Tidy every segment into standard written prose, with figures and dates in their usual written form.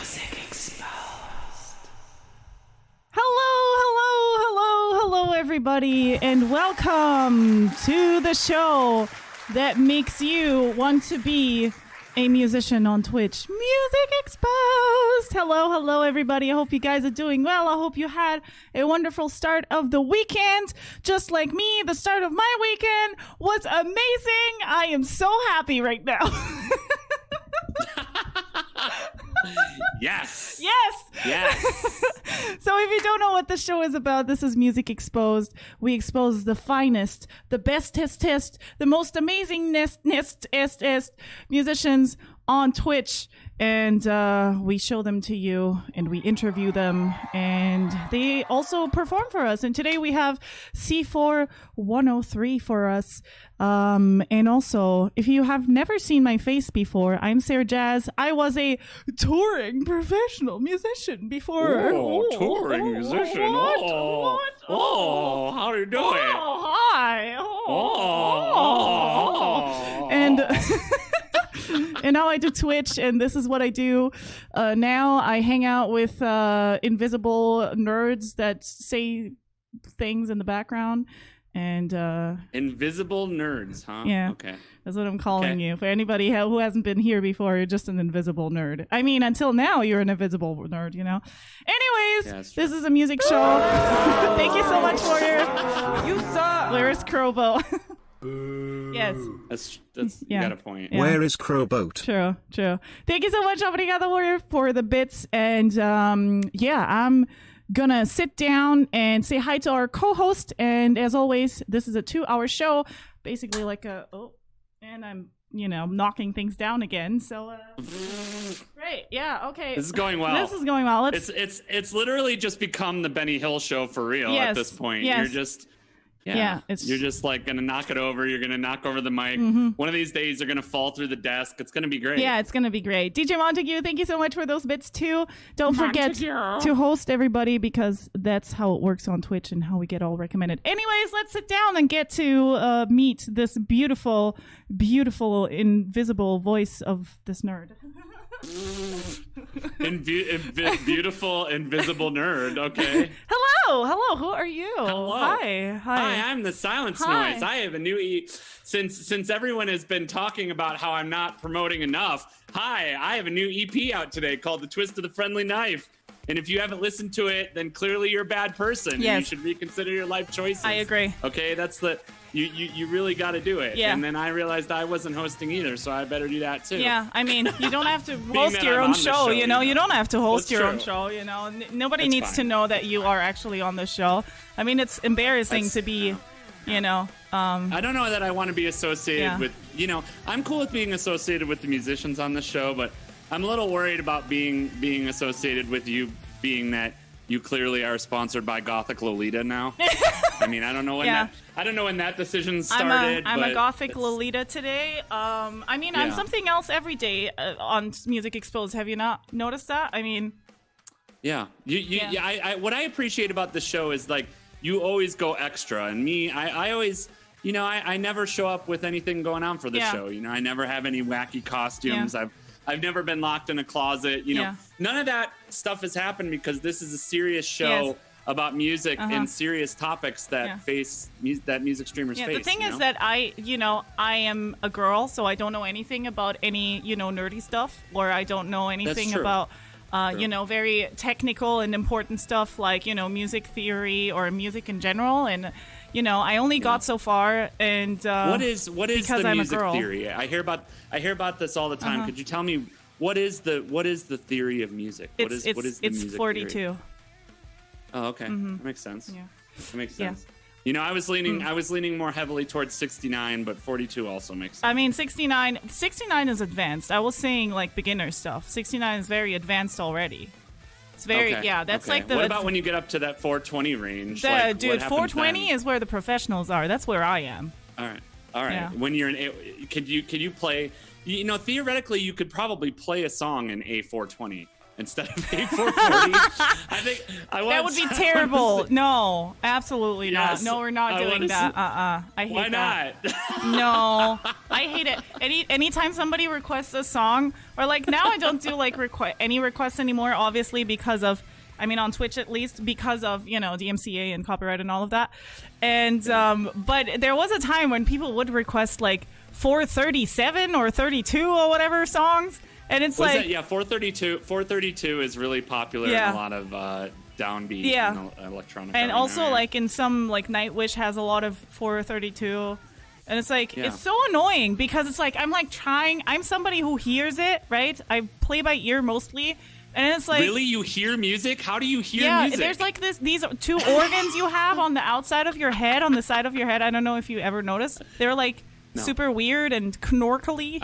Music Exposed. Hello, everybody, and welcome to the show that makes you want to be a musician on Twitch. Music Exposed. Hello, everybody. I hope you guys are doing well. I hope you had a wonderful start of the weekend. Just like me, the start of my weekend was amazing. I am so happy right now. Yes. So if you don't know what the show is about, this is Music Exposed. We expose the finest, the bestest, the most amazingest musicians on Twitch, and we show them to you, and we interview them, and they also perform for us. And today we have C4103 for us. And also, if you have never seen my face before, I'm Sarah Jazz. I was a touring professional musician before. Touring musician. What? How are you doing? Hi. And and now I do Twitch, and this is what I do. Now I hang out with invisible nerds that say things in the background. And invisible nerds, huh? Yeah. Okay. That's what I'm calling you. For anybody who hasn't been here before, you're just an invisible nerd. I mean, until now, you're an invisible nerd, you know? Anyways, this is a music show. Thank you so much for you suck. Where's Crowboat? Yes. That's you got a point. Yeah. Where is Crowboat? True. Thank you so much, Obrigada Warrior, for the bits. And I'm gonna sit down and say hi to our co-host, and as always, this is a 2-hour show, basically like and I'm knocking things down again, so great. Okay, this is going well. It's literally just become the Benny Hill show for real. At this point. You're just you're just like gonna knock it over. You're gonna knock over the mic. One of these days you're gonna fall through the desk. It's gonna be great. Yeah, it's gonna be great. DJ Montague, thank you so much for those bits too. Don't forget to host everybody, because that's how it works on Twitch and how we get all recommended. Anyways, let's sit down and get to meet this beautiful invisible voice of this nerd. Beautiful invisible nerd. Okay. Hello. Who are you? Hello. Hi. I'm the silence noise. I have a new since everyone has been talking about how I'm not promoting enough. Hi, I have a new EP out today called The Twist of the Friendly Knife. And if you haven't listened to it, then clearly you're a bad person. Yes. And you should reconsider your life choices. I agree. Okay, that's you really got to do it. Yeah. And then I realized I wasn't hosting either, so I better do that too. Yeah, I mean, you don't have to host your own show, you know? You don't have to host your own show, you know? Nobody needs to know that you are actually on the show. I mean, it's embarrassing to be, I don't know that I want to be associated with, I'm cool with being associated with the musicians on the show, but I'm a little worried about being associated with you, being that you clearly are sponsored by Gothic Lolita now. I mean, I don't know when that decision started. I'm a Gothic Lolita today. I'm something else every day on Music Exposed. Have you not noticed that? I mean, what I appreciate about the show is like you always go extra, and me, I always. I never show up with anything going on for the show. I never have any wacky costumes. I've never been locked in a closet. None of that stuff has happened because this is a serious show about music and serious topics that that music streamers face. The thing is that I am a girl, so I don't know anything about any, nerdy stuff, or I don't know anything about, very technical and important stuff like, music theory or music in general. And, I only got so far. And what is the music theory? I hear about this all the time. Could you tell me what is the theory of music? What is the music 42. Theory? Oh, okay. That makes sense. Yeah. That makes sense. I was leaning more heavily towards 69, but 42 also makes sense. I mean, 69 is advanced. I was saying like beginner stuff. 69 is very advancst already. It's very that's like the. What about when you get up to that 420 range? Dude, 420 is where the professionals are. That's where I am. All right. Yeah. When you're could you play? Theoretically, you could probably play a song in A420 instead of A440. I think that would be terrible. No, absolutely not. No, we're not doing that. I hate why that. not? No, I hate it. Anytime somebody requests a song, or like now I don't do like any requests anymore, obviously because of, I mean, on Twitch at least, because of, you know, DMCA and copyright and all of that. And but there was a time when people would request like 437 or 32 or whatever songs, and it's like, yeah, 432. 432 is really popular in a lot of downbeat electronic. And also like in some, like Nightwish has a lot of 432. And it's like, it's so annoying because it's like, I'm somebody who hears it, right? I play by ear mostly. And it's like, really, you hear music? How do you hear music? Yeah, there's like these two organs you have on the outside of your head, on the side of your head. I don't know if you ever noticed. They're like super weird and knorkly.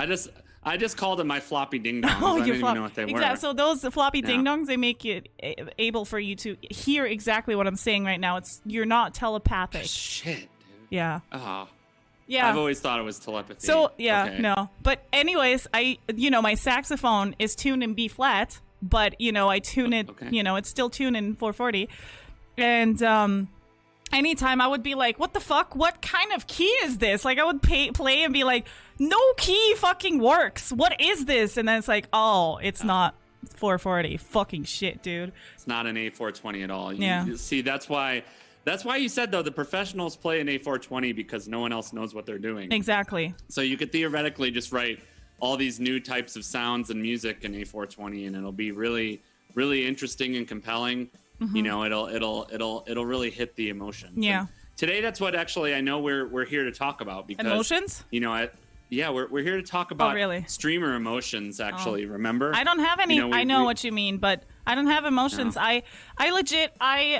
I just called them my floppy ding dongs. Oh, I didn't even know what they were. So those floppy ding dongs, they make it able for you to hear exactly what I'm saying right now. You're not telepathic. Shit, dude. Yeah. Oh. Yeah. I've always thought it was telepathy. So no. But anyways, my saxophone is tuned in B flat, but I tune it. Okay. It's still tuned in 440, and anytime I would be like, what the fuck? What kind of key is this? Like I would play and be like, no key fucking works. What is this? And then it's like, oh, it's not 440. Fucking shit, dude. It's not an A420 at all. You see, that's why you said, though, the professionals play an A420 because no one else knows what they're doing. Exactly. So you could theoretically just write all these new types of sounds and music in A420, and it'll be really, really interesting and compelling. Mm-hmm. It'll really hit the emotion. Yeah. And today, that's what actually I know we're here to talk about, because emotions. We're here to talk about streamer emotions. Actually, remember? I don't have any. I know what you mean, but I don't have emotions. No. I legit I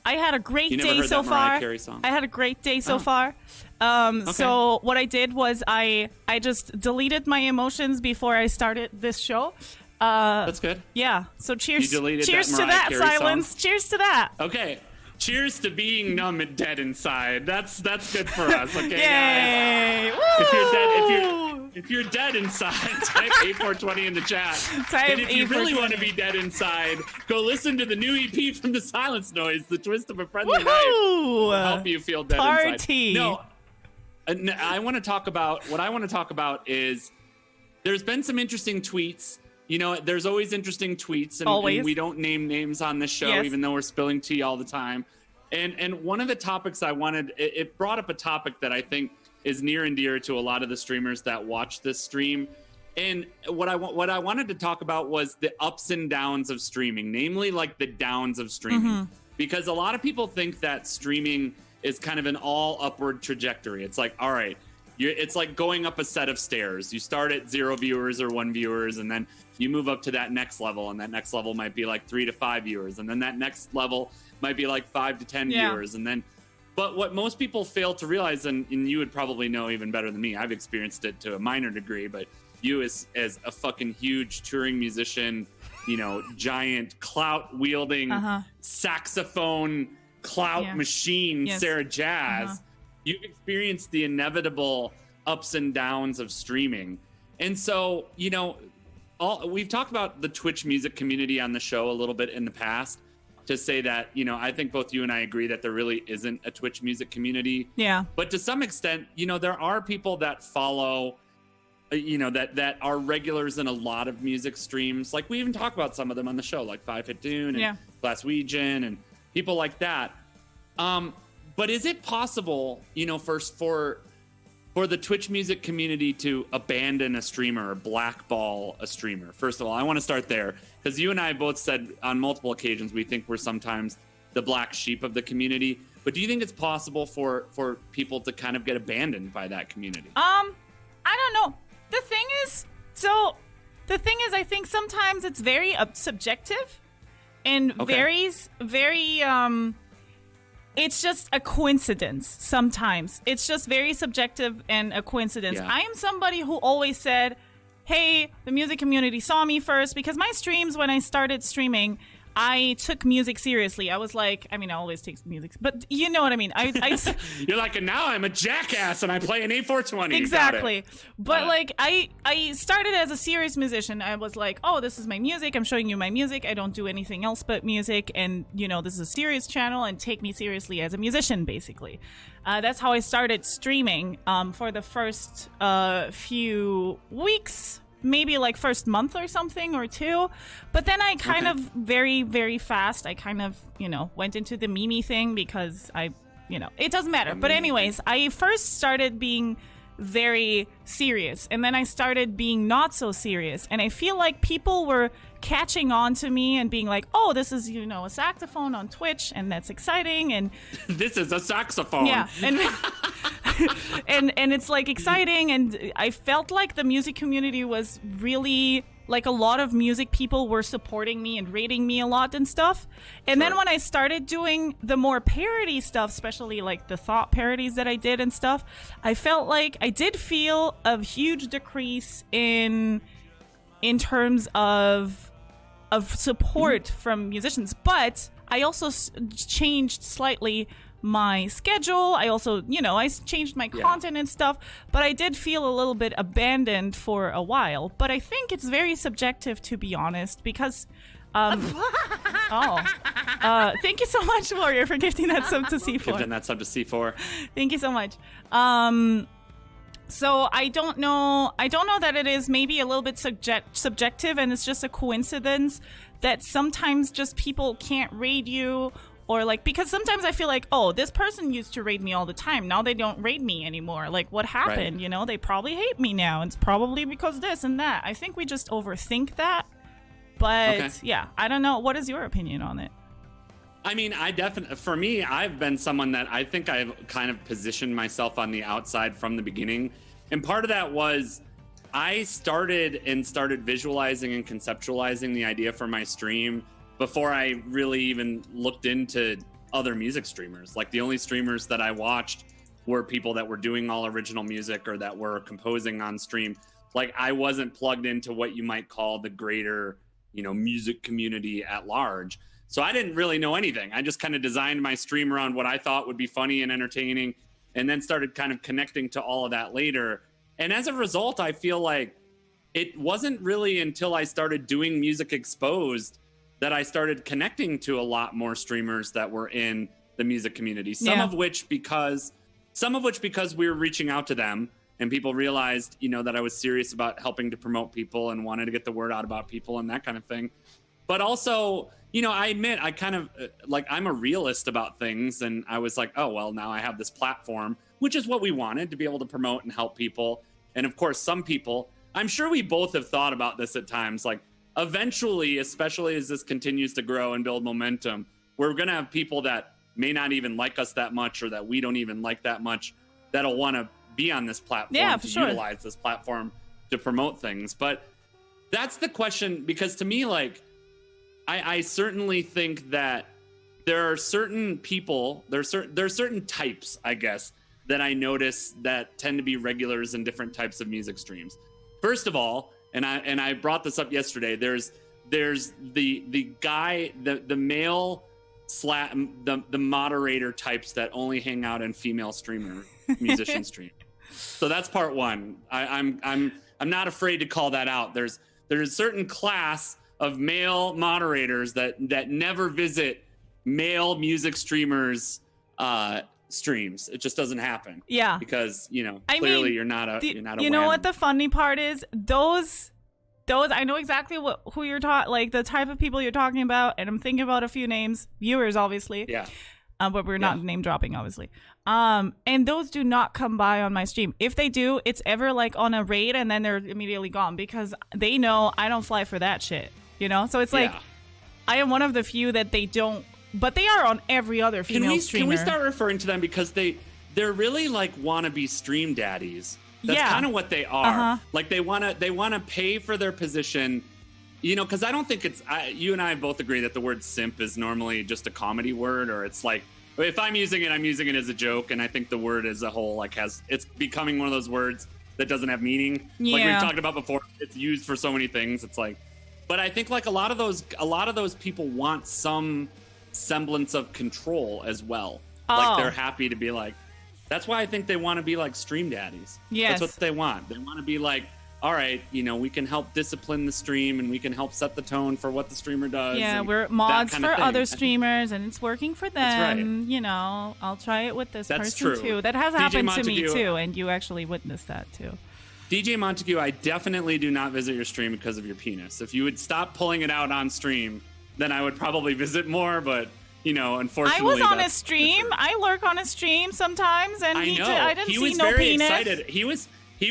had a great day so far. I had a great day so far. Okay. So what I did was I just deleted my emotions before I started this show. That's good. Yeah. So cheers. Cheers to that, Silence. Song? Cheers to that. Okay. Cheers to being numb and dead inside. That's good for us. Okay. Yay! Guys? If you're dead inside, type A420 in the chat. And if you really want to be dead inside, go listen to the new EP from the Silence Noise, The Twist of a Friendly Knife. Will help you feel dead inside. No, I want to talk about is there's been some interesting tweets. There's always interesting tweets, and we don't name names on this show, even though we're spilling tea all the time. And one of the topics I wanted, it brought up a topic that I think is near and dear to a lot of the streamers that watch this stream. And what I wanted to talk about was the ups and downs of streaming, namely like the downs of streaming, mm-hmm. because a lot of people think that streaming is kind of an all upward trajectory. It's like, all right, it's like going up a set of stairs. You start at 0 viewers or 1 viewers, and then you move up to that next level, and that next level might be like 3 to 5 viewers, and then that next level might be like 5 to 10 viewers, and then. But what most people fail to realize, and you would probably know even better than me, I've experienced it to a minor degree, but you as a fucking huge touring musician, giant clout wielding saxophone clout machine, Sarah Jazz, you've experienced the inevitable ups and downs of streaming. And so, we've talked about the Twitch music community on the show a little bit in the past, to say that, I think both you and I agree that there really isn't a Twitch music community. Yeah. But to some extent, there are people that follow, that are regulars in a lot of music streams. Like we even talk about some of them on the show, like Five Hit Dune and Glaswegian and people like that. But is it possible, for the Twitch music community to abandon a streamer or blackball a streamer? First of all, I want to start there, because you and I both said on multiple occasions we think we're sometimes the black sheep of the community. But do you think it's possible for people to kind of get abandoned by that community? I don't know. The thing is, I think sometimes it's very subjective and varies very. It's just a coincidence sometimes. It's just very subjective and a coincidence. Yeah. I am somebody who always said, hey, the music community saw me first, because my streams, when I started streaming, I took music seriously. I was like, I mean, I always take music, but you know what I mean. You're like, and now I'm a jackass and I play an A420. Exactly. But like, I started as a serious musician. I was like, oh, this is my music. I'm showing you my music. I don't do anything else but music. And, you know, this is a serious channel and take me seriously as a musician, basically. That's how I started streaming for the first few weeks. Maybe like first month or something or two. But then I kind of very, very fast, I kind of, you know, went into the meme thing because it doesn't matter. But anyways, I first started being very serious and then I started being not so serious. And I feel like people were catching on to me and being like, oh, this is, you know, a saxophone on Twitch and that's exciting. And this is a saxophone. Yeah. And it's like exciting, and I felt like the music community was really like a lot of music people were supporting me and rating me a lot and stuff. And then when I started doing the more parody stuff, especially like the thought parodies that I did and stuff, I felt like I did feel a huge decrease in terms of support from musicians. But I also changed slightly my schedule. I also, you know, I changed my content and stuff, but I did feel a little bit abandoned for a while. But I think it's very subjective, to be honest, because thank you so much, Warrior, for gifting that sub to C4. Gifting that sub to C4. Thank you so much. So I don't know that it is maybe a little bit subjective, and it's just a coincidence that sometimes just people can't rate you. Or like, because sometimes I feel like, oh, this person used to rate me all the time. Now they don't rate me anymore. Like, what happened? Right. You know, they probably hate me now. It's probably because this and that. I think we just overthink that. But yeah, I don't know. What is your opinion on it? I mean, for me, I've been someone that I think I've kind of positioned myself on the outside from the beginning. And part of that was I started visualizing and conceptualizing the idea for my stream before I really even looked into other music streamers. Like, the only streamers that I watched were people that were doing all original music or that were composing on stream. Like, I wasn't plugged into what you might call the greater, you know, music community at large. So I didn't really know anything. I just kind of designed my stream around what I thought would be funny and entertaining, and then started kind of connecting to all of that later. And as a result, I feel like it wasn't really until I started doing Music Exposed that I started connecting to a lot more streamers that were in the music community. Some of which because we were reaching out to them and people realized, you know, that I was serious about helping to promote people and wanted to get the word out about people and that kind of thing. But also, you know, I admit I kind of like, I'm a realist about things, and I was like, oh, well, now I have this platform, which is what we wanted, to be able to promote and help people. And of course, some people, I'm sure we both have thought about this at times, like, eventually, especially as this continues to grow and build momentum, we're going to have people that may not even like us that much, or that we don't even like that much, that'll want to be on this platform utilize this platform to promote things. But that's the question, because to me, like, I certainly think that there are certain people, there are certain types, I guess, that I notice that tend to be regulars in different types of music streams. First of all, and I brought this up yesterday, there's the guy, the male the moderator types that only hang out in female streamer musician stream. So that's part one. I'm not afraid to call that out. There's a certain class of male moderators that never visit male music streamers streams. It just doesn't happen. Yeah. Because, you know, clearly you're not a you know what the funny part is? Those I know exactly who you're like the type of people you're talking about, and I'm thinking about a few names, viewers obviously. Yeah. But we're not name dropping, obviously. And those do not come by on my stream. If they do, it's ever like on a raid, and then they're immediately gone, because they know I don't fly for that shit. You know? So it's like, I am one of the few that they don't, but they are on every other female streamer. Can we start referring to them, because they're really like wannabe stream daddies. That's kind of what they are. Like, they want to pay for their position, you know, because I don't think you and I both agree that the word simp is normally just a comedy word, or it's like, if I'm using it as a joke, and I think the word as a whole, like, it's becoming one of those words that doesn't have meaning. Like we've talked about before, it's used for so many things. It's like, But I think like a lot of those people want some semblance of control as well. Like they're happy to be like, that's why I think they want to be like stream daddies. Yes. That's what they want. They want to be like, all right, we can help discipline the stream and we can help set the tone for what the streamer does. Yeah, we're mods for other streamers and it's working for them. That's right. I'll try it with this person too. That has happened to me too, and you actually witnessed that too. DJ Montague, I definitely do not visit your stream because of your penis. If you would stop pulling it out on stream, then I would probably visit more, but unfortunately, I was on his stream. I lurk on his stream sometimes, and I didn't see no penis. Excited. He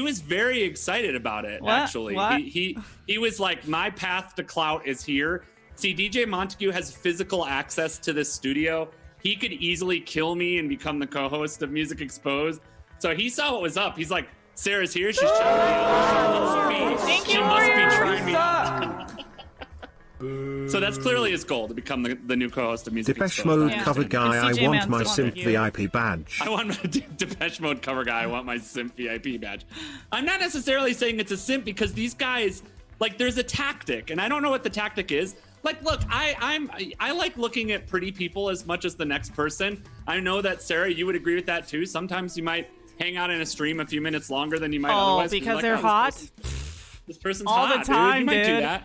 was very excited about it. What? Actually, What? He was like, my path to clout is here. See, DJ Montague has physical access to this studio. He could easily kill me and become the co-host of Music Exposed. So he saw what was up. He's like, Sarah's here. She's trying me. She must be trying me. So that's clearly his goal, to become the new co-host of Music Depeche Exposed. Mode cover guy, I want my Simp VIP badge. I want my Depeche Mode cover guy. I want my Simp VIP badge. I'm not necessarily saying it's a simp because these guys, like, there's a tactic, and I don't know what the tactic is. Like, look, I like looking at pretty people as much as the next person. I know that, Sarah, you would agree with that too. Sometimes you might hang out in a stream a few minutes longer than you might otherwise. Because like, they're hot? This person's all hot, the time, dude. You might dude. do that.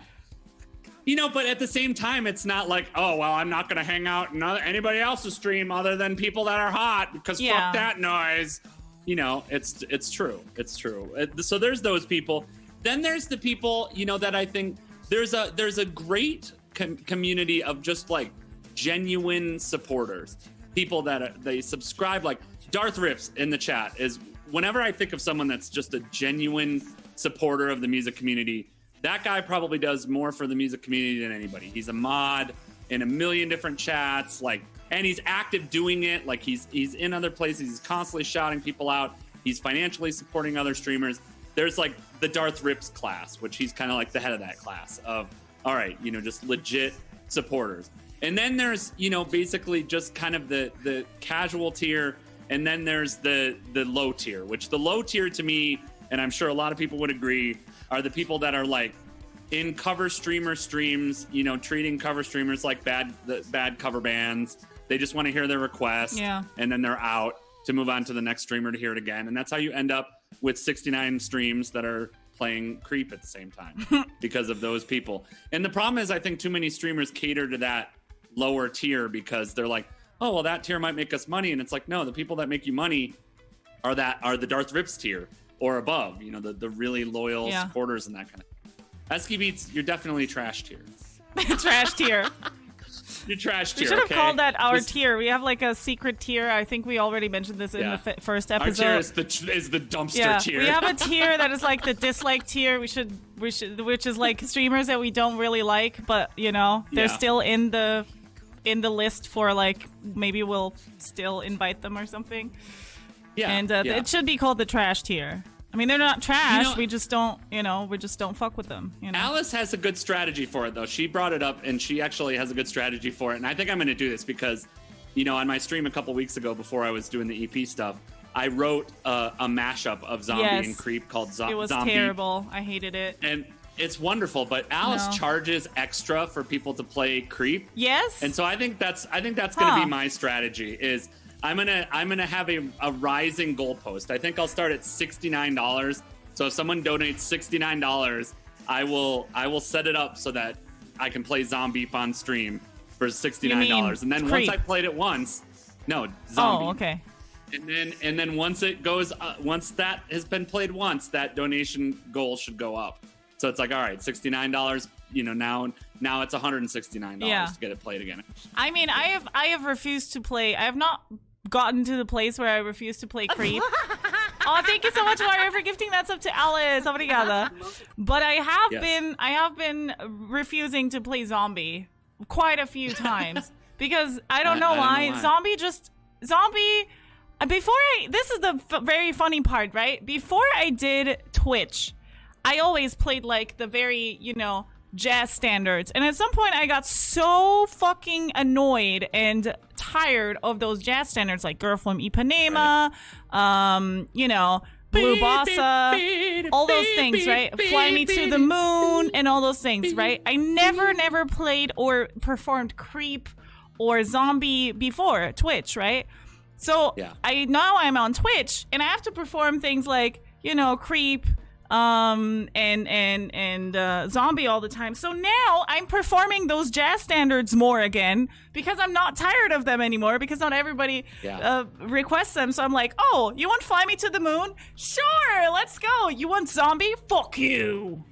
But at the same time, it's not like, oh, well, I'm not going to hang out in anybody else's stream other than people that are hot because fuck that noise. It's true. It's true. So there's those people. Then there's the people, that I think there's a great community of just like genuine supporters. People that they subscribe, like Darth Rips in the chat is, whenever I think of someone that's just a genuine supporter of the music community, that guy probably does more for the music community than anybody. He's a mod in a million different chats, and he's active doing it. Like he's in other places. He's constantly shouting people out. He's financially supporting other streamers. There's like the Darth Rips class, which he's kind of like the head of that class of, all right, just legit supporters. And then there's, basically just kind of the casual tier. And then there's the low tier, which the low tier to me, and I'm sure a lot of people would agree, are the people that are like in cover streamer streams, treating cover streamers like bad cover bands. They just want to hear their request, and then they're out to move on to the next streamer to hear it again. And that's how you end up with 69 streams that are playing Creep at the same time because of those people. And the problem is, I think too many streamers cater to that lower tier because they're like, oh, well, that tier might make us money. And it's like, no, the people that make you money are the Darth Rips tier or above, the really loyal supporters and that kind of thing. Esky Beats, you're definitely trash tier. Trash tier. You're trash tier. We should have called that our tier. We have like a secret tier. I think we already mentioned this in the first episode. Our tier is the dumpster tier. We have a tier that is like the dislike tier. We should, which is like streamers that we don't really like, but they're still in the list for like, maybe we'll still invite them or something. Yeah. And it should be called the trash tier. I mean, they're not trash. We just don't, fuck with them. Alice has a good strategy for it, though. She brought it up, and she actually has a good strategy for it. And I think I'm going to do this because, on my stream a couple weeks ago, before I was doing the EP stuff, I wrote a mashup of Zombie and Creep called Zombie. It was terrible. I hated it. And it's wonderful, but Alice charges extra for people to play Creep. Yes. And so I think that's going to be my strategy. Is I'm gonna have a rising goalpost. I think I'll start at $69. So if someone donates $69, I will set it up so that I can play Zombie on stream for $69. And then Creep. once I played it once, Zombie. Oh, okay. And then once it goes, once that has been played once, that donation goal should go up. So it's like, all right, $69. Now it's $169 to get it played again. I mean, I have refused to play. I have not gotten to the place where I refuse to play Creep. Oh, thank you so much, Mario, for gifting that up to Alice. Obrigada. But I have been refusing to play Zombie quite a few times because I don't know why. Zombie. This is the very funny part, right? Before I did Twitch, I always played like the very, jazz standards. And at some point I got so fucking annoyed and tired of those jazz standards like Girl from Ipanema, Blue Bossa, all those things, right? Fly Me to the Moon and all those things, right? I never played or performed Creep or Zombie before Twitch, right? So now I'm on Twitch and I have to perform things like, Creep, and Zombie all the time. So now I'm performing those jazz standards more again because I'm not tired of them anymore because not everybody requests them. So I'm like, oh, you want Fly Me to the Moon? Sure, let's go. You want Zombie? Fuck you.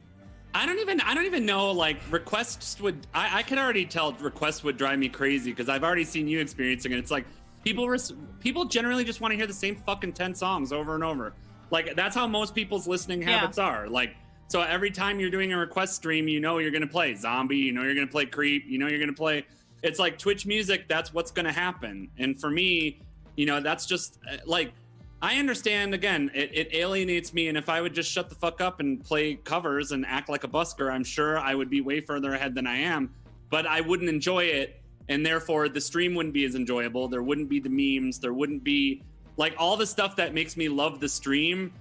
I don't even know, like, requests would, I can already tell requests would drive me crazy because I've already seen you experiencing it. It's like people generally just want to hear the same fucking 10 songs over and over. Like, that's how most people's listening habits are. Like, so every time you're doing a request stream, you're going to play Zombie, you're going to play Creep, you're going to play, it's like Twitch music, that's what's going to happen. And for me, that's just, like, I understand, again, it alienates me, and if I would just shut the fuck up and play covers and act like a busker, I'm sure I would be way further ahead than I am, but I wouldn't enjoy it, and therefore the stream wouldn't be as enjoyable, there wouldn't be the memes, there wouldn't be, like, all the stuff that makes me love the stream,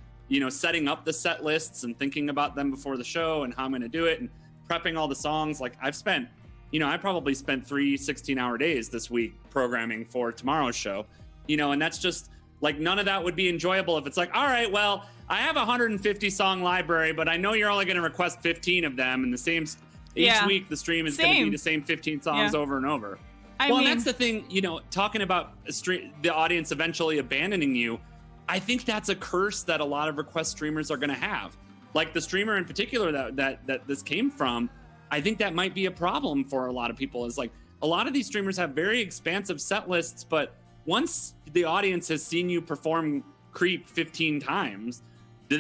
setting up the set lists and thinking about them before the show and how I'm going to do it and prepping all the songs. Like, I've spent, I probably spent 3 16-hour days this week programming for tomorrow's show, and that's just, like, none of that would be enjoyable if it's like, all right, well, I have a 150 song library, but I know you're only going to request 15 of them, and the same, each week the stream is going to be the same 15 songs over and over. And that's the thing, talking about the audience eventually abandoning you, I think that's a curse that a lot of request streamers are going to have. Like the streamer in particular that this came from, I think that might be a problem for a lot of people. Is like, a lot of these streamers have very expansive set lists, but once the audience has seen you perform Creep 15 times,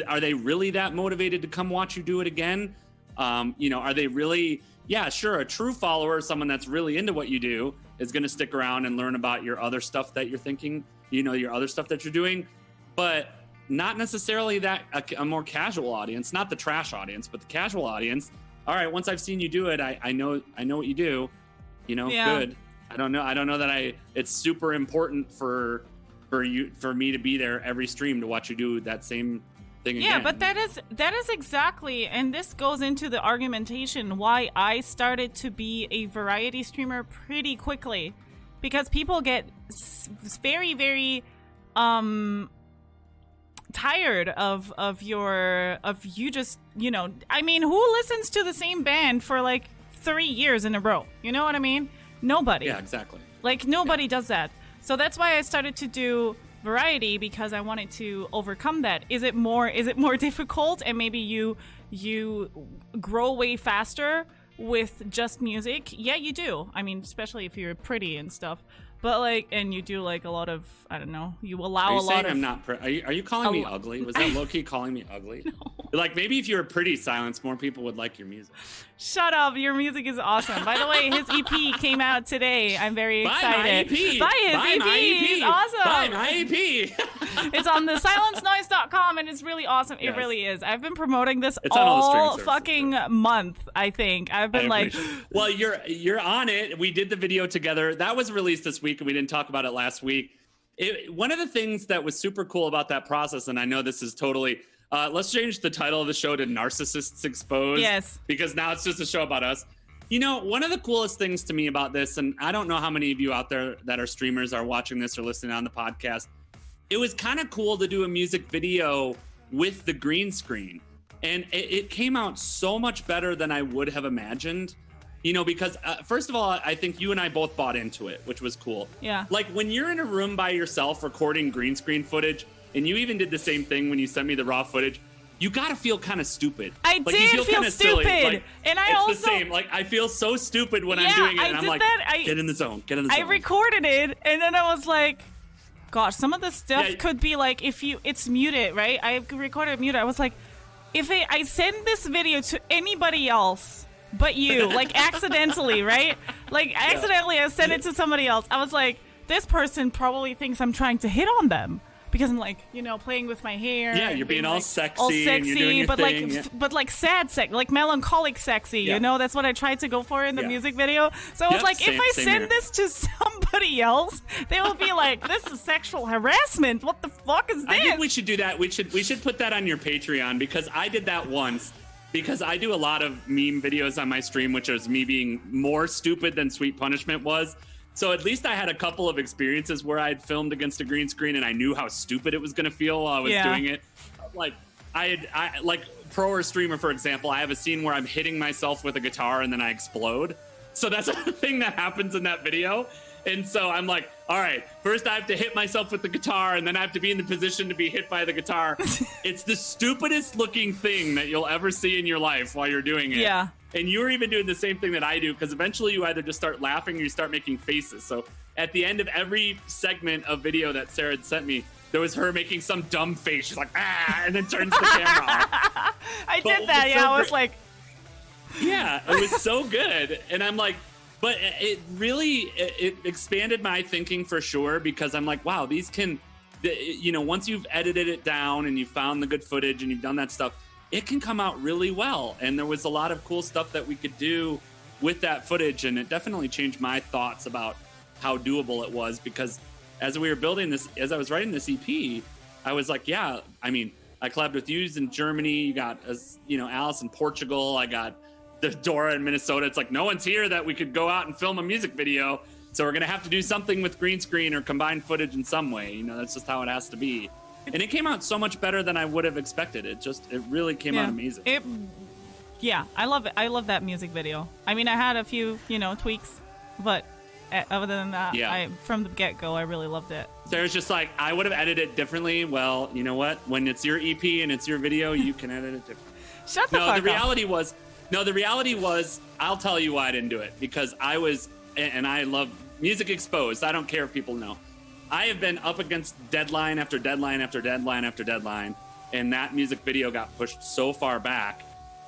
are they really that motivated to come watch you do it again? Are they really... Yeah, sure. A true follower, someone that's really into what you do, is going to stick around and learn about your other stuff that you're thinking, your other stuff that you're doing, but not necessarily that a more casual audience, not the trash audience, but the casual audience. All right, once I've seen you do it, I know what you do, good. I don't know that it's super important for me to be there every stream to watch you do that same thing again. Yeah, but that is exactly, and this goes into the argumentation why I started to be a variety streamer pretty quickly, because people get very, very tired of you just, I mean, who listens to the same band for like 3 years in a row? You know what I mean? Nobody. Yeah, exactly. Like, nobody does that. So that's why I started to do variety, because I wanted to overcome that. Is it more difficult, and maybe you grow way faster with just music? Yeah, you do. I mean, especially if you're pretty and stuff. But like, and you do like a lot of, I don't know, you allow a lot of... I'm not pretty? Are you calling me ugly? Was that low-key calling me ugly? No. Like, maybe if you were pretty, Silence, more people would like your music. Shut up. Your music is awesome. By the way, his EP came out today. I'm very excited. Buy his EP. It's awesome. Buy my EP. It's on the silencenoise.com, and it's really awesome. Yes. It really is. I've been promoting this all fucking month, I think. I've been Well, you're on it. We did the video together. That was released this week, and we didn't talk about it last week. One of the things that was super cool about that process, and I know this is totally... let's change the title of the show to Narcissists Exposed. Yes. Because now it's just a show about us. One of the coolest things to me about this, and I don't know how many of you out there that are streamers are watching this or listening on the podcast, it was kind of cool to do a music video with the green screen. And it came out so much better than I would have imagined. Because first of all, I think you and I both bought into it, which was cool. Yeah. Like, when you're in a room by yourself recording green screen footage, and you even did the same thing when you sent me the raw footage, you gotta feel kind of stupid. I did feel stupid. Silly. Like, and it's the same. Like, I feel so stupid when I'm doing it, and I'm like, get in the zone. I recorded it, and then I was like, gosh, some of the stuff could be like, it's muted, right? I recorded it muted. I was like, if I send this video to anybody else but you, like accidentally, right? Like accidentally I sent it to somebody else. I was like, this person probably thinks I'm trying to hit on them. because I'm like, playing with my hair. Yeah, you're being all sexy and you're doing your but thing. but like sad sexy, like melancholic sexy. That's what I tried to go for in the music video. So I was like, if I send this to somebody else, they will be like, this is sexual harassment. What the fuck is this? I think we should do that. We should put that on your Patreon, because I did that once. Because I do a lot of meme videos on my stream, which is me being more stupid than Sweet Punishment was. So at least I had a couple of experiences where I'd filmed against a green screen and I knew how stupid it was going to feel while I was doing it. Like like Pro or Streamer, for example, I have a scene where I'm hitting myself with a guitar and then I explode. So that's a thing that happens in that video. And so I'm like, all right, first I have to hit myself with the guitar and then I have to be in the position to be hit by the guitar. It's the stupidest looking thing that you'll ever see in your life while you're doing it. Yeah. And you're even doing the same thing that I do, because eventually you either just start laughing or you start making faces. So at the end of every segment of video that Sarah had sent me, there was her making some dumb face. She's like, and then turns the camera off. I did that, yeah. I was like... Yeah, it was so good. And I'm like, but it really it expanded my thinking for sure, because I'm like, wow, these can, once you've edited it down and you found the good footage and you've done that stuff, it can come out really well. And there was a lot of cool stuff that we could do with that footage. And it definitely changed my thoughts about how doable it was, because as we were building this, as I was writing this EP, I was like, yeah, I mean, I collabed with you in Germany. You got, Alice in Portugal. I got Dora in Minnesota. It's like, no one's here that we could go out and film a music video. So we're going to have to do something with green screen or combine footage in some way. That's just how it has to be. And it came out so much better than I would have expected. It really came out amazing. I love it. I love that music video. I mean, I had a few, tweaks, but other than that, from the get-go, I really loved it. Sarah's just like, I would have edited it differently. Well, you know what? When it's your EP and it's your video, you can edit it differently. Shut the fuck up. The reality was, I'll tell you why I didn't do it. Because I was, and I love Music Exposed. I don't care if people know. I have been up against deadline after deadline after deadline after deadline, and that music video got pushed so far back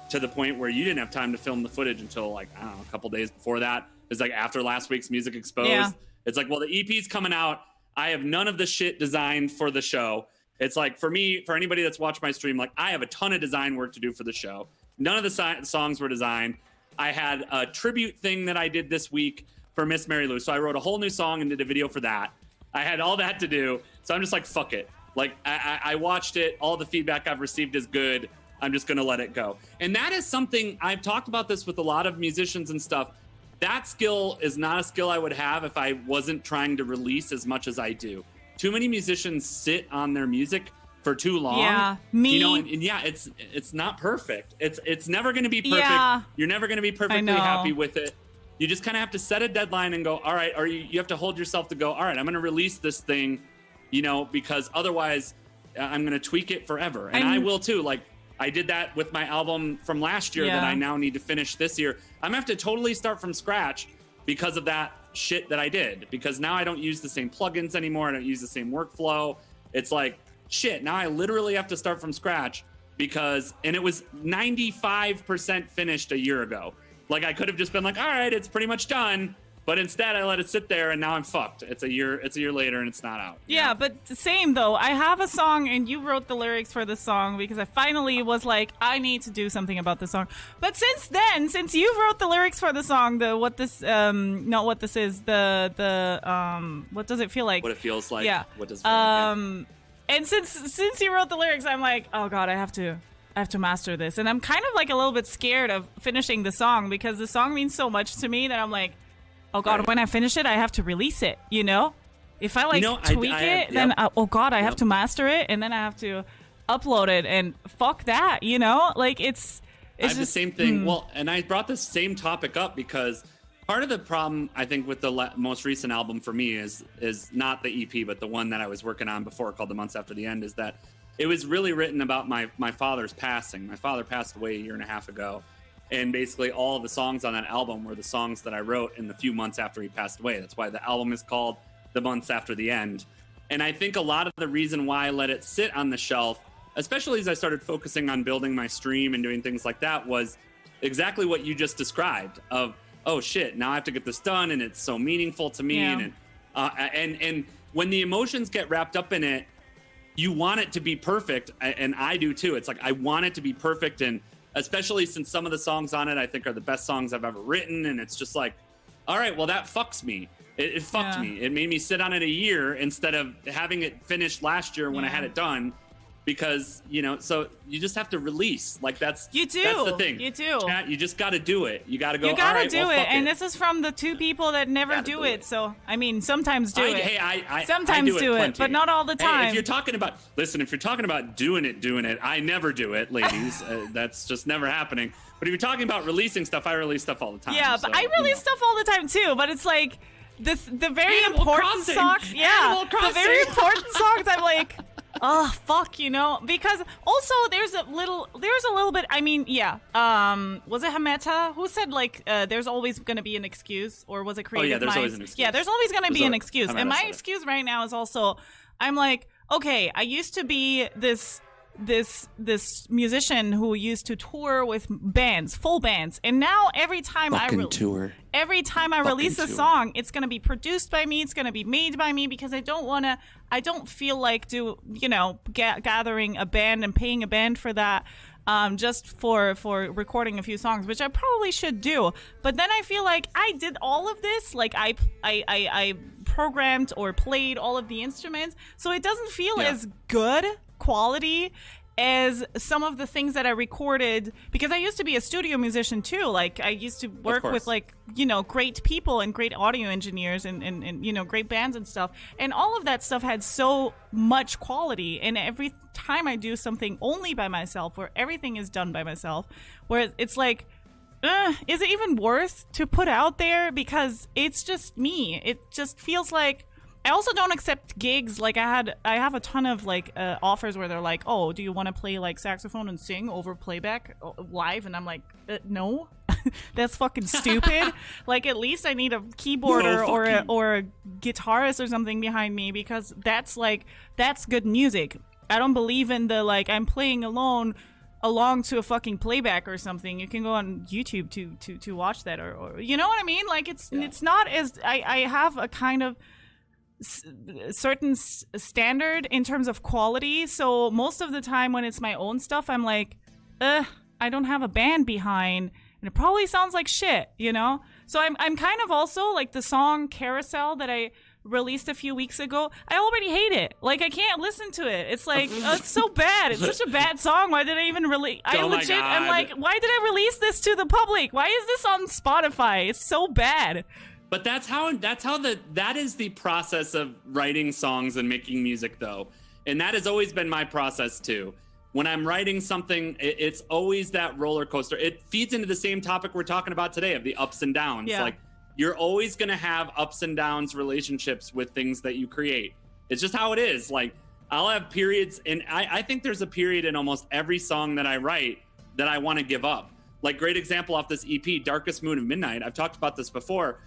to the point where you didn't have time to film the footage until, like, I don't know, a couple days before that. It was like after last week's Music Exposed. Yeah. It's like, well, the EP's coming out. I have none of the shit designed for the show. It's like, for me, for anybody that's watched my stream, like, I have a ton of design work to do for the show. None of the songs were designed. I had a tribute thing that I did this week for Miss Mary Lou. So I wrote a whole new song and did a video for that. I had all that to do. So I'm just like, fuck it. Like, I watched it. All the feedback I've received is good. I'm just going to let it go. And that is something, I've talked about this with a lot of musicians and stuff. That skill is not a skill I would have if I wasn't trying to release as much as I do. Too many musicians sit on their music for too long. Yeah, me. And it's not perfect. It's never going to be perfect. Yeah. You're never going to be perfectly happy with it. You just kind of have to set a deadline and go, all right, or you have to hold yourself to go, all right, I'm going to release this thing, because otherwise I'm going to tweak it forever. And I will too. Like, I did that with my album from last year that I now need to finish this year. I'm going to have to totally start from scratch because of that shit that I did. Because now I don't use the same plugins anymore. I don't use the same workflow. It's like, shit, now I literally have to start from scratch and it was 95% finished a year ago. Like, I could have just been like, all right, it's pretty much done. But instead, I let it sit there, and now I'm fucked. It's a year later, and it's not out. Yeah, but same, though. I have a song, and you wrote the lyrics for the song, because I finally was like, I need to do something about the song. But since you wrote the lyrics for the song, what does it feel like? What it feels like. Yeah. What does it feel like? And since you wrote the lyrics, I'm like, oh, God, I have to master this. And I'm kind of like a little bit scared of finishing the song, because the song means so much to me that I'm like, oh God, when I finish it, I have to release it, If I tweak it, then, I have to master it, and then I have to upload it, and fuck that, Like, it's I have the same thing. Well, and I brought this same topic up because part of the problem, I think, with the most recent album for me is not the EP, but the one that I was working on before called The Months After the End, is that it was really written about my father's passing. My father passed away a year and a half ago. And basically all of the songs on that album were the songs that I wrote in the few months after he passed away. That's why the album is called The Months After the End. And I think a lot of the reason why I let it sit on the shelf, especially as I started focusing on building my stream and doing things like that, was exactly what you just described of, oh shit, now I have to get this done, and it's so meaningful to me. Yeah. And when the emotions get wrapped up in it, you want it to be perfect, and I do too. It's like I want it to be perfect, and especially since some of the songs on it I think are the best songs I've ever written, and it's just like, all right, well, that fucks me. It fucked me. It made me sit on it a year instead of having it finished last year when I had it done, because, you know, so you just have to release. Like, that's the thing. You do. Chat, you just got to do it. You got to go, you gotta do it. And it. This is from the two people that never do it. So, I mean, sometimes do it. Hey, sometimes I do it, but not all the time. Hey, if you're talking about doing it, I never do it, ladies. That's just never happening. But if you're talking about releasing stuff, I release stuff all the time. Yeah, so, but I release stuff all the time too. But it's like the very Animal important Crossing. songs. Yeah, the very important songs. I'm like, oh fuck, you know. Because also there's a little bit. I mean, yeah. Was it Hameta who said like there's always going to be an excuse, or was it Creative There's Minds? always an excuse. Yeah, there's always going to be an excuse. And my excuse right now is also, I'm like, okay, I used to be this musician who used to tour with bands, full bands, and now every time I release a song, it's going to be produced by me, it's going to be made by me, because I don't feel like gathering a band and paying a band for that, just for recording a few songs, which I probably should do. But then I feel like I did all of this, like I programmed or played all of the instruments, so it doesn't feel as good quality as some of the things that I recorded, because I used to be a studio musician too. Like, I used to work with, like, you know, great people and great audio engineers and you know, great bands and stuff, and all of that stuff had so much quality. And every time I do something only by myself, where everything is done by myself, where it's like, is it even worth to put out there? Because it's just me. It just feels like, I also don't accept gigs. Like, I have a ton of like offers where they're like, oh, do you want to play like saxophone and sing over playback live? And I'm like, no, that's fucking stupid. Like, at least I need a keyboard or a guitarist or something behind me, because that's good music. I don't believe in the, like, I'm playing along to a fucking playback or something. You can go on YouTube to watch that, or you know what I mean? Like, it's not as, I have a kind of certain standard in terms of quality, so most of the time when it's my own stuff, I'm like, I don't have a band behind, and it probably sounds like shit, you know. So I'm kind of also like the song Carousel that I released a few weeks ago, I already hate it. Like, I can't listen to it. It's like, it's so bad. It's such a bad song. Why did I even release? I'm like, why did I release this to the public? Why is this on Spotify? It's so bad. But that is the process of writing songs and making music, though. And that has always been my process too. When I'm writing something, it's always that roller coaster. It feeds into the same topic we're talking about today, of the ups and downs. Yeah. Like, you're always going to have ups and downs relationships with things that you create. It's just how it is. Like, I'll have periods, and I think there's a period in almost every song that I write that I want to give up. Like, great example off this EP, Darkest Moon of Midnight. I've talked about this before.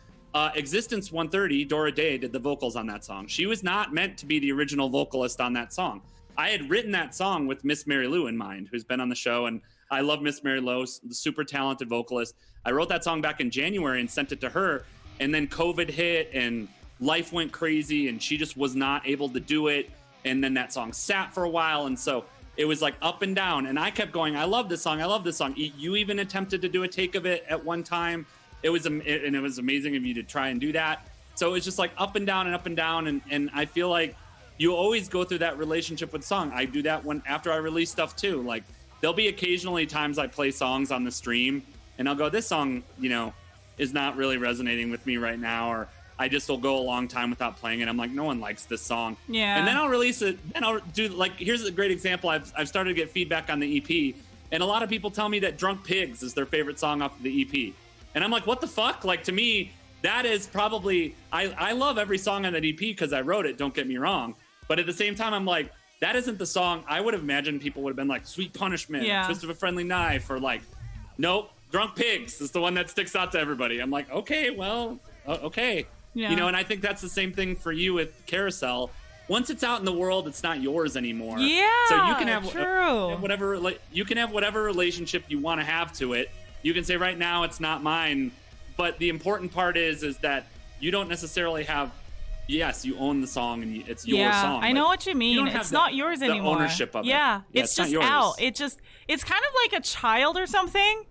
Existence 130, Dora Day did the vocals on that song. She was not meant to be the original vocalist on that song. I had written that song with Miss Mary Lou in mind, who's been on the show, and I love Miss Mary Lou, super talented vocalist. I wrote that song back in January and sent it to her, and then COVID hit and life went crazy, and she just was not able to do it, and then that song sat for a while, and so it was like up and down, and I kept going, I love this song. You even attempted to do a take of it at one time. It was amazing of you to try and do that. So it was just like up and down, and I feel like you always go through that relationship with song. I do that after I release stuff too. Like, there'll be occasionally times I play songs on the stream, and I'll go, this song, you know, is not really resonating with me right now, or I just will go a long time without playing it. I'm like, no one likes this song. Yeah. And then I'll release it, and I'll do, like, here's a great example. I've started to get feedback on the EP, and a lot of people tell me that Drunk Pigs is their favorite song off of the EP. And I'm like, what the fuck? Like, to me, that is probably, I love every song on that EP because I wrote it, don't get me wrong. But at the same time, I'm like, that isn't the song I would have imagined people would have been like, Sweet Punishment, Twist of a Friendly Knife, or like, nope, Drunk Pigs is the one that sticks out to everybody. I'm like, okay, well, okay. Yeah. You know, and I think that's the same thing for you with Carousel. Once it's out in the world, it's not yours anymore. Yeah, so you can have true. You can have whatever relationship you want to have to it. You can say, right now it's not mine, but the important part is that you don't necessarily have Yes, you own the song and it's your song. I know what you mean. It's not yours anymore. The ownership of it. Yeah, it's just out. It's kind of like a child or something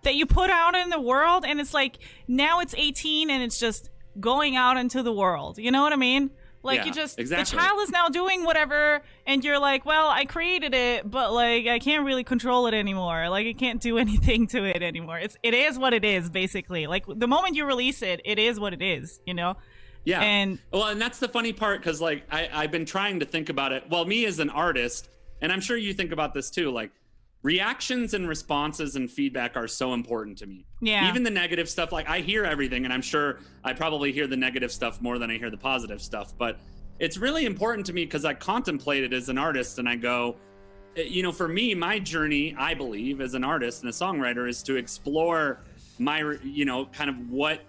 that you put out in the world, and it's like now it's 18 and it's just going out into the world. You know what I mean? Like the child is now doing whatever, and you're like, well, I created it, but like I can't really control it anymore. Like I can't do anything to it anymore. It is what it is, basically. Like the moment you release it, it is what it is, you know? Yeah. And that's the funny part, because like I've been trying to think about it. Well, me as an artist, and I'm sure you think about this too, like reactions and responses and feedback are so important to me. Yeah. Even the negative stuff, like I hear everything, and I'm sure I probably hear the negative stuff more than I hear the positive stuff, but it's really important to me because I contemplate it as an artist, and I go, you know, for me, my journey, I believe, as an artist and a songwriter is to explore my, you know, kind of what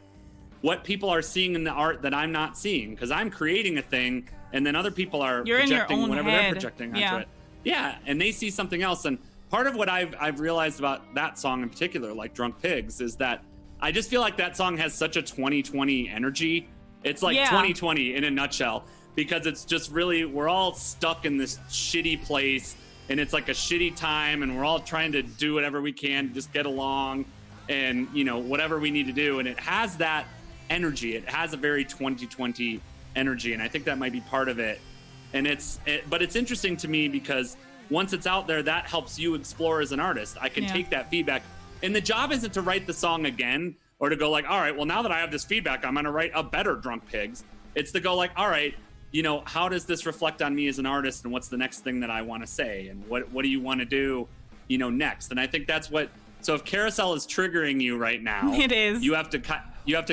people are seeing in the art that I'm not seeing, because I'm creating a thing and then other people are projecting whatever they're projecting onto it. Yeah, and they see something else. And part of what I've realized about that song in particular, like Drunk Pigs, is that I just feel like that song has such a 2020 energy. It's like 2020 in a nutshell, because it's just really, we're all stuck in this shitty place, and it's like a shitty time, and we're all trying to do whatever we can to just get along and, you know, whatever we need to do. And it has that energy. It has a very 2020 energy, and I think that might be part of it. And but it's interesting to me because once it's out there, that helps you explore as an artist. I can take that feedback, and the job isn't to write the song again or to go like, all right, well, now that I have this feedback, I'm going to write a better Drunk Pigs. It's to go like, all right, you know, how does this reflect on me as an artist, and what's the next thing that I want to say, and what do you want to do, you know, next? And I think that's what. So if Carousel is triggering you right now, it is. You have to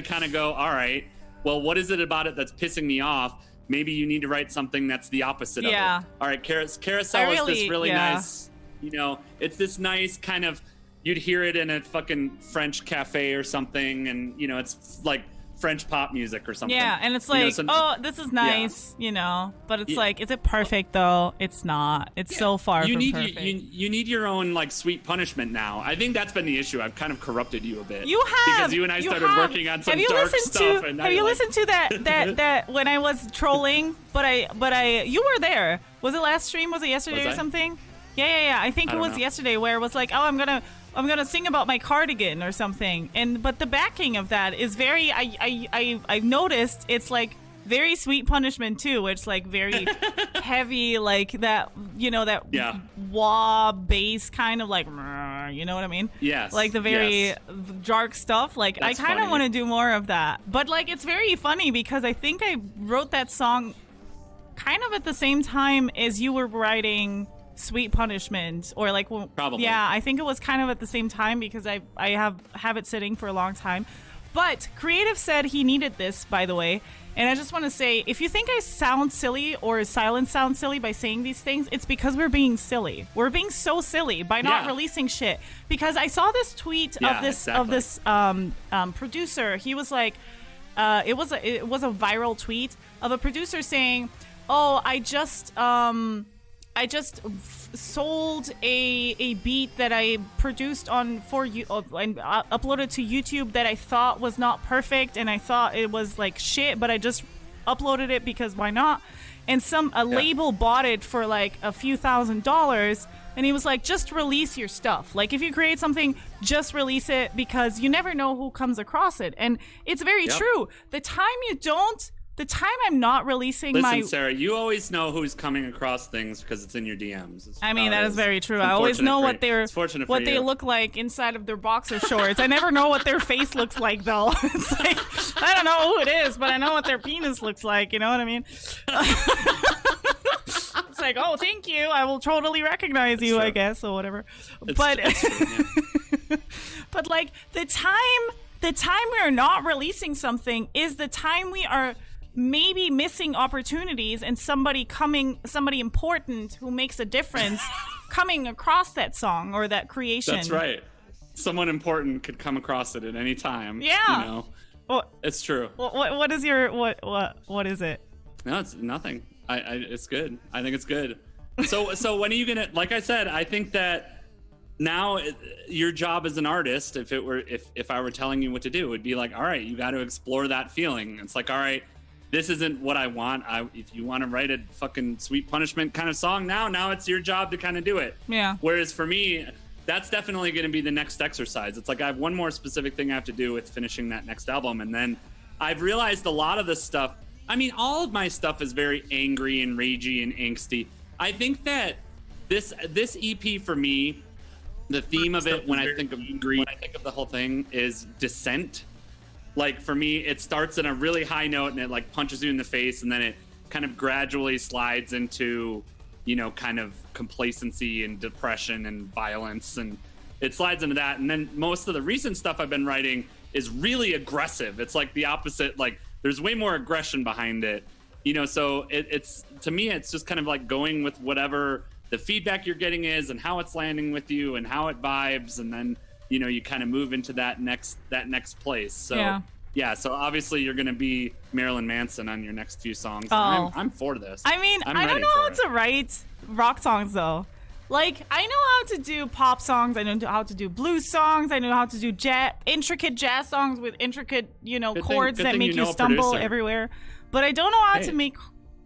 kind of go, all right, well, what is it about it that's pissing me off? Maybe you need to write something that's the opposite of it. All right, Carousel is this really nice, you know, it's this nice kind of, you'd hear it in a fucking French cafe or something, and, you know, it's like French pop music or something. Yeah, and it's like, oh, this is nice, you know, but it's like, is it perfect though? It's not. It's so far from perfect. You need your own like sweet punishment now. I think that's been the issue. I've kind of corrupted you a bit. You have, because you and I started working on some dark stuff. Have you listened to that when I was trolling? But I you were there. Was it last stream? Was it yesterday or something? Yeah. I think it was yesterday, where it was like, oh, I'm gonna sing about my cardigan or something. But the backing of that is very, I've noticed it's like very Sweet Punishment too. It's like very heavy, like that, you know, that wah bass kind of like, you know what I mean? Yes. Like the very dark stuff. Like that's I kind of want to do more of that. But like it's very funny because I think I wrote that song kind of at the same time as you were writing Sweet Punishment, or like, well, probably. Yeah, I think it was kind of at the same time because I have it sitting for a long time. But Creative said he needed this, by the way, and I just want to say, if you think I sound silly or Silence sounds silly by saying these things, it's because we're being silly. We're being so silly by not releasing shit. Because I saw this tweet of this producer. He was like, it was a viral tweet of a producer saying, "Oh, I just sold a beat that I produced and uploaded to YouTube that I thought was not perfect, and I thought it was like shit, but I just uploaded it because why not? And a label bought it for like a few $1,000s, and he was like, just release your stuff. Like if you create something, just release it, because you never know who comes across it." And it's very true. The time I'm not releasing Listen, Sarah, you always know who's coming across things because it's in your DMs. I mean, that is very true. I always know what they look like inside of their boxer shorts. I never know what their face looks like, though. It's like, I don't know who it is, but I know what their penis looks like. You know what I mean? It's like, oh, thank you. I will totally recognize you, I guess, or whatever. But like the time we are not releasing something is the time we are maybe missing opportunities, and somebody important who makes a difference coming across that song or that creation. That's right. Someone important could come across it at any time. Yeah. You know, it's true. What is your what is it? No, it's nothing. It's good. I think it's good. So when are you gonna? Like I said, I think that now your job as an artist, if I were telling you what to do, would be like, all right, you got to explore that feeling. It's like, all right, this isn't what I want. If you want to write a fucking Sweet Punishment kind of song now it's your job to kind of do it. Yeah. Whereas for me, that's definitely going to be the next exercise. It's like I have one more specific thing I have to do with finishing that next album. And then I've realized a lot of this stuff, I mean, all of my stuff is very angry and ragey and angsty. I think that this EP for me, the theme of it when I think of the whole thing is dissent. Like for me, it starts in a really high note and it like punches you in the face, and then it kind of gradually slides into, you know, kind of complacency and depression and violence, and it slides into that. And then most of the recent stuff I've been writing is really aggressive. It's like the opposite. Like there's way more aggression behind it, you know. So it's to me, it's just kind of like going with whatever the feedback you're getting is and how it's landing with you and how it vibes, and then, you know, you kind of move into that next place. So yeah, so obviously you're going to be Marilyn Manson on your next few songs. Oh. I'm for this. I mean, I don't know how to write rock songs though. Like, I know how to do pop songs, I know how to do blues songs, I know how to do intricate jazz songs with intricate, you know, chords that make you stumble everywhere. But I don't know how to make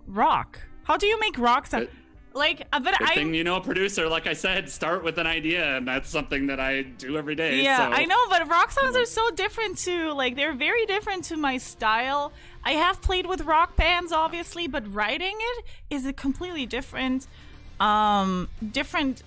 rock. How do you make rock songs? Like, but Good thing you know a producer. Like I said, start with an idea, and that's something that I do every day. Yeah, so. I know, but rock songs are so different too. Like, they're very different to my style. I have played with rock bands, obviously, but writing it is a completely different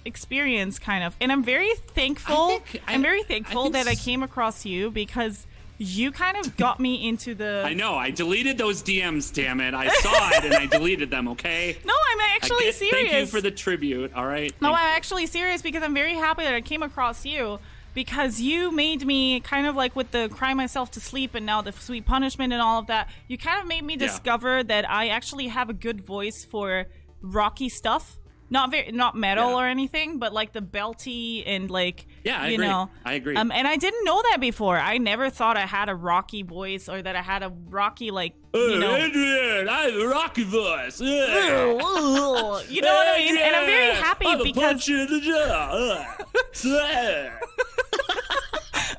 experience, kind of. And I'm very thankful. I'm very thankful that I came across you, because you kind of got me into the... I know. I deleted those DMs, damn it. I saw it and I deleted them, okay? No, I'm actually serious. Thank you for the tribute, all right? No, I'm actually serious, because I'm very happy that I came across you, because you made me kind of like with the Cry Myself to Sleep and now the Sweet Punishment and all of that, you kind of made me discover that I actually have a good voice for rocky stuff. Not metal or anything, but like the belty and like, I agree. Know. I agree. And I didn't know that before. I never thought I had a rocky voice, or that I had a rocky, like, you know. Adrian, I have a rocky voice. You know what I mean? And I'm very happy because...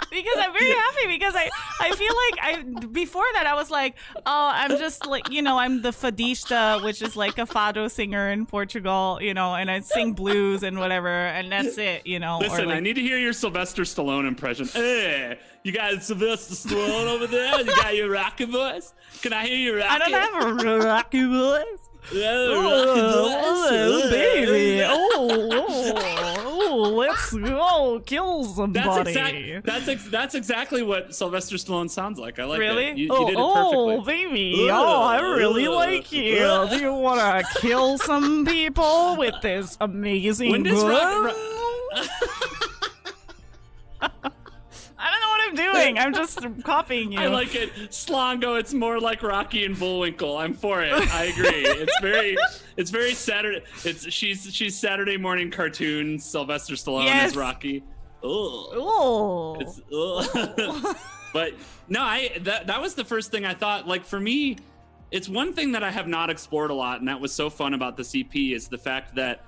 Because I'm very happy, because I feel like before that I was like, oh, I'm just like, you know, I'm the fadista, which is like a fado singer in Portugal, you know, and I sing blues and whatever, and that's it, you know. Listen, like, I need to hear your Sylvester Stallone impression. Hey, you got Sylvester Stallone over there? You got your rocky voice? Can I hear your rocky? I don't have a rocky voice. Oh, baby. Let's go kill somebody. That's exactly what Sylvester Stallone sounds like. I like really? it. You did it perfectly. Baby. I really like you. Do you want to kill some people with this amazing gun? I don't know what I'm doing. I'm just copying you. I like it. Slongo, it's more like Rocky and Bullwinkle. I'm for it. I agree. It's very Saturday. She's Saturday morning cartoons. Sylvester Stallone is Rocky. Oh. But no, that was the first thing I thought. Like for me, it's one thing that I have not explored a lot, and that was so fun about this EP is the fact that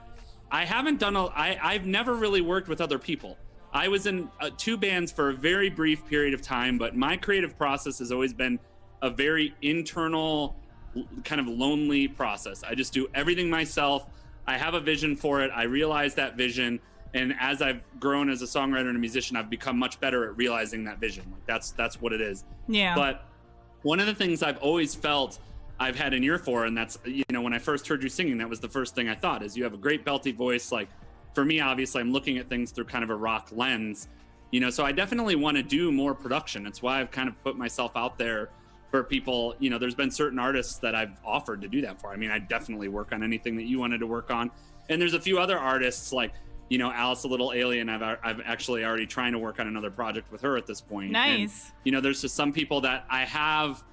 I haven't done I've never really worked with other people. I was in 2 bands for a very brief period of time, but my creative process has always been a very internal, kind of lonely process. I just do everything myself. I have a vision for it. I realize that vision. And as I've grown as a songwriter and a musician, I've become much better at realizing that vision. Like that's what it is. Yeah. But one of the things I've always felt I've had an ear for, and that's, you know, when I first heard you singing, that was the first thing I thought, is you have a great belty voice. Like, for me, obviously, I'm looking at things through kind of a rock lens, you know, so I definitely want to do more production. That's why I've kind of put myself out there for people. You know, there's been certain artists that I've offered to do that for. I mean, I definitely work on anything that you wanted to work on. And there's a few other artists like, you know, Alice, a Little Alien. I've actually already trying to work on another project with her at this point. Nice. And, you know, there's just some people that I have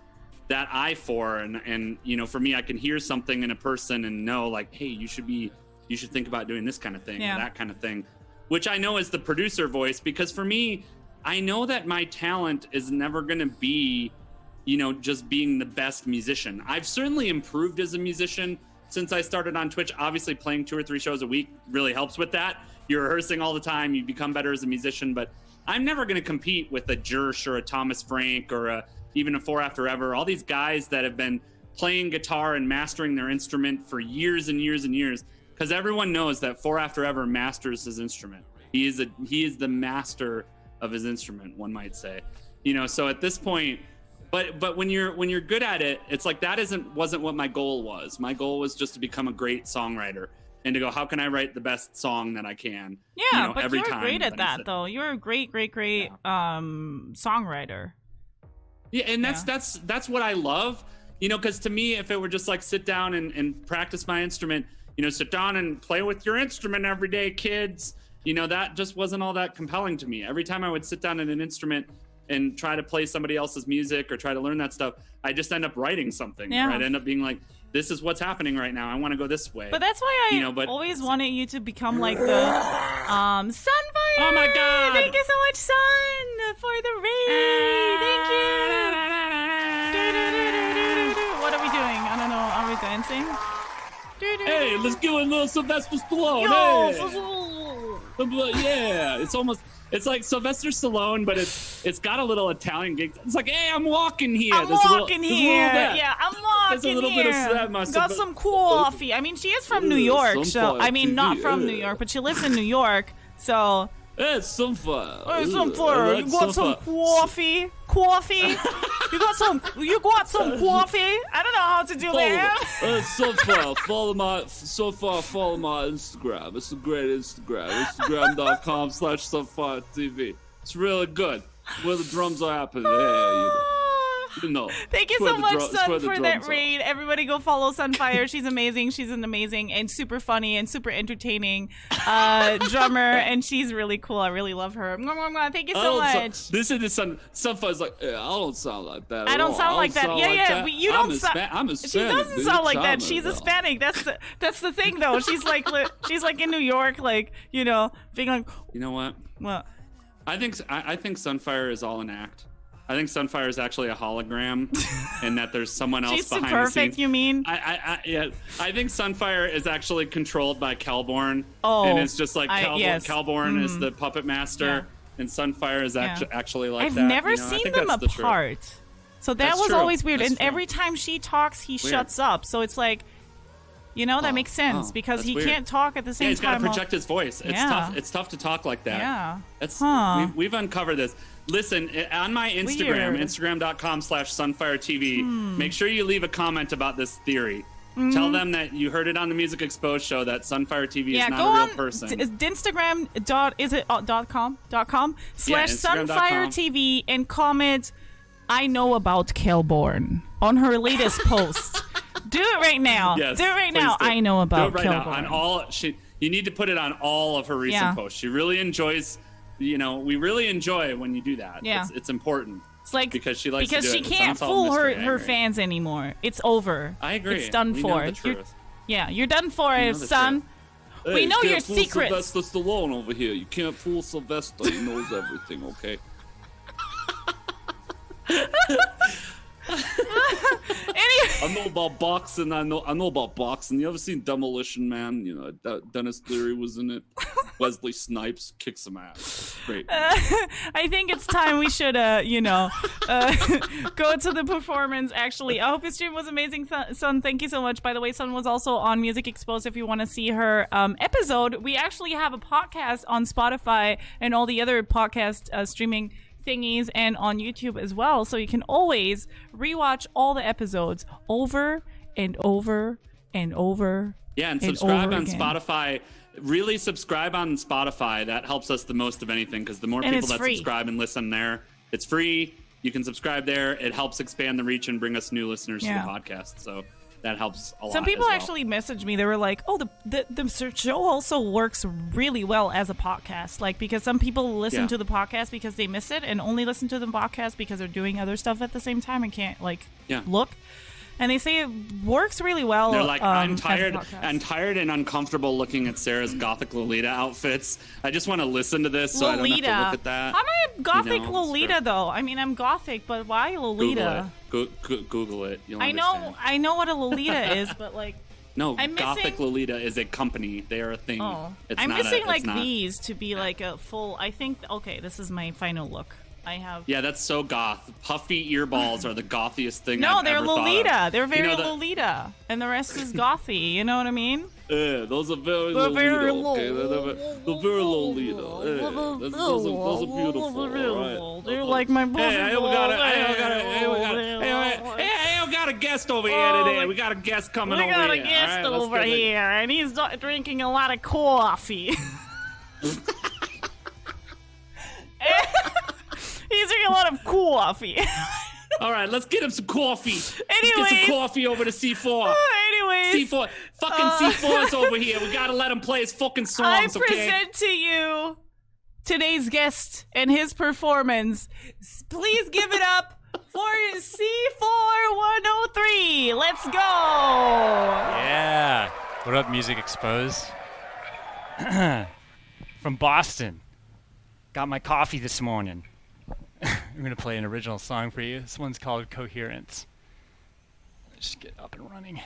that eye for. And, you know, for me, I can hear something in a person and know like, hey, you should think about doing this kind of thing or that kind of thing, which I know is the producer voice, because for me, I know that my talent is never going to be, you know, just being the best musician. I've certainly improved as a musician since I started on Twitch. Obviously playing 2 or 3 shows a week really helps with that. You're rehearsing all the time, you become better as a musician, but I'm never going to compete with a Jersh or a Thomas Frank or even a 4 After Ever, all these guys that have been playing guitar and mastering their instrument for years and years and years, because everyone knows that 4 After Ever masters his instrument. He is the master of his instrument, one might say. You know, so at this point, but when you're good at it, it's like that wasn't what my goal was. My goal was just to become a great songwriter and to go, how can I write the best song that I can? Yeah, you know, but every you're time great at that, though. You're a great songwriter. Yeah, and that's what I love. You know, because to me, if it were just like sit down and practice my instrument, you know, sit down and play with your instrument every day, kids. You know, that just wasn't all that compelling to me. Every time I would sit down at an instrument and try to play somebody else's music or try to learn that stuff, I just end up writing something. Yeah. Or I'd end up being like, this is what's happening right now. I want to go this way. But that's why I always wanted you to become like the Sunfire. Oh my God! Thank you so much, Sun, for the raid. Thank you. What are we doing? I don't know. Are we dancing? Hey, let's give it a little Sylvester Stallone. Yeah, it's like Sylvester Stallone, but it's got a little Italian gig. It's like, hey, I'm walking here. I'm walking here. Yeah, I'm walking here. There's a little bit of that. Got some coffee. I mean, she is from New York, so I mean, not from New York, but she lives in New York, so. Hey, Sunfire. Hey, Sunfire. You got some coffee? Coffee? You got some coffee? I don't know how to do that. Sunfire, follow my Instagram. It's a great Instagram. Instagram.com/Sunfire TV. It's really good. Where the drums are happening. You know. Thank you so much, Sun, for that raid. Everybody go follow Sunfire. She's amazing. She's an amazing and super funny and super entertaining drummer, and she's really cool. I really love her. Thank you so much. This is the Sunfire's like, I don't sound like that. I don't sound like that. Yeah. You don't sound. I'm Hispanic. She doesn't sound like that. She's Hispanic. That's the thing, though. She's like in New York, like, you know, being like. You know what? What? I think Sunfire is all an act. I think Sunfire is actually a hologram, and that there's someone else behind the scenes. She's perfect, you mean? Yeah. I think Sunfire is actually controlled by Kelborn. Oh, and it's just like Kelborn is the puppet master, and Sunfire is actually like that. I've never seen them apart, so that was always weird. And every time she talks, he shuts up. So it's like, you know, that makes sense because he can't talk at the same time. He's got to project his voice. It's tough. It's tough to talk like that. Yeah. We've uncovered this. Listen, on my Instagram, Instagram.com/SunfireTV, make sure you leave a comment about this theory. Tell them that you heard it on the Music Exposed show that Sunfire TV is not a real person. Instagram.com/SunfireTV and comment, I know about Kelborn on her latest post. Do it right now. Yes, do it right now. I know about Kelborn. You need to put it on all of her recent posts. She really enjoys. You know, we really enjoy when you do that. Yeah. It's important. It's like because she likes to do she can't fool her fans anymore. It's over. I agree. It's done for. You're done for, son. Hey, we know your secrets. Sylvester Stallone over here. You can't fool Sylvester. He knows everything. Okay. I know about boxing. I know about boxing. You ever seen Demolition Man? You know, Dennis Leary was in it. Wesley Snipes kicks some ass. Great. I think it's time we should, go to the performance. Actually, I hope your stream was amazing, Sun. Thank you so much. By the way, Sun was also on Music Exposed. If you want to see her episode, we actually have a podcast on Spotify and all the other podcast streaming thingies and on YouTube as well, so you can always rewatch all the episodes over and over and over. Yeah, and subscribe on Spotify. Really subscribe on Spotify. That helps us the most of anything, because the more people that subscribe and listen there, it's free. You can subscribe there. It helps expand the reach and bring us new listeners to the podcast. So that helps a lot. Some people actually messaged me. They were like, "Oh, the show also works really well as a podcast." Like, because some people listen to the podcast because they miss it, and only listen to the podcast because they're doing other stuff at the same time and can't look. And they say it works really well. They're like, I'm tired and uncomfortable looking at Sarah's Gothic Lolita outfits. I just want to listen to this so I don't have to look at that. How am I Gothic Lolita, though? I mean, I'm Gothic, but why Lolita? Google it. You'll I know what a Lolita is, but like... No, Gothic Lolita is a company. They are a thing. Oh. I'm missing these to be like a full... I think... Okay, this is my final look. I have. Yeah, that's so goth. Puffy earballs are the gothiest thing No, I've they're ever Lolita. thought of. They're very Lolita, and the rest is gothy. You know what I mean? Those are very They're Lolita. very Okay? They're very Lolita. Those are beautiful. Right. They're like my pussy. Hey, we got a guest over here today. We got a guest coming over here. We got a guest over here, and he's drinking a lot of coffee. He's drinking a lot of coffee. All right, let's get him some coffee. Anyways. Let's get some coffee over to C4. Anyways. C4. Fucking C4's over here. We gotta let him play his fucking songs, I present to you today's guest and his performance. Please give it up for C4103. Let's go. Yeah. What up, Music Exposed? From Boston. Got my coffee this morning. I'm going to play an original song for you. This one's called Coherence. Let's just get up and running.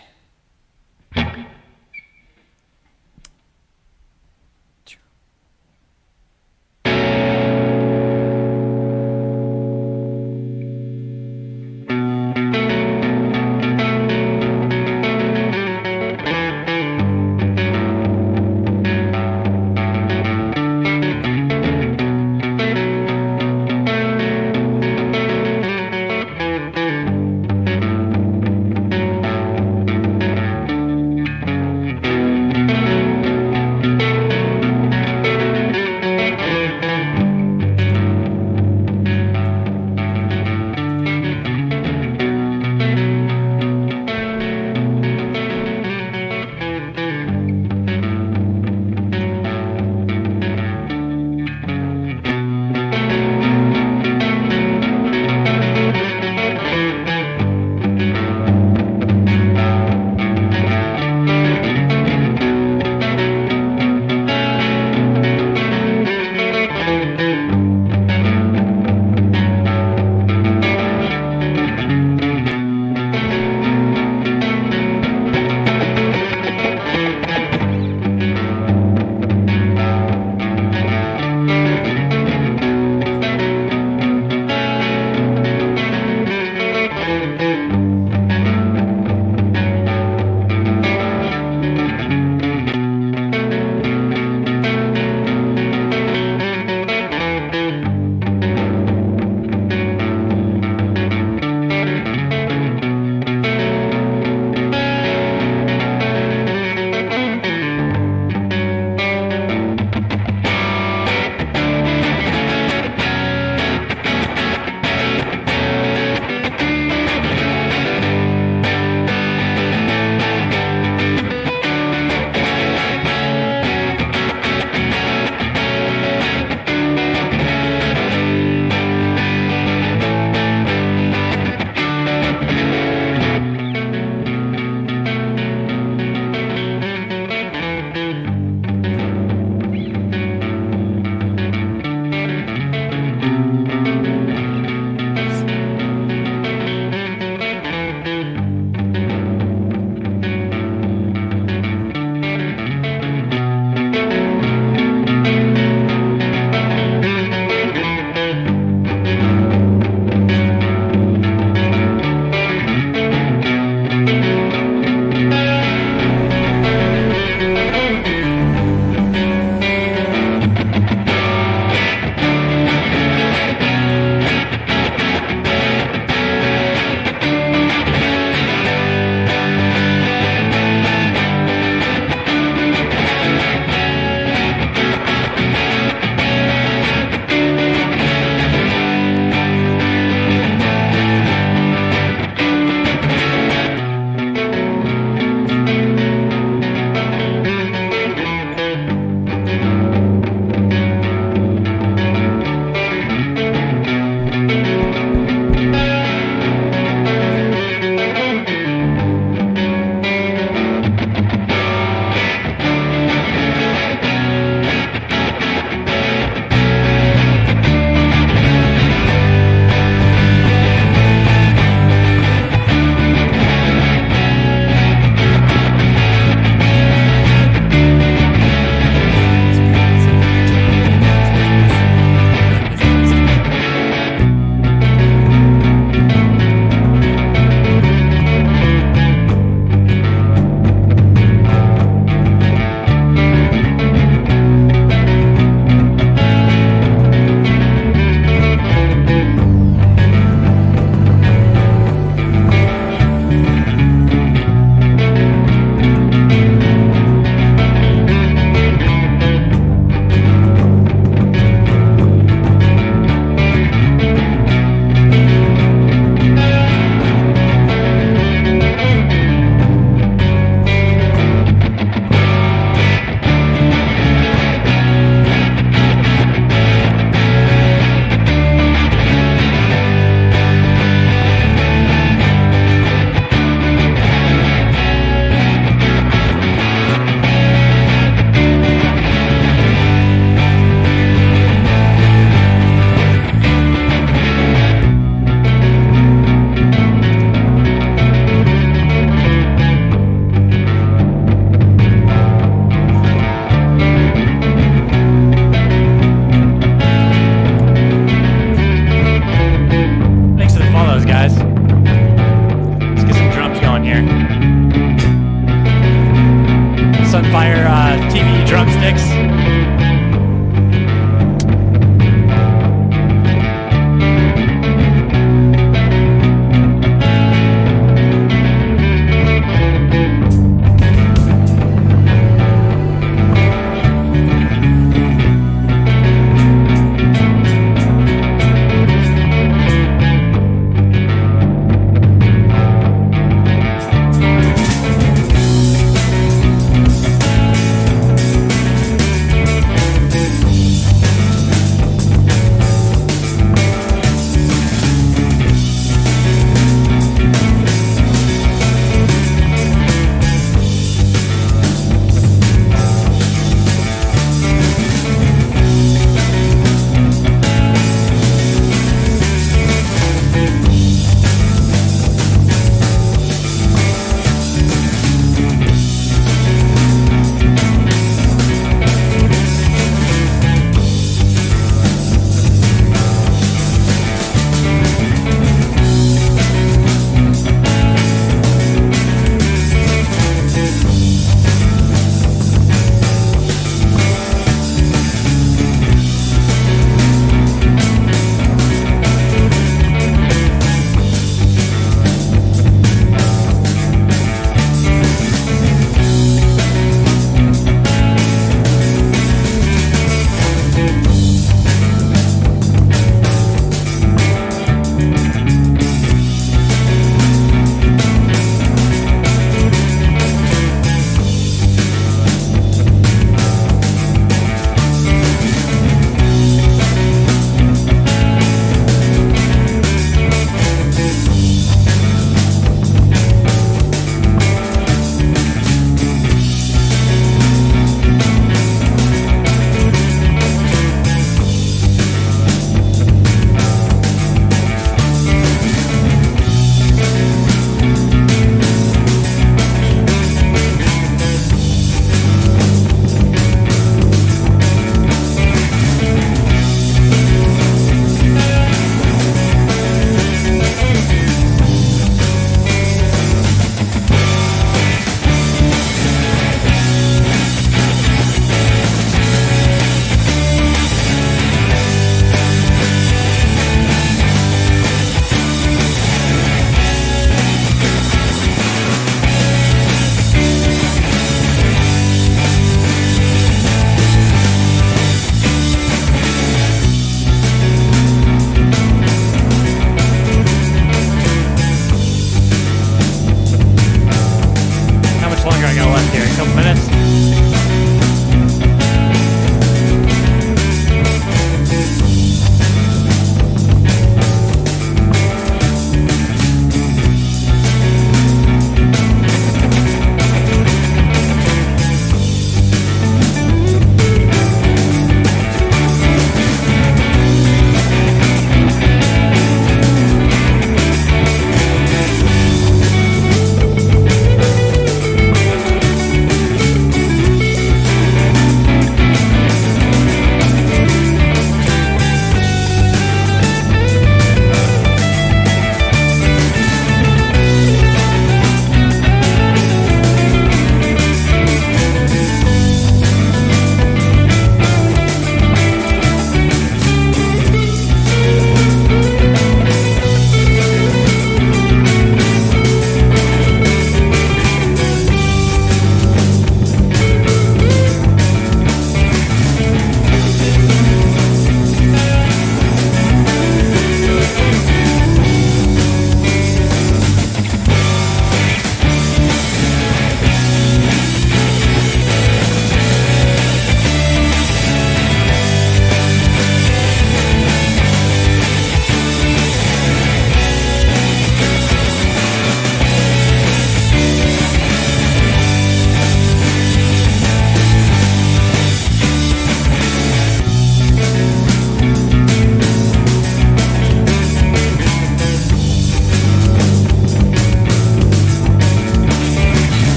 TV drumsticks.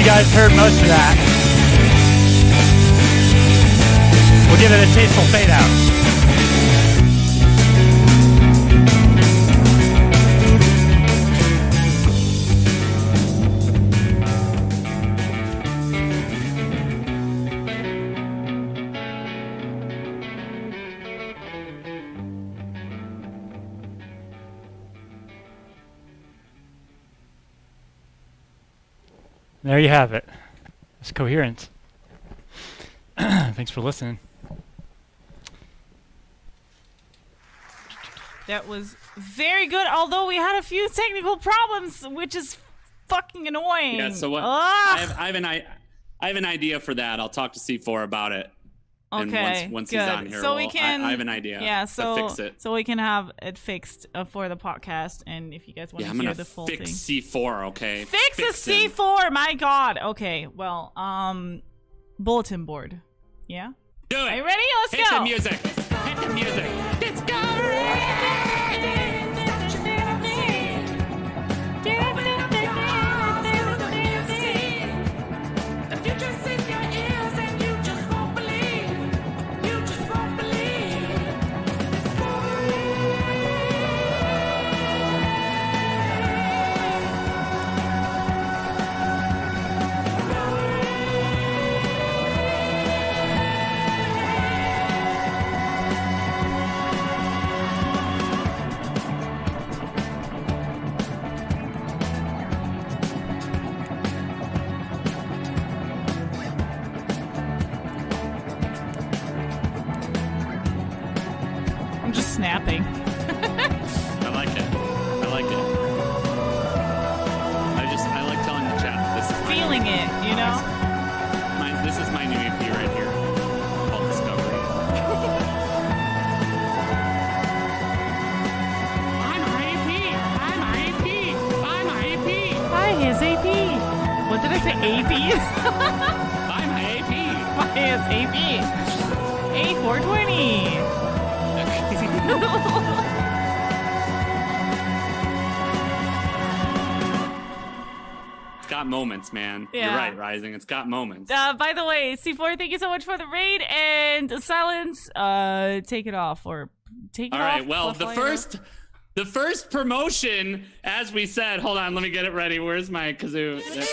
guys heard most of that. We'll give it a tasteful fade out. There you have it. It's coherence. Thanks for listening. That was very good, although we had a few technical problems, which is fucking annoying. Yeah, so what? I have an idea for that. I'll talk to C4 about it. Okay, and once good. he's on here, so we can, I have an idea to fix it. So we can have it fixed for the podcast, and if you guys want to hear the full thing. Fix C4, okay? Fix the C4, my God. Okay, well, bulletin board. Yeah? Do it. Are you ready? Let's go. Hit the music. Hit the music. I'm just snapping. I like it. I like it. I like telling the chat this is Feeling it, you know? This is my new EP right here called Discovery. I'm AP. Hi, his AP. What did I say? AP? I'm AP. Why is AP? A420. It's got moments, man. Yeah. You're right, Rising. It's got moments. By the way, C4, thank you so much for the raid, and Silence, take it off, or take it off. All right, well, the first promotion, as we said, hold on, let me get it ready. Where's my kazoo? Is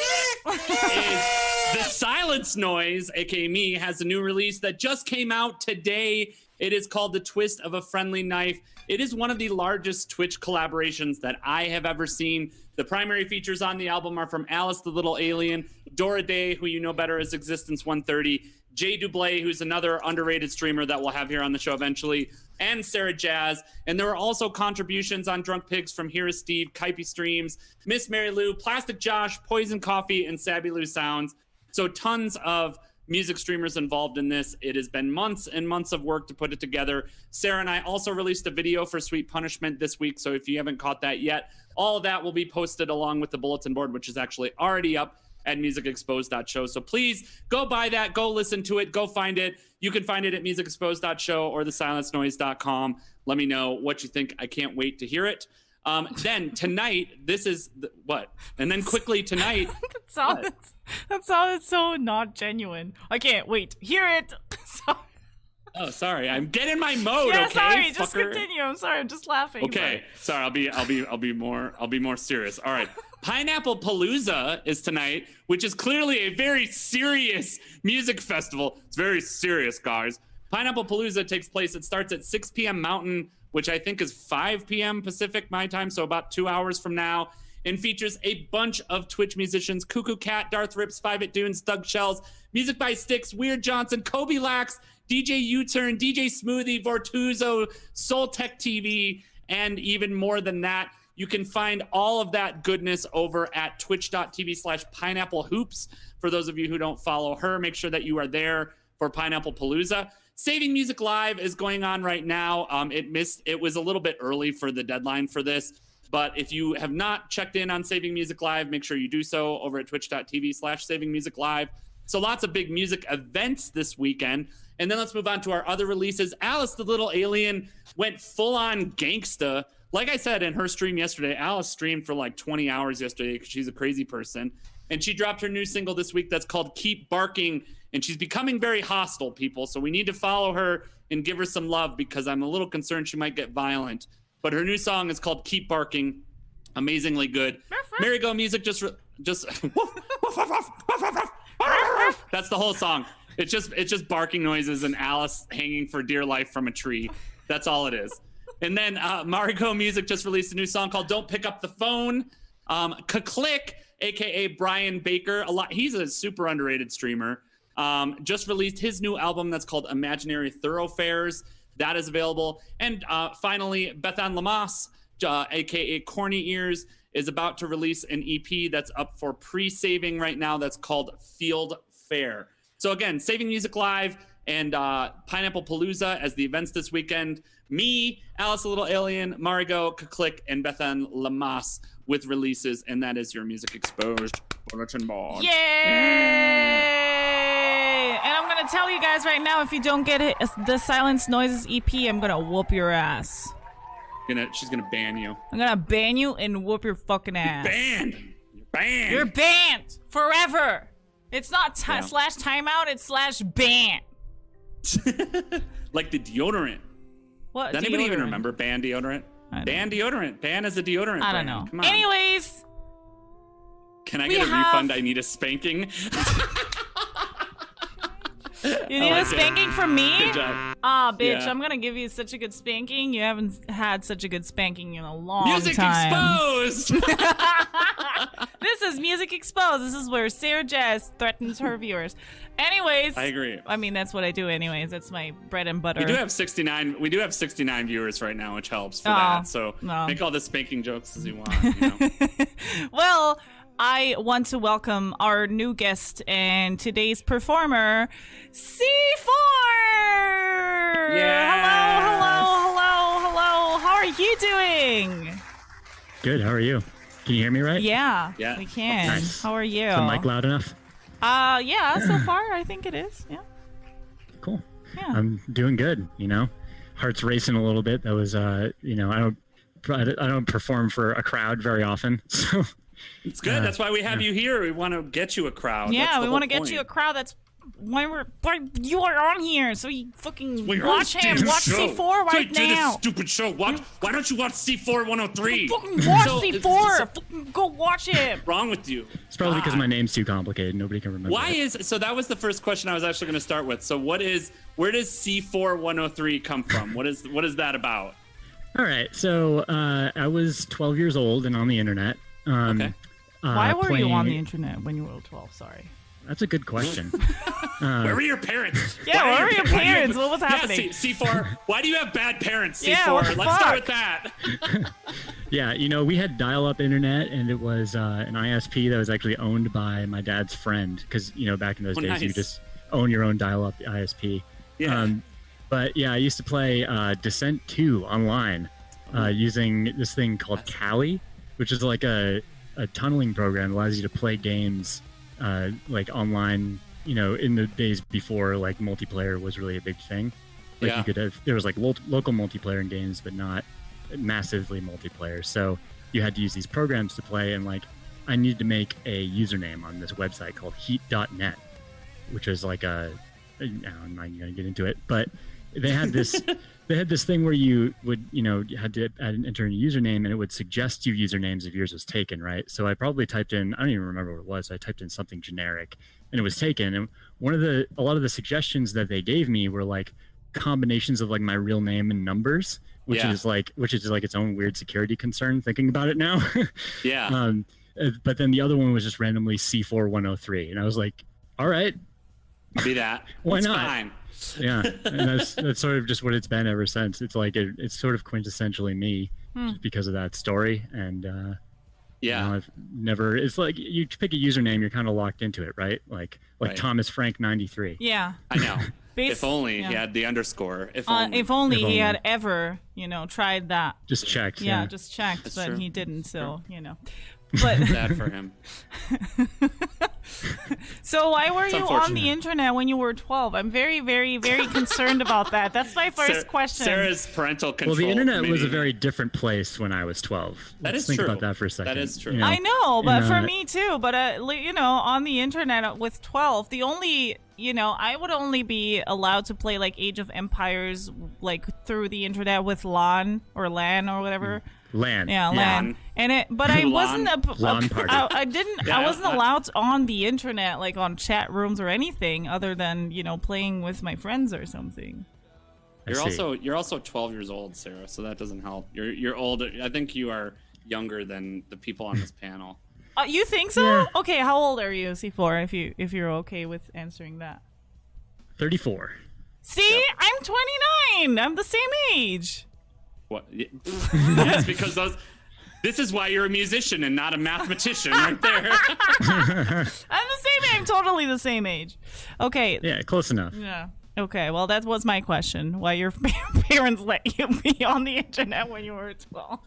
the Silence Noise, aka me, has a new release that just came out today. It is called The Twist of a Friendly Knife. It is one of the largest Twitch collaborations that I have ever seen. The primary features on the album are from Alice the Little Alien, Dora Day, who you know better as Existence 130, Jay Dublé, who's another underrated streamer that we'll have here on the show eventually, and Sarah Jazz. And there were also contributions on Drunk Pigs from Here is Steve, Kaipi Streams, Miss Mary Lou, Plastic Josh, Poison Coffee, and Sabby Lou Sounds. So tons of music streamers involved in this. It has been months and months of work to put it together. Sarah and I also released a video for Sweet Punishment this week, so if you haven't caught that yet, all of that will be posted along with the bulletin board, which is actually already up at musicexposed.show. So please go buy that, go listen to it, go find it. You can find it at musicexposed.show or thesilencenoise.com. Let me know what you think. I can't wait to hear it. Then tonight, this is what? And then quickly tonight. that sounded so not genuine. I can't wait. Hear it. Sorry. Oh, sorry. I'm getting my mode. Yeah, okay, sorry. fucker. Just continue. I'm sorry. I'm just laughing. Okay, sorry. I'll be more serious. All right. Pineapple Palooza is tonight, which is clearly a very serious music festival. It's very serious, guys. Pineapple Palooza takes place. It starts at 6 p.m. Mountain, which I think is 5 p.m. Pacific my time, so about 2 hours from now, and features a bunch of Twitch musicians: Cuckoo Cat, Darth Rips, Five at Dunes, Doug Shells, Music by Sticks, Weird Johnson, Kobe Lax, DJ U-Turn, DJ Smoothie, Vortuzo, Soul Tech TV, and even more than that. You can find all of that goodness over at twitch.tv/Pineapple Hoops. For those of you who don't follow her, make sure that you are there for Pineapple Palooza. Saving Music Live is going on right now. It was a little bit early for the deadline for this, but if you have not checked in on Saving Music Live, make sure you do so over at twitch.tv/Saving Music Live. So lots of big music events this weekend. And then let's move on to our other releases. Alice the Little Alien went full on gangsta. Like I said in her stream yesterday, Alice streamed for like 20 hours yesterday because she's a crazy person. And she dropped her new single this week that's called Keep Barking. And she's becoming very hostile, people. So we need to follow her and give her some love because I'm a little concerned she might get violent. But her new song is called Keep Barking. Amazingly good. Marigo Music just that's the whole song. It's just barking noises and Alice hanging for dear life from a tree. That's all it is. And then Marigo Music just released a new song called Don't Pick Up the Phone. Click, aka Brian Baker, he's a super underrated streamer. Just released his new album that's called Imaginary Thoroughfares. That is available. And finally, Bethan Lamas, aka Corny Ears, is about to release an EP that's up for pre-saving right now that's called Field Fair. So again, Saving Music Live and Pineapple Palooza as the events this weekend. Me, Alice the Little Alien, Marigo, Click, and Bethan Lamas with releases, and that is your Music Exposed bulletin board. Yay! And I'm gonna tell you guys right now, if you don't get it, the Silence Noises EP, I'm gonna whoop your ass. She's gonna ban you. I'm gonna ban you and whoop your fucking ass. Banned. You're banned. You're banned forever. It's not slash timeout. It's slash ban. Like the deodorant. What? Does anybody even remember ban deodorant? Ban deodorant. Ban as a deodorant. I don't know. Come on. Anyways, can I get a refund? I need a spanking. You need a spanking from me? Good job. Bitch, yeah. I'm gonna give you such a good spanking. You haven't had such a good spanking in a long Music time. Exposed! This is Music Exposed. This is where Sarah Jazz threatens her viewers. Anyways. I agree. I mean, that's what I do anyways. That's my bread and butter. We do have 69 viewers right now, which helps for that. So make all the spanking jokes as you want, you know? Well, I want to welcome our new guest and today's performer, C4! Yeah. Hello. How are you doing? Good. How are you? Can you hear me right? Yeah. We can. Nice. How are you? Is the mic loud enough? Yeah, so far I think it is. Yeah. Cool. Yeah. I'm doing good, you know. Heart's racing a little bit. That was you know, I don't perform for a crowd very often. So it's good. That's why we have you here. We want to get you a crowd. Yeah, we want to get you a crowd. That's why you are on here. So you fucking watch him. Watch C4 right now. Do this stupid show. Why don't you watch C4103? Fucking watch C4. Fucking go watch him. What's wrong with you? It's probably because my name's too complicated. Nobody can remember. So that was the first question I was actually going to start with. So where does C4103 come from? What is that about? All right. So I was 12 years old and on the internet. Okay. Why were you on the internet when you were 12? Sorry. That's a good question. Where were your parents? Yeah, where were your parents? What was happening? Yeah, C4. Why do you have bad parents, C4? Yeah, what the Let's start with that. Yeah, you know, we had dial-up internet, and it was an ISP that was actually owned by my dad's friend. Because, you know, back in those days, nice. you just own your own dial-up ISP. Yeah. But, yeah, I used to play Descent 2 online using this thing called Kali, which is like a tunneling program that allows you to play games like online, you know, in the days before like multiplayer was really a big thing. Like you could have, there was like local multiplayer in games, but not massively multiplayer. So you had to use these programs to play, and like I needed to make a username on this website called heat.net, which is like I'm not going to get into it, but they had this they had this thing where you would, you know, you had to enter a username, and it would suggest you usernames if yours was taken, right? So I probably typed in, I don't even remember what it was. I typed in something generic, and it was taken. And a lot of the suggestions that they gave me were like combinations of like my real name and numbers, which is like its own weird security concern thinking about it now. Yeah. But then the other one was just randomly C4103, and I was like, all right, I'll be that. Why It's not? Fine. Yeah, and that's sort of just what it's been ever since. It's like it's sort of quintessentially me, just because of that story. And you know, I've never. It's like you pick a username, you're kind of locked into it, right? Like Thomas Frank 93. Yeah. I know. If only he had the underscore. If only he had ever, you know, tried that. Just checked. Yeah, just checked, That's but true. he didn't. So you know, but sad for him. So why were It's you on the internet when you were 12? I'm very, very, very concerned about that. That's my first question. Sarah's parental control. Well, the internet maybe. was a very different place when I was 12. Let's think about that for a second. That is true. I know, but for me too. But on the internet with 12, the only I would only be allowed to play like Age of Empires like through the internet with LAN or whatever. LAN. Yeah, LAN. But I wasn't LAN party. I wasn't allowed on the internet like on chat rooms or anything other than, playing with my friends or something. You're also 12 years old, Sarah, so that doesn't help. You're older. I think you are younger than the people on this panel. You think so? Yeah. Okay, how old are you, C4, if you're okay with answering that? 34. See? Yep. I'm 29. I'm the same age. What? That's because this is why you're a musician and not a mathematician right there. I'm the same age. I'm totally the same age. Okay. Yeah, close enough. Yeah. Okay, well, that was my question. Why your parents let you be on the internet when you were 12.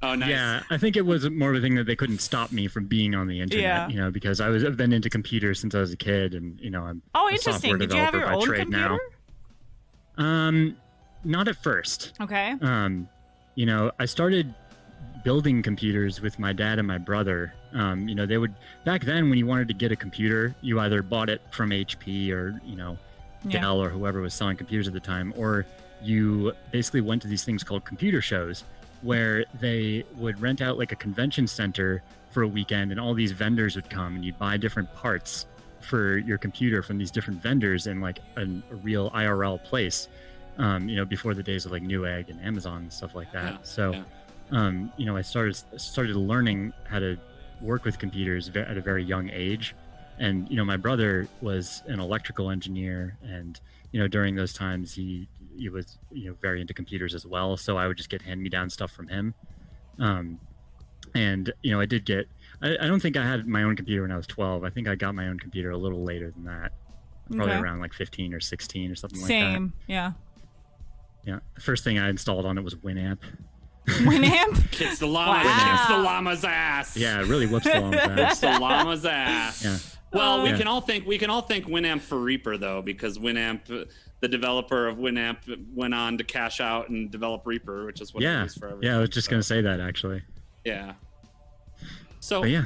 Oh, nice. Yeah, I think it was more of a thing that they couldn't stop me from being on the internet, because I've been into computers since I was a kid, and, I'm a software developer by trade now. Not at first. Okay. I started building computers with my dad and my brother. They would, back then when you wanted to get a computer, you either bought it from HP or, Dell or whoever was selling computers at the time, or you basically went to these things called computer shows where they would rent out like a convention center for a weekend, and all these vendors would come and you'd buy different parts for your computer from these different vendors in like a real IRL place. Before the days of like Newegg and Amazon and stuff like that. I started learning how to work with computers at a very young age. And, my brother was an electrical engineer, and, during those times he was, very into computers as well. So I would just get hand-me-down stuff from him. I did get, I don't think I had my own computer when I was 12. I think I got my own computer a little later than that. Probably around like 15 or 16 or something like that. Same, yeah. Yeah, the first thing I installed on it was Winamp. Winamp? Kicks the llama's ass. Yeah, it really whoops the llama's ass. Kicks the llama's ass. Yeah. Well, we can all thank Winamp for Reaper though, because Winamp, the developer of Winamp, went on to cash out and develop Reaper, which is what it is for everyone. Yeah, I was just gonna say that actually. Yeah. So but yeah.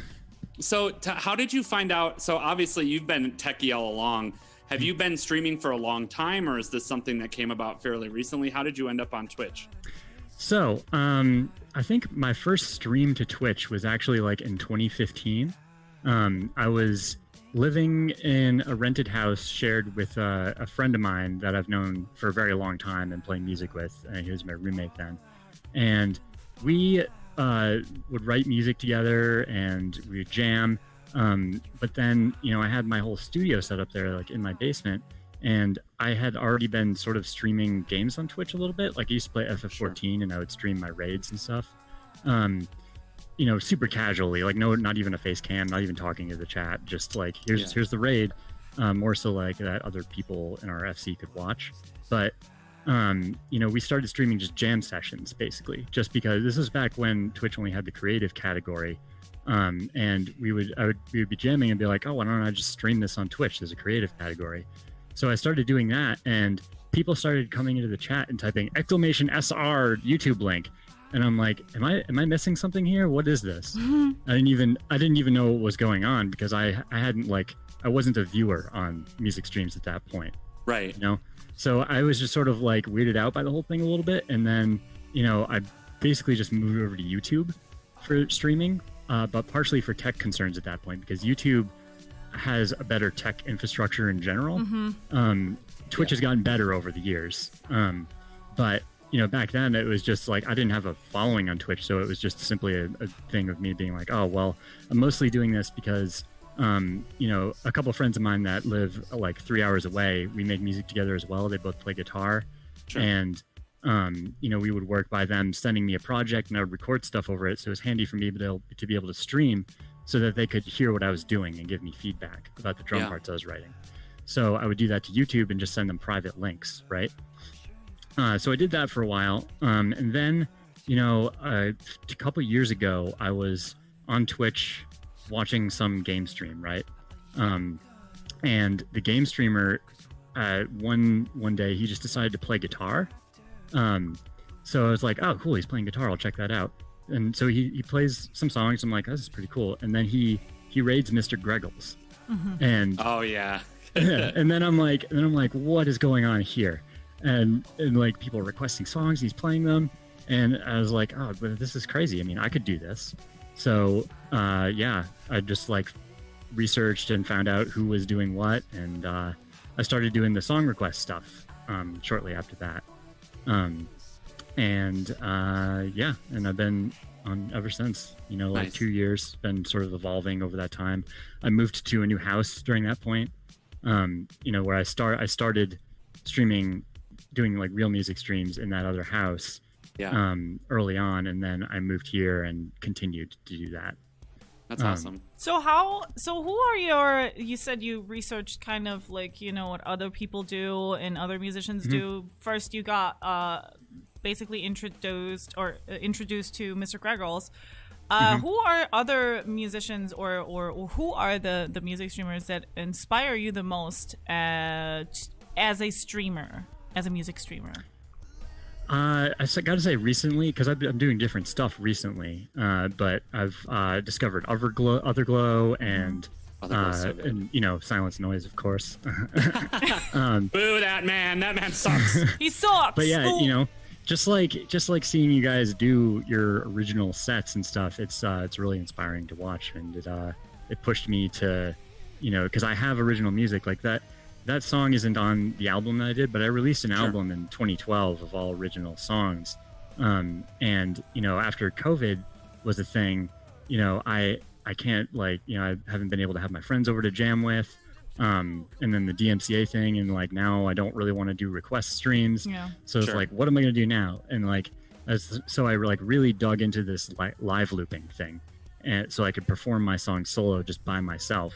So how did you find out? So obviously you've been techie all along. Have you been streaming for a long time, or is this something that came about fairly recently? How did you end up on Twitch? So, I think my first stream to Twitch was actually like in 2015. I was living in a rented house shared with a friend of mine that I've known for a very long time and playing music with. He was my roommate then. And we would write music together and we would jam. But then, I had my whole studio set up there, like in my basement, and I had already been sort of streaming games on Twitch a little bit. Like I used to play FF14 and I would stream my raids and stuff. Super casually, like not even a face cam, not even talking to the chat, just like, here's the raid. More so like that other people in our FC could watch. But, we started streaming just jam sessions basically, just because this is back when Twitch only had the creative category. And we would be jamming and be like, oh, why don't I just stream this on Twitch? There's a creative category. So I started doing that, and people started coming into the chat and typing !SR YouTube link. And I'm like, am I missing something here? What is this? I didn't even know what was going on, because I wasn't a viewer on music streams at that point. Right. So I was just sort of like weirded out by the whole thing a little bit. And then, I basically just moved over to YouTube for streaming. But partially for tech concerns at that point, because YouTube has a better tech infrastructure in general. Mm-hmm. Twitch has gotten better over the years. But, back then it was just like I didn't have a following on Twitch. So it was just simply a thing of me being like, oh, well, I'm mostly doing this because, a couple of friends of mine that live like 3 hours away, we make music together as well. They both play guitar. Sure. And we would work by them sending me a project and I would record stuff over it. So it was handy for me to be able to stream so that they could hear what I was doing and give me feedback about the drum parts I was writing. So I would do that to YouTube and just send them private links, right? So I did that for a while. And then, a couple years ago, I was on Twitch watching some game stream, right? And the game streamer, one day he just decided to play guitar. So I was like, oh, cool, he's playing guitar. I'll check that out. And so he plays some songs. I'm like, oh, this is pretty cool. And then he raids Mr. Greggles. And oh yeah. and then I'm like, what is going on here? And like people are requesting songs, he's playing them, and I was like, oh, but this is crazy. I mean, I could do this. So I just like researched and found out who was doing what, and I started doing the song request stuff shortly after that. And I've been on ever since, like nice. 2 years, been sort of evolving over that time. I moved to a new house during that point, where I started streaming, doing like real music streams in that other house early on, and then I moved here and continued to do that. That's awesome. So who are you said you researched kind of like, what other people do and other musicians do. First you got basically introduced to Mr. Greggles. Who are other musicians or who are the music streamers that inspire you the most as a streamer, as a music streamer? I got to say recently, because I'm doing different stuff recently, but I've discovered Otherglow and and Silence Noise, of course. Boo that man! That man sucks. He sucks. But yeah, just like seeing you guys do your original sets and stuff, it's really inspiring to watch, and it pushed me to, because I have original music like that. That song isn't on the album that I did, but I released an album in 2012 of all original songs. And after COVID was a thing, I can't I haven't been able to have my friends over to jam with. And then the DMCA thing, and like now I don't really want to do request streams. Yeah. So it's like, what am I going to do now? And so I really dug into this live looping thing, and so I could perform my song solo just by myself.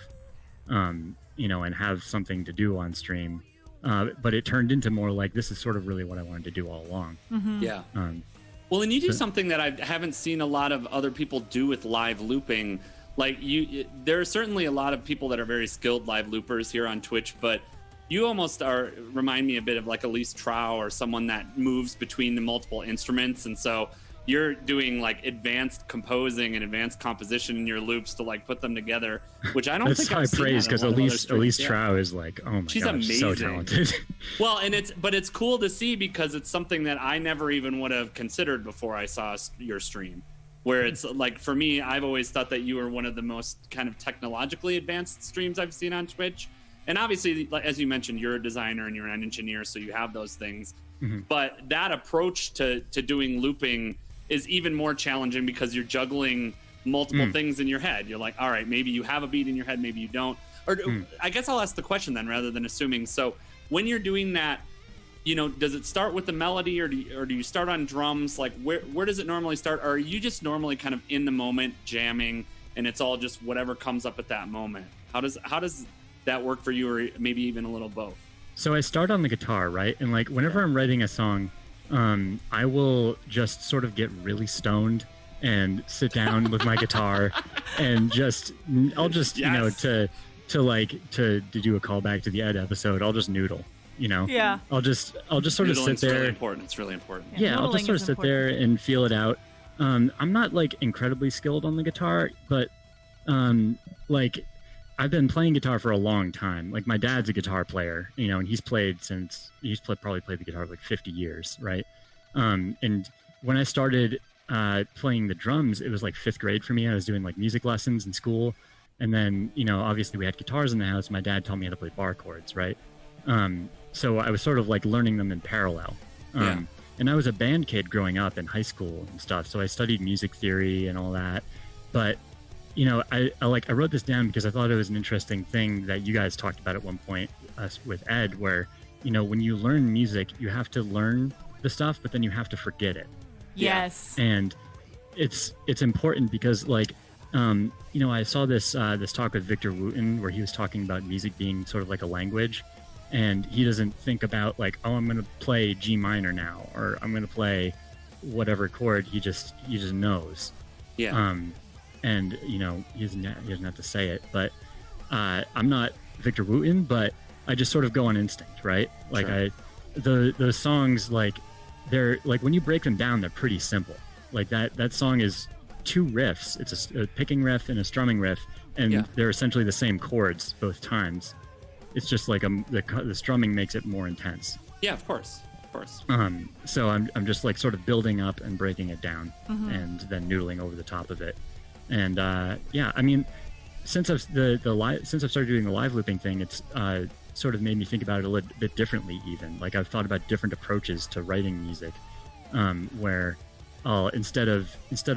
And have something to do on stream. But it turned into more like, this is sort of really what I wanted to do all along. Yeah. Well, and you do something that I haven't seen a lot of other people do with live looping. Like there are certainly a lot of people that are very skilled live loopers here on Twitch, but you almost remind me a bit of like Elise Trow or someone that moves between the multiple instruments. And so you're doing like advanced composing and advanced composition in your loops to like put them together, which I don't think I've seen. Praise, because Elise Trow is like, oh my she's gosh, amazing. So talented. Well, and it's cool to see, because it's something that I never even would have considered before I saw your stream. Where it's like, for me, I've always thought that you were one of the most kind of technologically advanced streams I've seen on Twitch. And obviously, as you mentioned, you're a designer and you're an engineer, so you have those things. But that approach to doing looping is even more challenging, because you're juggling multiple things in your head. You're like, all right, maybe you have a beat in your head, maybe you don't. Or I guess I'll ask the question then, rather than assuming. So when you're doing that, does it start with the melody, or do you start on drums? Like where does it normally start? Or are you just normally kind of in the moment jamming, and it's all just whatever comes up at that moment? How does that work for you, or maybe even a little both? So I start on the guitar, right? And like whenever I'm writing a song, I will just sort of get really stoned and sit down with my guitar and I'll just to do a callback to the Ed episode, I'll just noodle. Yeah. I'll just sort of sit there. Really important. It's really important. Yeah, I'll just sort of sit there and feel it out. I'm not like incredibly skilled on the guitar, but I've been playing guitar for a long time. Like my dad's a guitar player, and he's probably played the guitar for like 50 years, right? And when I started playing the drums, it was like 5th grade for me. I was doing like music lessons in school, and then obviously we had guitars in the house. My dad taught me how to play bar chords, right? So I was sort of like learning them in parallel. And I was a band kid growing up in high school and stuff, so I studied music theory and all that. But I wrote this down because I thought it was an interesting thing that you guys talked about at one point with Ed, where when you learn music, you have to learn the stuff, but then you have to forget it. Yes. And it's important because I saw this talk with Victor Wooten where he was talking about music being sort of like a language. And he doesn't think about like, oh, I'm going to play G minor now, or I'm going to play whatever chord. He just knows. Yeah. And he doesn't have to say it. But I'm not Victor Wooten, but I just sort of go on instinct, right? Like Sure. those songs, like they're like when you break them down, they're pretty simple. Like that song is 2 riffs. It's a picking riff and a strumming riff, and they're essentially the same chords both times. It's just like the strumming makes it more intense. Yeah, of course. So I'm just like sort of building up and breaking it down, and then noodling over the top of it. And I mean, since I've started doing the live looping thing, it's sort of made me think about it a little bit differently. Even like I've thought about different approaches to writing music, where I'll instead of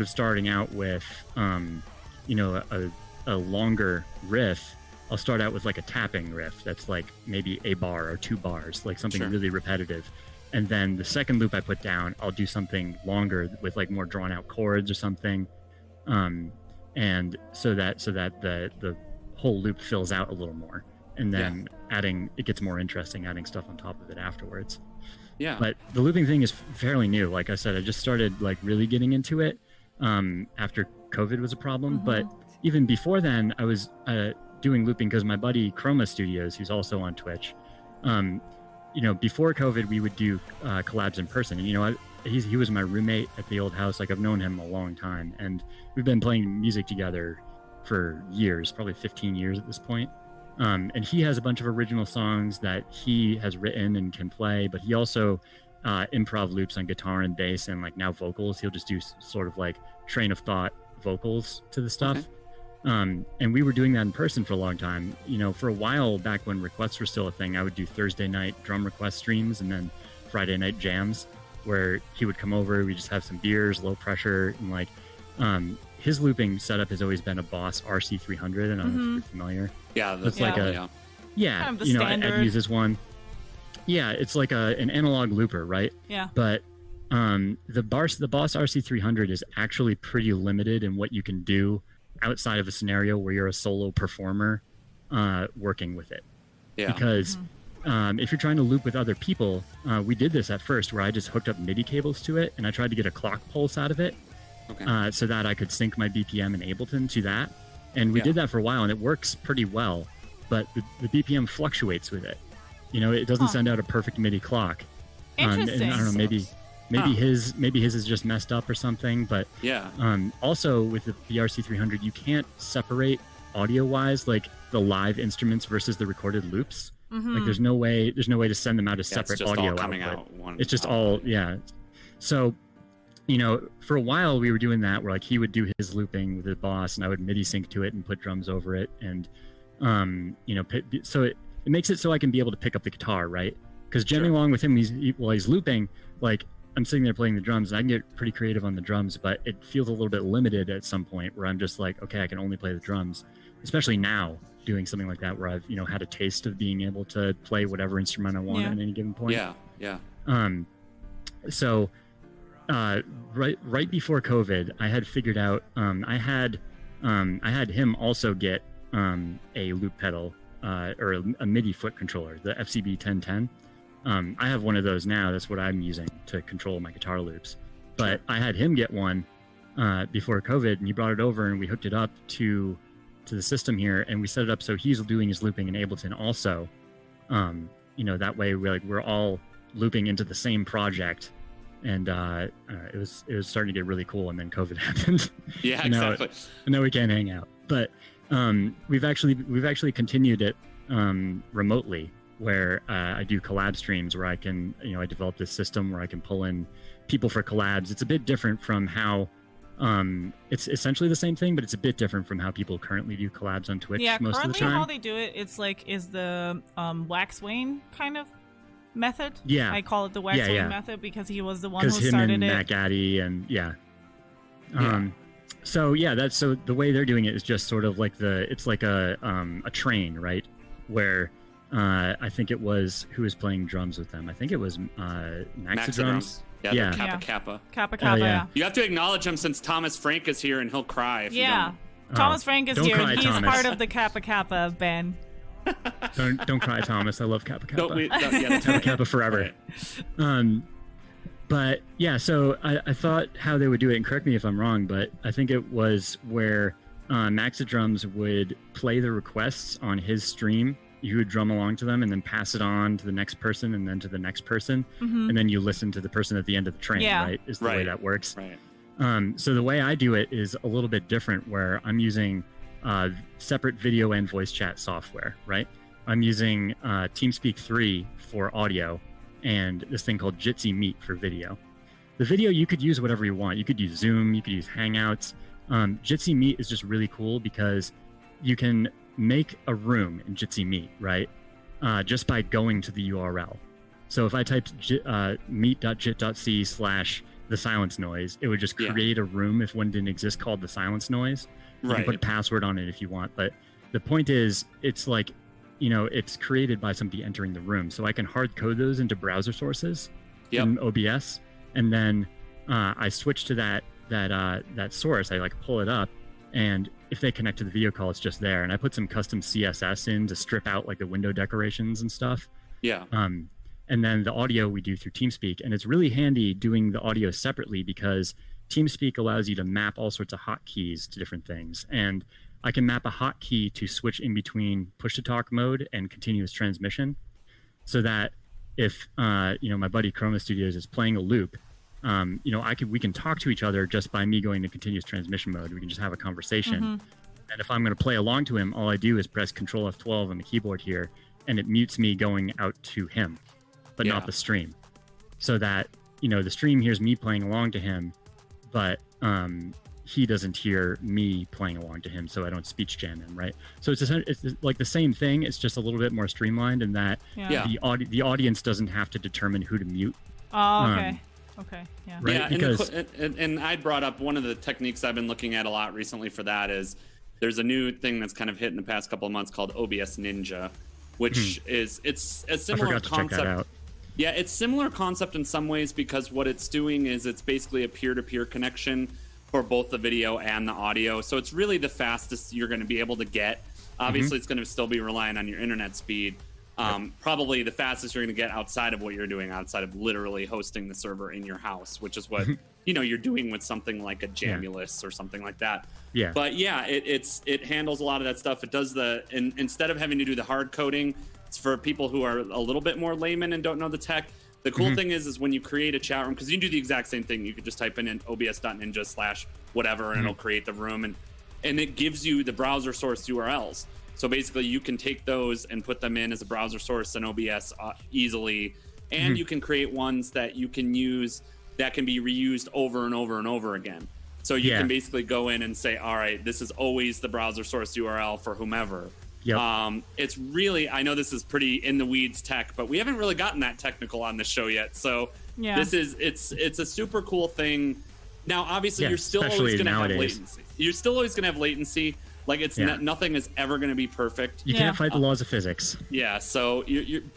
starting out with a longer riff, I'll start out with like a tapping riff that's like maybe a bar or 2 bars, like something really repetitive. And then the second loop I put down, I'll do something longer with like more drawn out chords or something. And so that the whole loop fills out a little more. And then it gets more interesting, adding stuff on top of it afterwards. Yeah. But the looping thing is fairly new. Like I said, I just started like really getting into it after COVID was a problem. But even before then, I was doing looping because my buddy Chroma Studios, who's also on Twitch, before COVID, we would do collabs in person. And he was my roommate at the old house. Like I've known him a long time, and we've been playing music together for years, probably 15 years at this point. And he has a bunch of original songs that he has written and can play, but he also improv loops on guitar and bass and like now vocals. He'll just do sort of like train of thought vocals to the stuff. Okay. And we were doing that in person for a long time. For a while back when requests were still a thing, I would do Thursday night drum request streams and then Friday night jams where he would come over. We just have some beers, low pressure, and like his looping setup has always been a Boss RC300. I don't know if you're familiar. Yeah, that's like kind of the standard. Ed uses one. Yeah, it's like an analog looper, right? Yeah. But the Boss RC300 is actually pretty limited in what you can do outside of a scenario where you're a solo performer working with it. Yeah. Because if you're trying to loop with other people, we did this at first where I just hooked up MIDI cables to it and I tried to get a clock pulse out of it so that I could sync my BPM in Ableton to that. And we did that for a while and it works pretty well, but the BPM fluctuates with it. It doesn't send out a perfect MIDI clock. Interesting. And I don't know, maybe his is just messed up or something, but also with the RC300 you can't separate audio wise like the live instruments versus the recorded loops. Like there's no way to send them out as separate audio all coming output. out It's just all so for a while we were doing that where like he would do his looping with the Boss and I would MIDI sync to it and put drums over it, and so it makes it so I can be able to pick up the guitar, right? Because jamming along with him while he's looping, like I'm sitting there playing the drums and I can get pretty creative on the drums, but it feels a little bit limited at some point where I'm just like, okay, I can only play the drums, especially now doing something like that where I've had a taste of being able to play whatever instrument I want at any given point. So right before COVID, I had figured out I had him also get a loop pedal or a MIDI foot controller, the FCB 1010. I have one of those now. That's what I'm using to control my guitar loops. But I had him get one before COVID, and he brought it over, and we hooked it up to the system here, and we set it up so he's doing his looping in Ableton also. That way we're all looping into the same project, and it was starting to get really cool. And then COVID happened. Yeah, exactly. And now we can't hang out, but we've actually continued it remotely, where I do collab streams where I can, I developed this system where I can pull in people for collabs. It's a bit different from how, it's essentially the same thing, but it's a bit different from how people currently do collabs on Twitch most of the time. Currently how they do it, it's like, is the Wax Wayne kind of method. Yeah. I call it the Wax Wayne method because he was the one who started it. Because him and Matt Gaddy and so the way they're doing it is just sort of like it's like a train, right? Where I think it was who was playing drums with them. I think it was Maxa Drums. Yeah. Kappa. Yeah. You have to acknowledge him since Thomas Frank is here, and he'll cry if you don't. Thomas Frank is here, and he's Thomas. part of the Kappa band. Don't cry, Thomas. I love Kappa. Kappa Kappa forever. Right. But yeah, so I thought how they would do it, and correct me if I'm wrong, but I think it was where Maxidrums would play the requests on his stream. You would drum along to them and then pass it on to the next person and then to the next person. And then you listen to the person at the end of the train, right? Is the way that works. Right. So the way I do it is a little bit different, where I'm using separate video and voice chat software, right? I'm using TeamSpeak 3 for audio and this thing called Jitsi Meet for video. The video, you could use whatever you want. You could use Zoom, you could use Hangouts. Jitsi Meet is just really cool because you can make a room in Jitsi Meet, right? Just by going to the URL. So if I typed meet.jit.c/the silence noise, it would just create a room if one didn't exist called the silence noise. You can put a password on it if you want. But the point is, it's like, it's created by somebody entering the room. So I can hard code those into browser sources in OBS. And then I switch to that source. I pull it up, and if they connect to the video call, it's just there. And I put some custom CSS in to strip out the window decorations and stuff. And then the audio we do through TeamSpeak. And it's really handy doing the audio separately because TeamSpeak allows you to map all sorts of hotkeys to different things. And I can map a hotkey to switch in between push-to-talk mode and continuous transmission, so that if my buddy Chroma Studios is playing a loop, we can talk to each other just by me going to continuous transmission mode. We can just have a conversation. And if I'm going to play along to him, all I do is press Control F12 on the keyboard here, and it mutes me going out to him, but not the stream. So that, the stream hears me playing along to him, but he doesn't hear me playing along to him, so I don't speech jam him, right? So it's like the same thing. It's just a little bit more streamlined in that the audience doesn't have to determine who to mute. Oh, okay. Yeah. Right? Yeah, because and I brought up one of the techniques I've been looking at a lot recently for that is there's a new thing that's kind of hit in the past couple of months called OBS Ninja, which it's a similar I forgot to concept. check that out. Yeah, it's similar concept in some ways because what it's doing is it's basically a peer-to-peer connection for both the video and the audio. So it's really the fastest you're going to be able to get. Obviously, it's going to still be relying on your internet speed. Probably the fastest you're going to get outside of what you're doing, outside of literally hosting the server in your house, which is what you're doing with something like a Jamulus or something like that. Yeah. But yeah, it handles a lot of that stuff. It does instead of having to do the hard coding, it's for people who are a little bit more layman and don't know the tech. The cool thing is when you create a chat room, because you can do the exact same thing. You could just type in obs.ninja/whatever, and it'll create the room, and it gives you the browser source URLs. So basically, you can take those and put them in as a browser source in OBS easily, and you can create ones that you can use that can be reused over and over and over again. So you can basically go in and say, all right, this is always the browser source URL for whomever. It's really, I know this is pretty in the weeds tech, but we haven't really gotten that technical on this show yet. So it's a super cool thing. Now, obviously, you're still always going to have latency. You're still always going to have latency. Nothing is ever going to be perfect. You can't fight the laws of physics. Yeah. So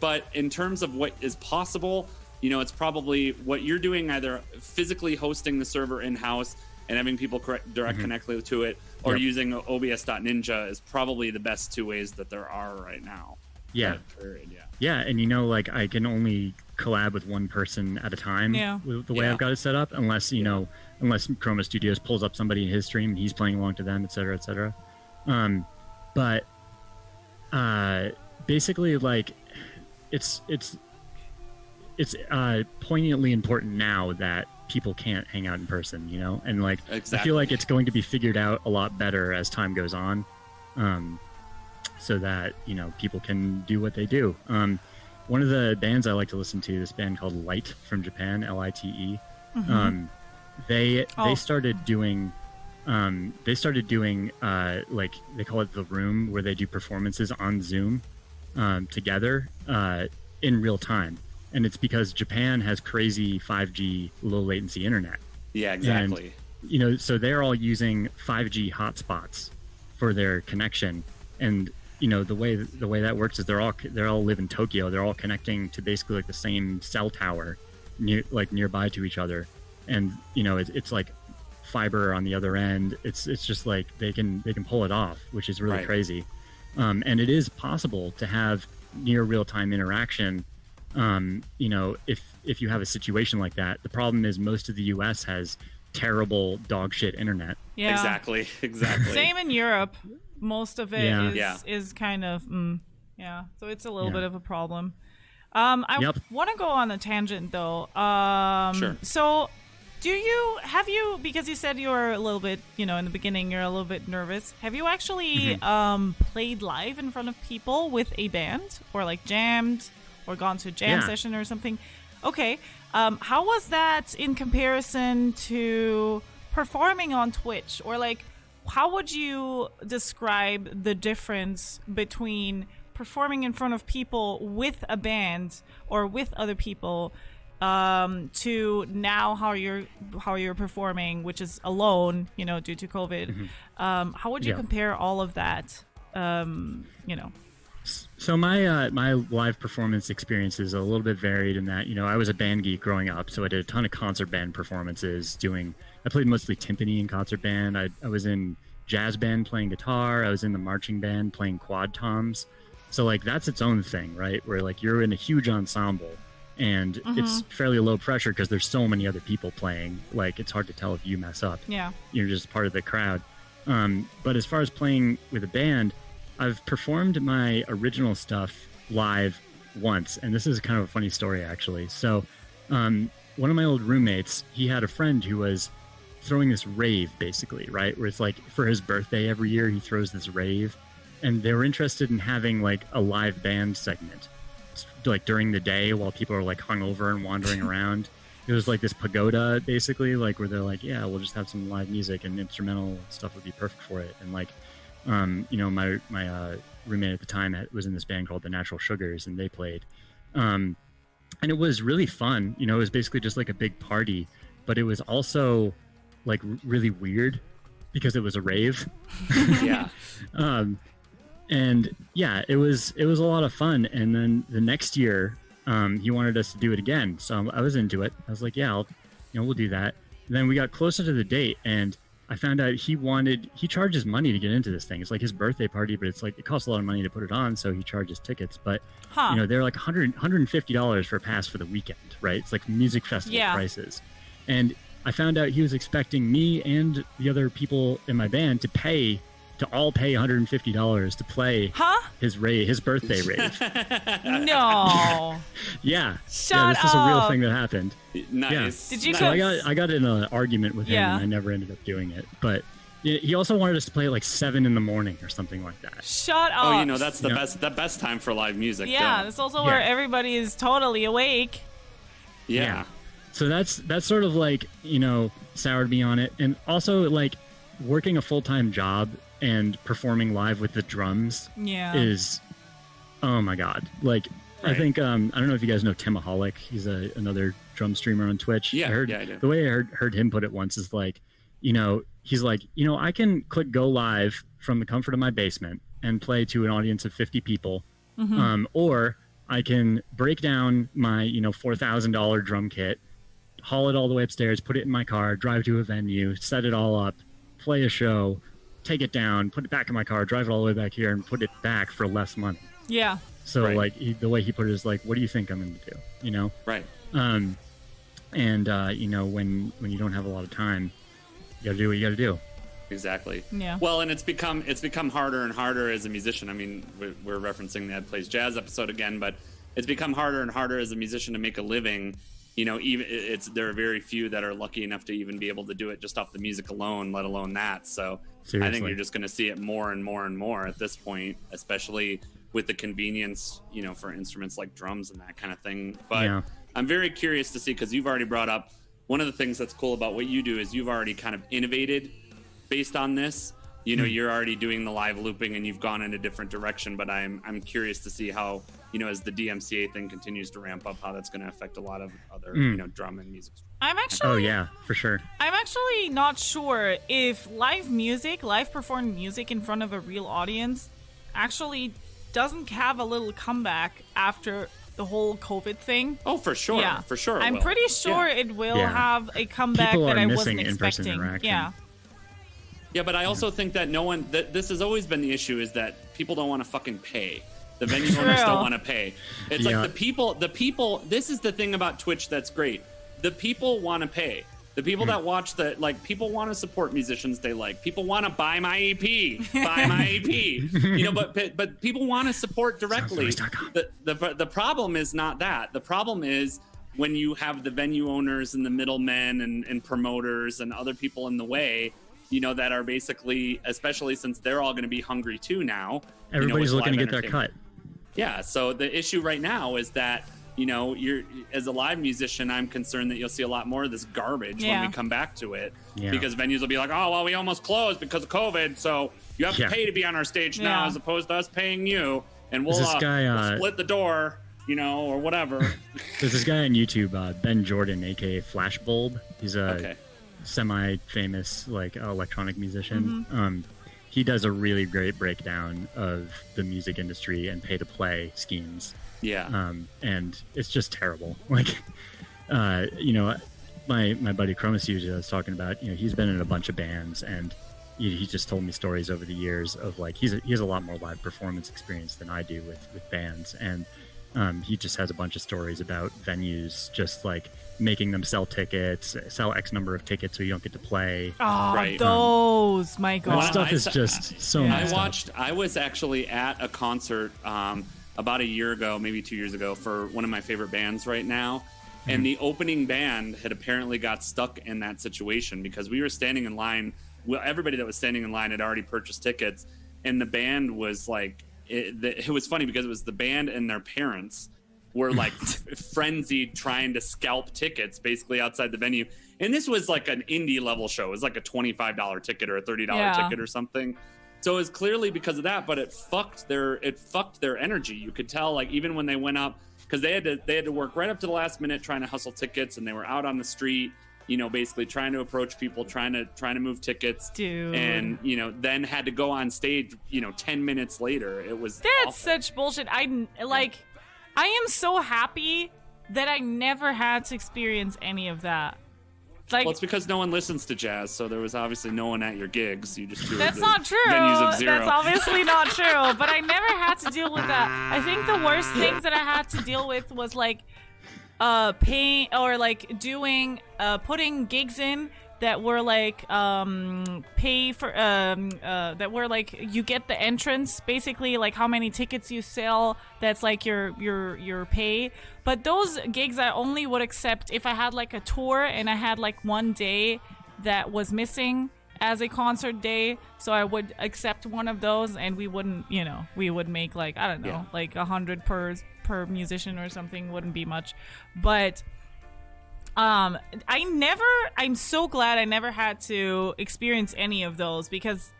but in terms of what is possible, it's probably what you're doing, either physically hosting the server in-house and having people direct connect to it, or using obs.ninja is probably the best two ways that there are right now. And I can only collab with one person at a time with the way I've got it set up, unless unless Chroma Studios pulls up somebody in his stream and he's playing along to them, etc., etc. But basically, it's poignantly important now that people can't hang out in person, and exactly. I feel like it's going to be figured out a lot better as time goes on, so that people can do what they do. One of the bands I like to listen to, this band called Light from Japan, LITE. They started doing they call it The Room, where they do performances on Zoom together in real time. And it's because Japan has crazy 5G low latency Yeah, exactly. And, so they're all using 5G hotspots for their connection. And, the way that works is they all live in Tokyo. They're all connecting to basically the same cell tower nearby to each other. And, it's like fiber on the other end. It's just they can pull it off, which is really crazy. And it is possible to have near real-time interaction. If you have a situation like that. The problem is most of the US has terrible dog shit internet. Yeah. Exactly. Same in Europe. Most of it is kind of so it's a little bit of a problem. I want to go on a tangent though. Sure. So have you, because you said you were a little bit, in the beginning you're a little bit nervous, have you actually played live in front of people with a band, or like jammed, or gone to a jam session or something? Okay. How was that in comparison to performing on Twitch? Or like, how would you describe the difference between performing in front of people with a band or with other people to now how you're performing, which is alone, due to COVID? How would you compare all of that? So my my live performance experience is a little bit varied in that, I was a band geek growing up, so I did a ton of concert band performances. I played mostly timpani in concert band. I was in jazz band playing guitar. I was in the marching band playing quad toms. So like that's its own thing, right? Where like you're in a huge ensemble and it's fairly low pressure because there's so many other people playing. Like it's hard to tell if you mess up. Yeah, you're just part of the crowd. But as far as playing with a band, I've performed my original stuff live once, and this is kind of a funny story, actually. So one of my old roommates, he had a friend who was throwing this rave, basically, right? Where it's like for his birthday every year, he throws this rave, and they were interested in having like a live band segment, like during the day while people are like hungover and wandering around. It was like this pagoda, basically, like where they're like, yeah, we'll just have some live music and instrumental stuff would be perfect for it. And like, my roommate at the time was in this band called the Natural Sugars, and they played, and it was really fun. It was basically just like a big party, but it was also like really weird because it was a rave. Yeah. And yeah, it was a lot of fun. And then the next year, he wanted us to do it again, so I was into it. I was like, yeah, we'll do that. And then we got closer to the date, and I found out he charges money to get into this thing. It's like his birthday party, but it's like it costs a lot of money to put it on, so he charges tickets. But they're like $150 for a pass for the weekend, right? It's like music festival prices. And I found out he was expecting me and the other people in my band to all pay $150 to play his birthday rave. No. Yeah. Shut yeah, this is a real up. thing that happened. Nice. Yeah. Did you? So I got in an argument with him, and I never ended up doing it. But he also wanted us to play at like 7 a.m. or something like that. Shut up. Oh, that's the best time for live music. Yeah, that's also where everybody is totally awake. Yeah. So that's sort of like, soured me on it. And also like working a full-time job and performing live with the drums is, oh my God. Like, right. I think, I don't know if you guys know Timaholic. He's another drum streamer on Twitch. Yeah, I do. The way I heard him put it once is like, he's like, I can click go live from the comfort of my basement and play to an audience of 50 people. Or I can break down my, $4,000 drum kit, haul it all the way upstairs, put it in my car, drive to a venue, set it all up, play a show, take it down, put it back in my car, drive it all the way back here, and put it back for less money. Yeah. So like the way he put it is like, what do you think I'm going to do? Right. And when you don't have a lot of time, you got to do what you got to do. Exactly. Yeah. Well, and it's become harder and harder as a musician. I mean, we're referencing the Ed Plays Jazz episode again, but it's become harder and harder as a musician to make a living. Even there are very few that are lucky enough to even be able to do it just off the music alone, let alone that. So seriously. I think you're just going to see it more and more and more at this point, especially with the convenience, for instruments like drums and that kind of thing. But I'm very curious to see, because you've already brought up one of the things that's cool about what you do is you've already kind of innovated based on this. You're already doing the live looping and you've gone in a different direction, but I'm curious to see how, as the DMCA thing continues to ramp up, how that's going to affect a lot of other, drum and music. Oh yeah, for sure. I'm actually not sure if live performed music in front of a real audience actually doesn't have a little comeback after the whole COVID thing. Oh, for sure. Yeah. For sure. I'm pretty sure it will have a comeback that I wasn't expecting. Yeah. Yeah, but I also think that this has always been the issue, is that people don't want to fucking pay. The venue owners don't want to pay. It's like the people, this is the thing about Twitch that's great. The people want to pay. The people that watch people want to support musicians they like. People want to buy my EP, but people want to support directly. The problem is not that. The problem is when you have the venue owners and the middlemen and promoters and other people in the way, that are basically, especially since they're all going to be hungry too now. Everybody's looking to get their cut. Yeah. So the issue right now is that, you're, as a live musician, I'm concerned that you'll see a lot more of this garbage when we come back to it, because venues will be like, oh, well, we almost closed because of COVID, so you have to pay to be on our stage now, as opposed to us paying you, and we'll split the door, or whatever. There's this guy on YouTube, Ben Jordan, aka Flashbulb. He's a semi-famous electronic musician. Mm-hmm. He does a really great breakdown of the music industry and pay-to-play schemes. Yeah. And it's just terrible. My buddy Chromus I was talking about, he's been in a bunch of bands, and he just told me stories over the years of he has a lot more live performance experience than I do with bands, and he just has a bunch of stories about venues just making them sell X number of tickets so you don't get to play. Oh, right. Those, my God. That stuff is just so messed up. I was actually at a concert about a year ago, maybe 2 years ago, for one of my favorite bands right now. And the opening band had apparently got stuck in that situation because we were standing in line. Well, everybody that was standing in line had already purchased tickets. And the band was it was funny because it was the band and their parents were frenzied trying to scalp tickets basically outside the venue. And this was an indie level show. It was a $25 ticket or a $30 ticket or something. So it was clearly because of that, but it fucked their energy. You could tell, even when they went up, because they had to work right up to the last minute trying to hustle tickets, and they were out on the street, basically trying to approach people, trying to move tickets. Dude. And then had to go on stage, 10 minutes later. It was That's awful. such bullshit. I am so happy that I never had to experience any of that. Well, it's because no one listens to jazz, so there was obviously no one at your gigs. You just That's not true. Venues of zero. That's obviously not true. But I never had to deal with that. I think the worst things that I had to deal with was paying or doing putting gigs in that were pay for that were you get the entrance, basically how many tickets you sell, that's your pay. But those gigs I only would accept if I had a tour and I had one day that was missing as a concert day, so I would accept one of those, and we wouldn't, we would make I don't know, 100 per musician or something, wouldn't be much. But I'm so glad I never had to experience any of those, because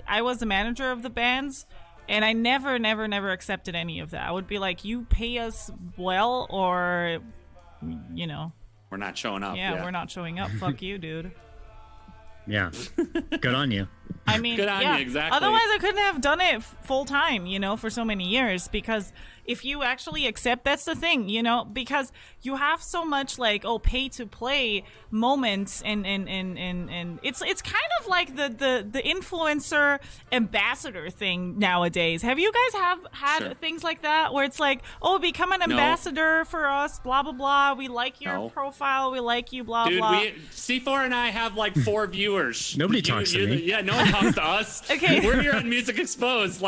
I was the manager of the bands, and I never accepted any of that. I would be you pay us well, or we're not showing up. Yeah, we're not showing up. Fuck you, dude. Yeah. Good on you. I mean, good on you, exactly. Otherwise, I couldn't have done it full time, for so many years. Because if you actually accept, that's the thing, because you have so much pay to play moments, and it's kind of like the influencer ambassador thing nowadays. Have you guys had things like that where it's become an ambassador for us, blah blah blah. We like your profile, we like you, blah blah. Dude, C4 and I have 4 viewers. Nobody talks to me. Yeah, no one talks to us. Okay. We're here on Music Exposed.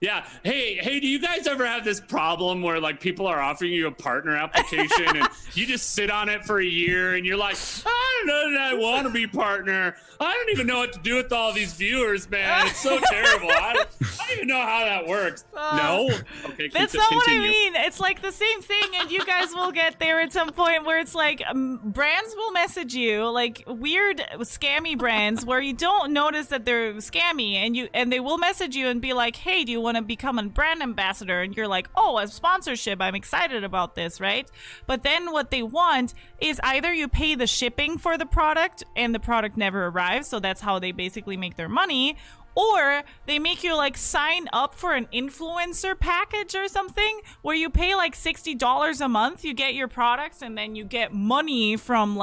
Yeah. Hey, do you guys ever have this problem where people are offering you a partner application and you just sit on it for a year and you're like, I don't know that I want to be partner. I don't even know what to do with all these viewers, man. It's so terrible. I don't even know how that works. No? Okay, that's not what I mean. It's the same thing, and you guys will get there at some point where it's brands will message you, weird scammy brands where you don't notice that they're scammy, and they will message you and be hey, do you want to become a brand ambassador? And you're a sponsorship, I'm excited about this, right? But then what they want is either you pay the shipping for the product and the product never arrives, so that's how they basically make their money, or they make you sign up for an influencer package or something where you pay $60 a month, you get your products, and then you get money from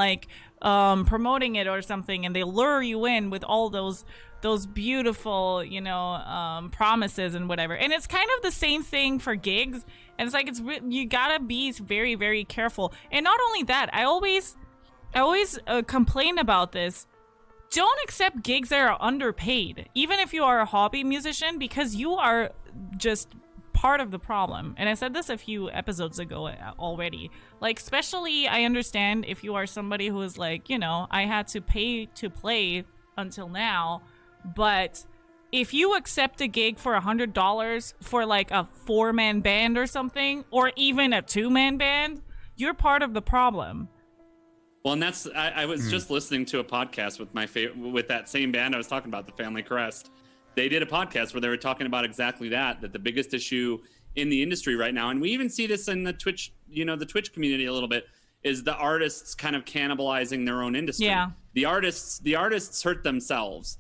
promoting it or something, and they lure you in with all those beautiful, promises and whatever. And it's kind of the same thing for gigs. And it's you gotta be very, very careful. And not only that, complain about this. Don't accept gigs that are underpaid, even if you are a hobby musician, because you are just part of the problem. And I said this a few episodes ago already. Like, especially, I understand if you are somebody who is like, I had to pay to play until now, but if you accept a gig for $100 for like a 4-man band or something, or even a 2-man band, you're part of the problem. Well, and that's I was just listening to a podcast with with that same band I was talking about, the Family Crest. They did a podcast where they were talking about exactly that the biggest issue in the industry right now, and we even see this in the Twitch, the Twitch community a little bit, is the artists kind of cannibalizing their own industry. Yeah. The artists hurt themselves.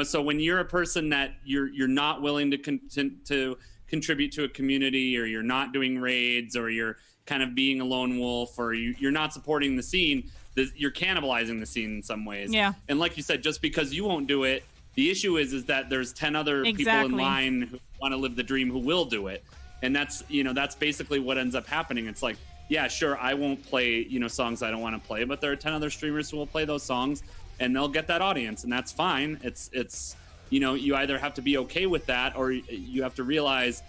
So when you're a person that you're not willing to contribute to a community, or you're not doing raids, or you're kind of being a lone wolf, or you're not supporting the scene, you're cannibalizing the scene in some ways. Yeah. And like you said, just because you won't do it, the issue is that there's 10 other people in line who want to live the dream who will do it. And that's basically what ends up happening. It's like, yeah, sure, I won't play, songs I don't want to play, but there are 10 other streamers who will play those songs, and they'll get that audience, and that's fine. It's you either have to be okay with that, or you have to realize,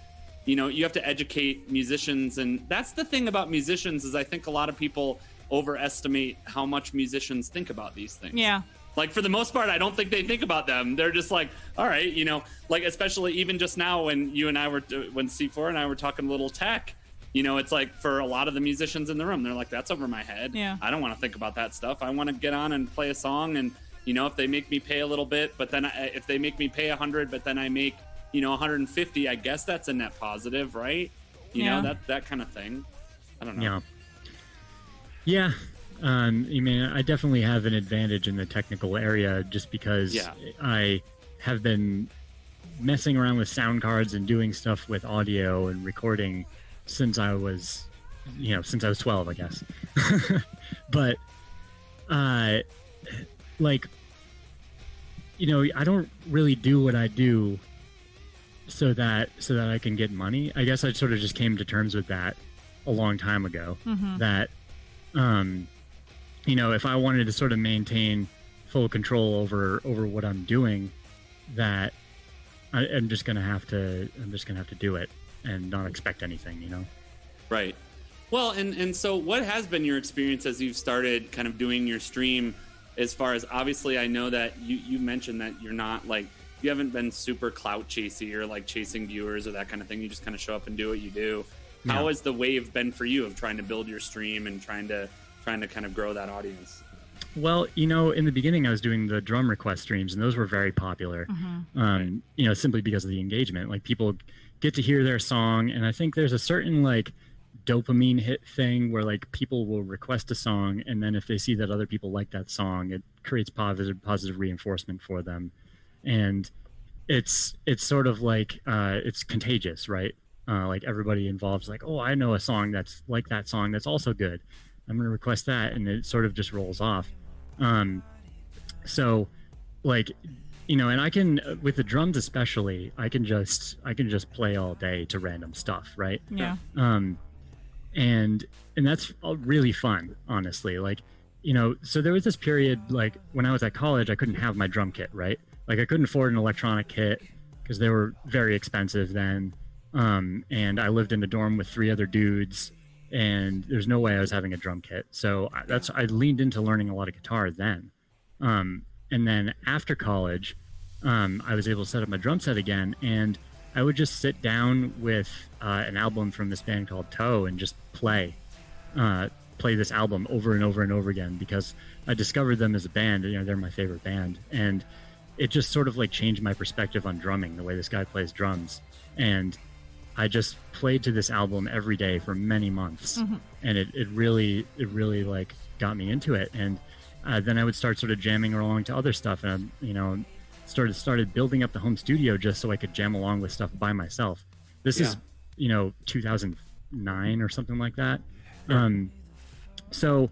you have to educate musicians. And that's the thing about musicians, is I think a lot of people overestimate how much musicians think about these things. Yeah. Like, for the most part, I don't think they think about them. They're just like, all right, like, especially even just now when when C4 and I were talking a little tech, it's like, for a lot of the musicians in the room, they're like, that's over my head. Yeah. I don't want to think about that stuff. I want to get on and play a song. And, if they make me pay a little bit, but then if they make me pay 100, but then I make, 150, I guess that's a net positive, right? That kind of thing. I don't know. Yeah. I mean, I definitely have an advantage in the technical area, just because I have been messing around with sound cards and doing stuff with audio and recording since I was 12, I guess. But, I don't really do what I do so that I can get money. I guess I sort of just came to terms with that a long time ago. Mm-hmm. That, if I wanted to sort of maintain full control over what I'm doing, that I'm just gonna have to do it and not expect anything, Right. Well, and so what has been your experience as you've started kind of doing your stream, as far as, obviously I know that you mentioned that you're not like, you haven't been super clout chasey or like chasing viewers or that kind of thing. You just kind of show up and do what you do. Yeah. How has the wave been for you of trying to build your stream and trying to kind of grow that audience? Well, in the beginning I was doing the drum request streams, and those were very popular. Mm-hmm. Simply because of the engagement. Like, people get to hear their song, and I think there's a certain like dopamine hit thing where like people will request a song, and then if they see that other people like that song, it creates positive reinforcement for them. And it's sort of like it's contagious, right? Like, everybody involved is like, oh, I know a song that's like that song that's also good, I'm going to request that, and it sort of just rolls off. So, like, and I can, with the drums especially, I can just play all day to random stuff, right? Yeah. And that's really fun, honestly. Like, so there was this period, like, when I was at college, I couldn't have my drum kit, right? Like, I couldn't afford an electronic kit because they were very expensive then. And I lived in a dorm with 3 other dudes, and there's no way I was having a drum kit. So I leaned into learning a lot of guitar then. And then after college, I was able to set up my drum set again, and I would just sit down with an album from this band called Toe and just play this album over and over and over again, because I discovered them as a band. They're my favorite band, and it just sort of like changed my perspective on drumming, the way this guy plays drums. And I just played to this album every day for many months. Mm-hmm. And it really like got me into it. And then I would start sort of jamming along to other stuff, and started building up the home studio just so I could jam along with stuff by myself. This is 2009 or something like that. So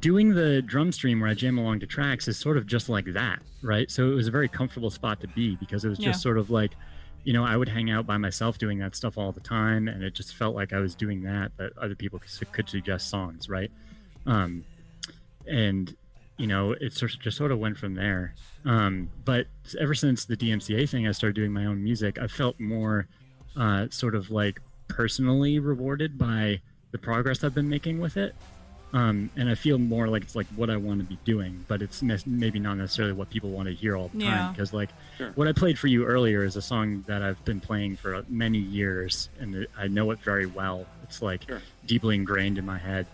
doing the drum stream where I jam along to tracks is sort of just like that, right? So it was a very comfortable spot to be, because it was just sort of like, I would hang out by myself doing that stuff all the time, and it just felt like I was doing that, but other people could suggest songs, right? and it just sort of went from there. But ever since the DMCA thing, I started doing my own music. I felt more sort of like personally rewarded by the progress I've been making with it. And I feel more like it's like what I want to be doing, but it's maybe not necessarily what people want to hear all the time. Because what I played for you earlier is a song that I've been playing for many years, and I know it very well. It's like deeply ingrained in my head.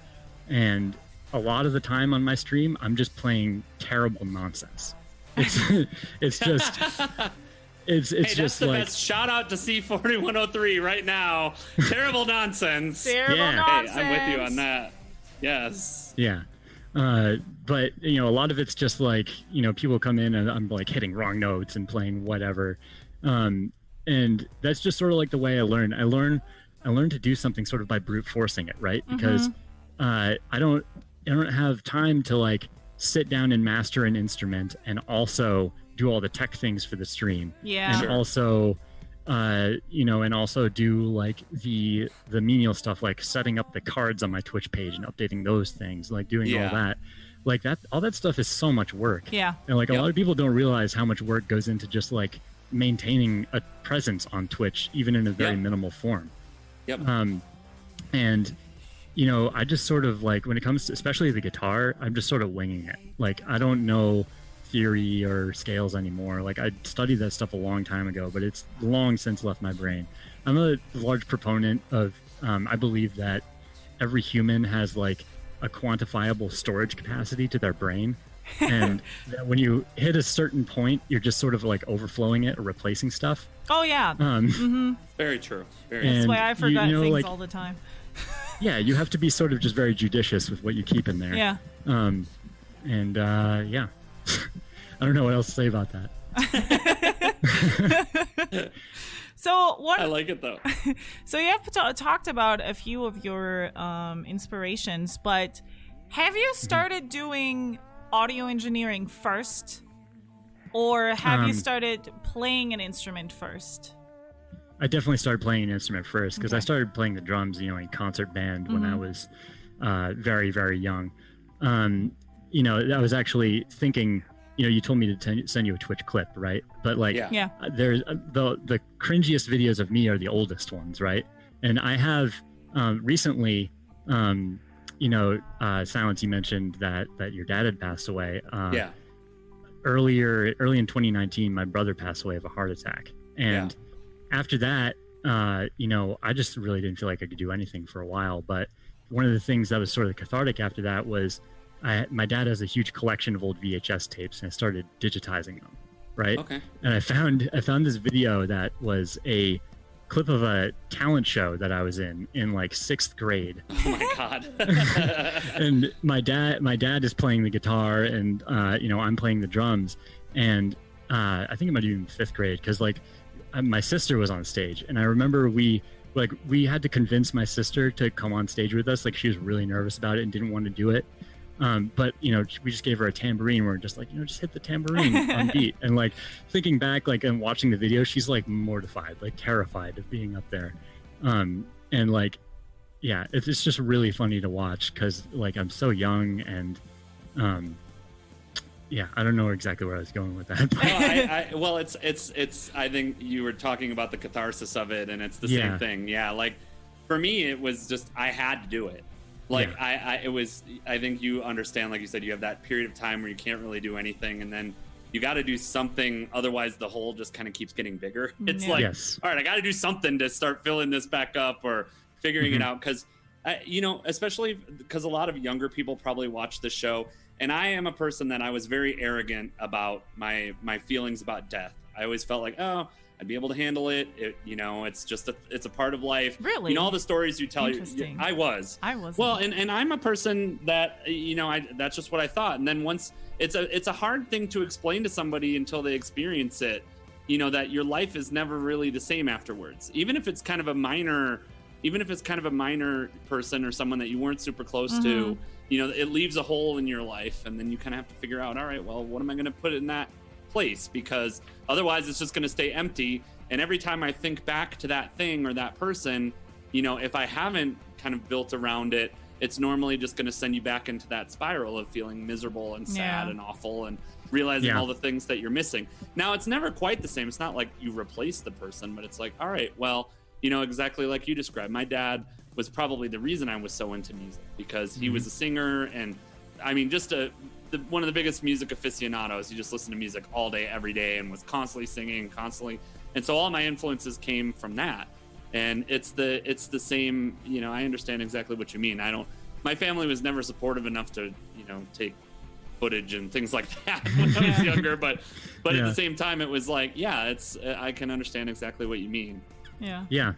And a lot of the time on my stream, I'm just playing terrible nonsense. It's just... It's hey, just that's the like best. Shout out to C4103 right now. Terrible nonsense. Terrible nonsense. Hey, I'm with you on that. Yes. Yeah. But a lot of it's just like, people come in and I'm like hitting wrong notes and playing whatever. And that's just sort of like the way I learn. I learn to do something sort of by brute forcing it, right? Because I don't have time to like sit down and master an instrument and also do all the tech things for the stream. Yeah. And also and also do like the menial stuff, like setting up the cards on my Twitch page and updating those things, like doing all that. Like that, all that stuff is so much work. Yeah. And like a lot of people don't realize how much work goes into just like maintaining a presence on Twitch, even in a very minimal form. Yep. And I just sort of like, when it comes to especially the guitar, I'm just sort of winging it. Like I don't know theory or scales anymore. Like I studied that stuff a long time ago, but it's long since left my brain. I'm a large proponent of I believe that every human has like a quantifiable storage capacity to their brain, and that when you hit a certain point, you're just sort of like overflowing it or replacing stuff. Oh yeah. Very true. That's why I forgot things like, all the time. Yeah, you have to be sort of just very judicious with what you keep in there. Yeah. Yeah. I don't know what else to say about that. I like it though. So you have talked about a few of your inspirations, but have you started doing audio engineering first, or have you started playing an instrument first? I definitely started playing an instrument first because I started playing the drums, in concert band when I was very, very young. I was actually thinking, you told me to send you a Twitch clip, right? But like, there's the cringiest videos of me are the oldest ones, right? And I have recently, Silence, you mentioned that your dad had passed away. Early in 2019, my brother passed away of a heart attack, and after that, I just really didn't feel like I could do anything for a while. But one of the things that was sort of cathartic after that was my dad has a huge collection of old VHS tapes, and I started digitizing them, right? Okay. And I found this video that was a clip of a talent show that I was in like 6th grade. Oh my God. And my dad is playing the guitar, and I'm playing the drums, and I think it might be in 5th grade because like my sister was on stage, and I remember we had to convince my sister to come on stage with us. Like she was really nervous about it and didn't want to do it. But we just gave her a tambourine. We're just like, just hit the tambourine on beat. And like thinking back, like, and watching the video, she's like mortified, like terrified of being up there. And like, yeah, it's just really funny to watch because like I'm so young, and yeah, I don't know exactly where I was going with that. No, it's. I think you were talking about the catharsis of it, and it's the same thing. Yeah, like for me, it was just I had to do it. Like it was. I think you understand. Like you said, you have that period of time where you can't really do anything, and then you got to do something. Otherwise, the hole just kind of keeps getting bigger. It's like, all right, I got to do something to start filling this back up or figuring it out. Because, especially because a lot of younger people probably watch the show. And I am a person that I was very arrogant about my feelings about death. I always felt like, oh, I'd be able to handle it. It's just it's a part of life. Really? All the stories you tell you. I was. Well, and I'm a person that, that's just what I thought. And then once it's a hard thing to explain to somebody until they experience it, that your life is never really the same afterwards. Even if it's kind of a minor person or someone that you weren't super close to, it leaves a hole in your life, and then you kind of have to figure out, all right, well, what am I going to put in that place? Because otherwise it's just going to stay empty. And every time I think back to that thing or that person, if I haven't kind of built around it, it's normally just going to send you back into that spiral of feeling miserable and sad and awful and realizing all the things that you're missing. Now, it's never quite the same. It's not like you replace the person, but it's like, all right, well, you know, exactly like you described. My dad was probably the reason I was so into music, because he was a singer, and I mean, just one of the biggest music aficionados. He just listened to music all day, every day, and was constantly singing, constantly. And so all my influences came from that. And it's the same, you know, I understand exactly what you mean. My family was never supportive enough to, you know, take footage and things like that when I was younger, but at the same time it was like, I can understand exactly what you mean. Yeah.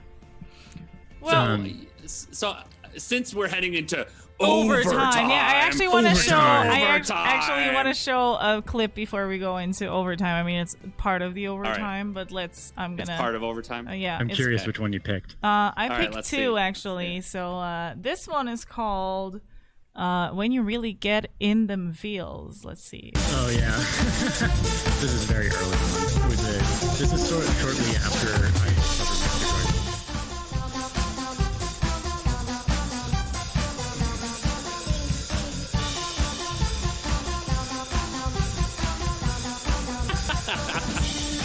Well, so since we're heading into overtime. Yeah, I actually want to show. I actually want to show a clip before we go into overtime. I mean, it's part of the overtime, but let's. It's part of overtime. Yeah, I'm curious which one you picked. I picked two actually. Yeah. So this one is called "When You Really Get in Them Feels." Let's see. Oh yeah, this is very early on. This is sort of shortly after I discovered Mexico.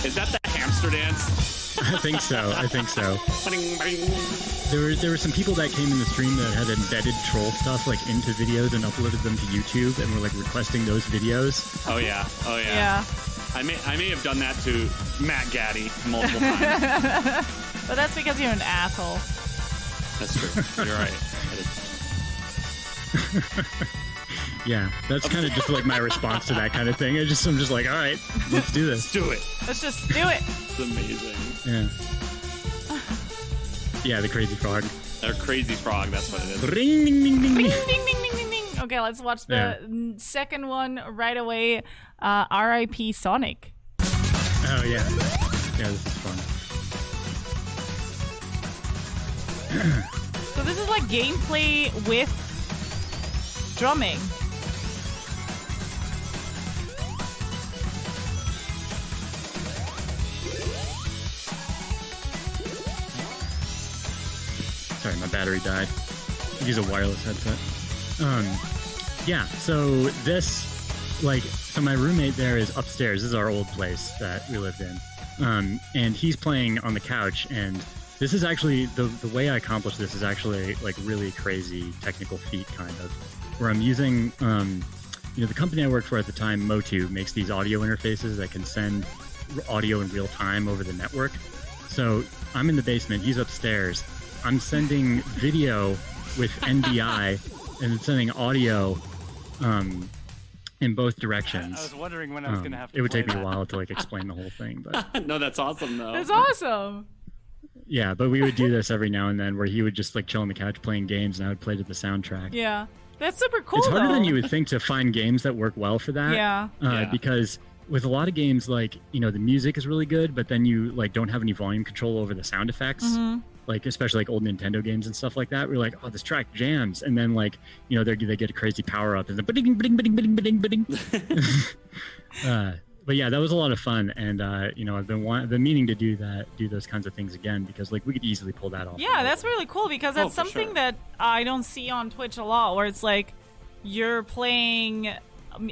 Is that the hamster dance? I think so. There were some people that came in the stream that had embedded troll stuff like into videos and uploaded them to YouTube and were like requesting those videos. Oh yeah. Yeah. I may have done that to Matt Gaddy multiple times. But that's because you're an asshole. That's true. You're right. Yeah, that's kind of just like my response to that kind of thing. I'm just like, all right, let's do this. Let's do it. Let's just do it. It's amazing. Yeah. Yeah, the crazy frog. Or crazy frog, that's what it is. Ring, ding, ding, ding, ding, ding, ding, ding, ding. Okay, let's watch the second one right away. R.I.P. Sonic. Oh, yeah. Yeah, this is fun. So this is like gameplay with drumming. Sorry, my battery died. I use a wireless headset. Yeah, so so my roommate there is upstairs. This is our old place that we lived in. And he's playing on the couch, and this is actually, the way I accomplish this is actually like really crazy technical feat kind of, where I'm using, the company I worked for at the time, Motu, makes these audio interfaces that can send audio in real time over the network. So I'm in the basement, he's upstairs. I'm sending video with NBI and sending audio in both directions. I was wondering when I was going to have to. It would take me a while to like explain the whole thing, but no, that's awesome though. That's awesome. Yeah, but we would do this every now and then, where he would just like chill on the couch playing games, and I would play to the soundtrack. Yeah, that's super cool. It's harder though. than you would think to find games that work well for that. Yeah. Because with a lot of games, like the music is really good, but then you like don't have any volume control over the sound effects. Mm-hmm. Like especially like old Nintendo games and stuff like that. We're like, oh, this track jams, and then like they get a crazy power up and then bing bing bing bing bing bing. But yeah, that was a lot of fun, and I've been meaning to do those kinds of things again, because like we could easily pull that off. Yeah, that's really cool, because that's something that I don't see on Twitch a lot, where it's like you're playing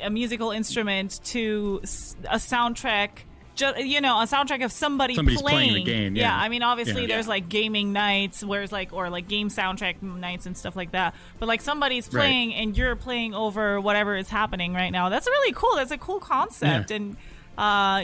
a musical instrument to a soundtrack. Just, a soundtrack of somebody's playing the game. Yeah, I mean, obviously there's like gaming nights, whereas or game soundtrack nights and stuff like that. But like somebody's playing and you're playing over whatever is happening right now. That's really cool. That's a cool concept, and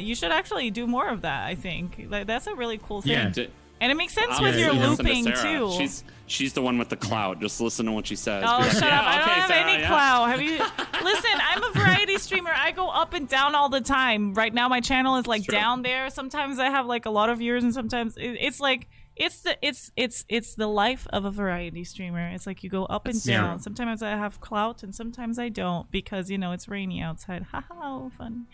you should actually do more of that. I think that's a really cool thing. Yeah. And it makes sense with your looping too. She's the one with the clout. Just listen to what she says. Oh, shut up! I don't have Sarah, any clout. Have you? Listen, I'm a variety streamer. I go up and down all the time. Right now, my channel is like down there. Sometimes I have like a lot of viewers, and sometimes it's like it's the life of a variety streamer. It's like you go up and down. Yeah. Sometimes I have clout, and sometimes I don't, because it's rainy outside. Haha, fun.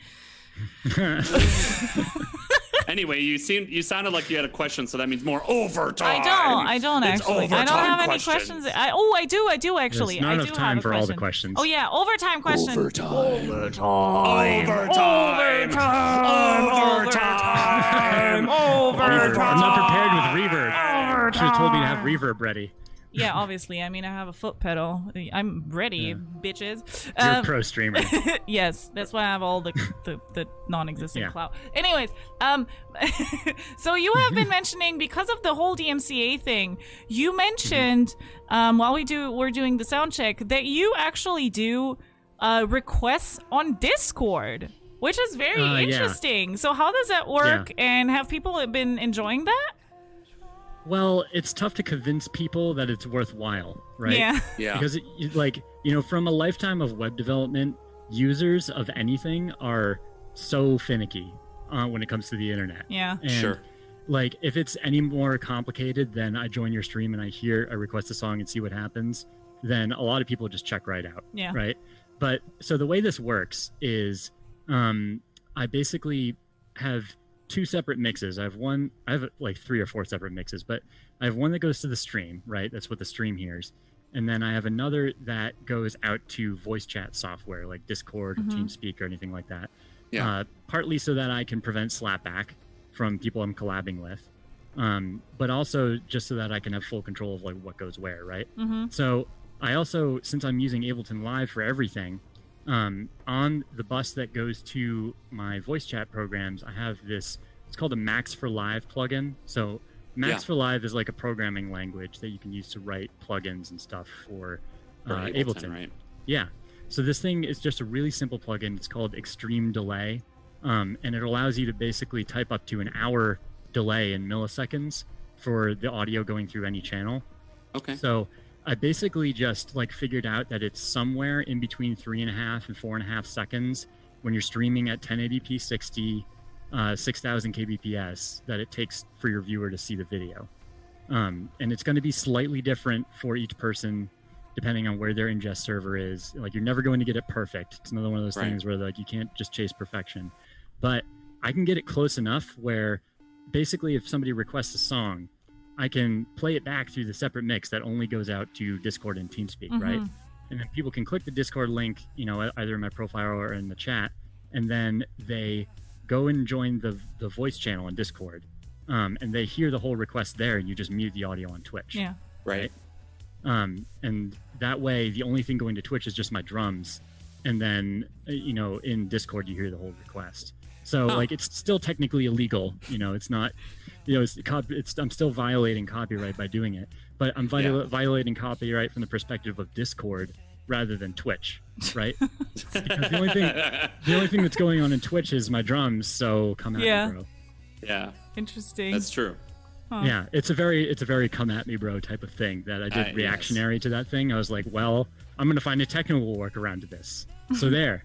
Anyway, you sounded like you had a question, so that means more overtime. I don't actually. I don't have any questions. I do actually. There's not enough time for all the question. questions. Oh yeah, overtime question. Overtime. I'm not prepared with reverb. Should have told me to have reverb ready. Yeah, obviously. I mean, I have a foot pedal. I'm ready, bitches. You're a pro streamer. Yes, that's why I have all the non-existent clout. Anyways, so you have been mentioning, because of the whole DMCA thing, you mentioned while we're doing the sound check that you actually do requests on Discord, which is very interesting. Yeah. So how does that work, and have people been enjoying that? Well, it's tough to convince people that it's worthwhile, right? Yeah. Because, from a lifetime of web development, users of anything are so finicky when it comes to the internet. Yeah. And, sure. Like, if it's any more complicated than I join your stream and I request a song and see what happens, then a lot of people just check right out. Yeah. Right? But, so the way this works is I basically have two separate mixes. I have like 3 or 4 separate mixes, but I have one that goes to the stream, right? That's what the stream hears. And then I have another that goes out to voice chat software like Discord or TeamSpeak or anything like that. Yeah. Partly so that I can prevent slapback from people I'm collabing with. But also just so that I can have full control of like what goes where, right? So I also, since I'm using Ableton Live for everything, on the bus that goes to my voice chat programs, I have this, it's called a Max for Live plugin. So Max for Live is like a programming language that you can use to write plugins and stuff for Ableton. Right? Yeah. So this thing is just a really simple plugin. It's called Extreme Delay. And it allows you to basically type up to an hour delay in milliseconds for the audio going through any channel. Okay. So I basically just like figured out that it's somewhere in between 3.5 and 4.5 seconds when you're streaming at 1080p 60, 6000 kbps that it takes for your viewer to see the video. And it's going to be slightly different for each person depending on where their ingest server is. Like, you're never going to get it perfect. It's another one of those things where like you can't just chase perfection. But I can get it close enough where basically if somebody requests a song, I can play it back through the separate mix that only goes out to Discord and TeamSpeak, right? And then people can click the Discord link, either in my profile or in the chat, and then they go and join the voice channel in Discord, and they hear the whole request there, and you just mute the audio on Twitch. Yeah. Right. And that way, the only thing going to Twitch is just my drums, and then, in Discord, you hear the whole request. So, like, it's still technically illegal. It's not... I'm still violating copyright by doing it, but I'm violating copyright from the perspective of Discord rather than Twitch, right? Because the only thing that's going on in Twitch is my drums. So come at me, bro. Yeah. Interesting. That's true. Huh. Yeah, it's a very come at me, bro type of thing that I did reactionary to that thing. I was like, well, I'm gonna find a technical workaround to this. So there.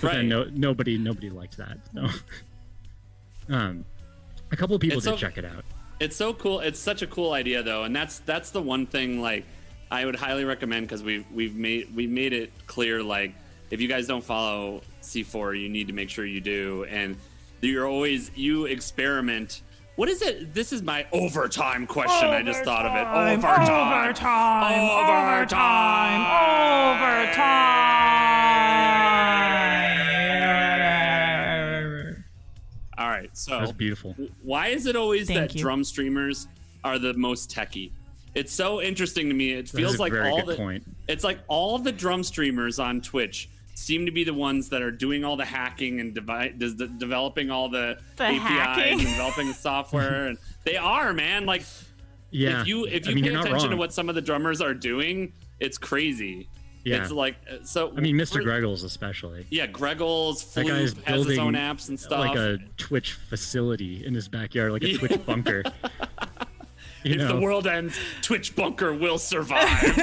But then nobody liked that. So. A couple of people did check it out. It's so cool. It's such a cool idea, though, and that's the one thing like I would highly recommend, because we've made it clear, like, if you guys don't follow C4, you need to make sure you do, and you experiment. What is it? This is my overtime question. I just thought of it. All right, so that's beautiful. Why is it always that drum streamers are the most techie? It's so interesting to me. It feels like it's like all the drum streamers on Twitch seem to be the ones that are doing all the hacking and developing all the APIs and developing the software. And they are, man. Like, if you pay attention to what some of the drummers are doing, it's crazy. Yeah. It's like, so. I mean, Mr. Greggles especially. Yeah, Greggles, Floof has his own apps and stuff. Like a Twitch facility in his backyard, like a Twitch bunker. If the world ends, Twitch bunker will survive.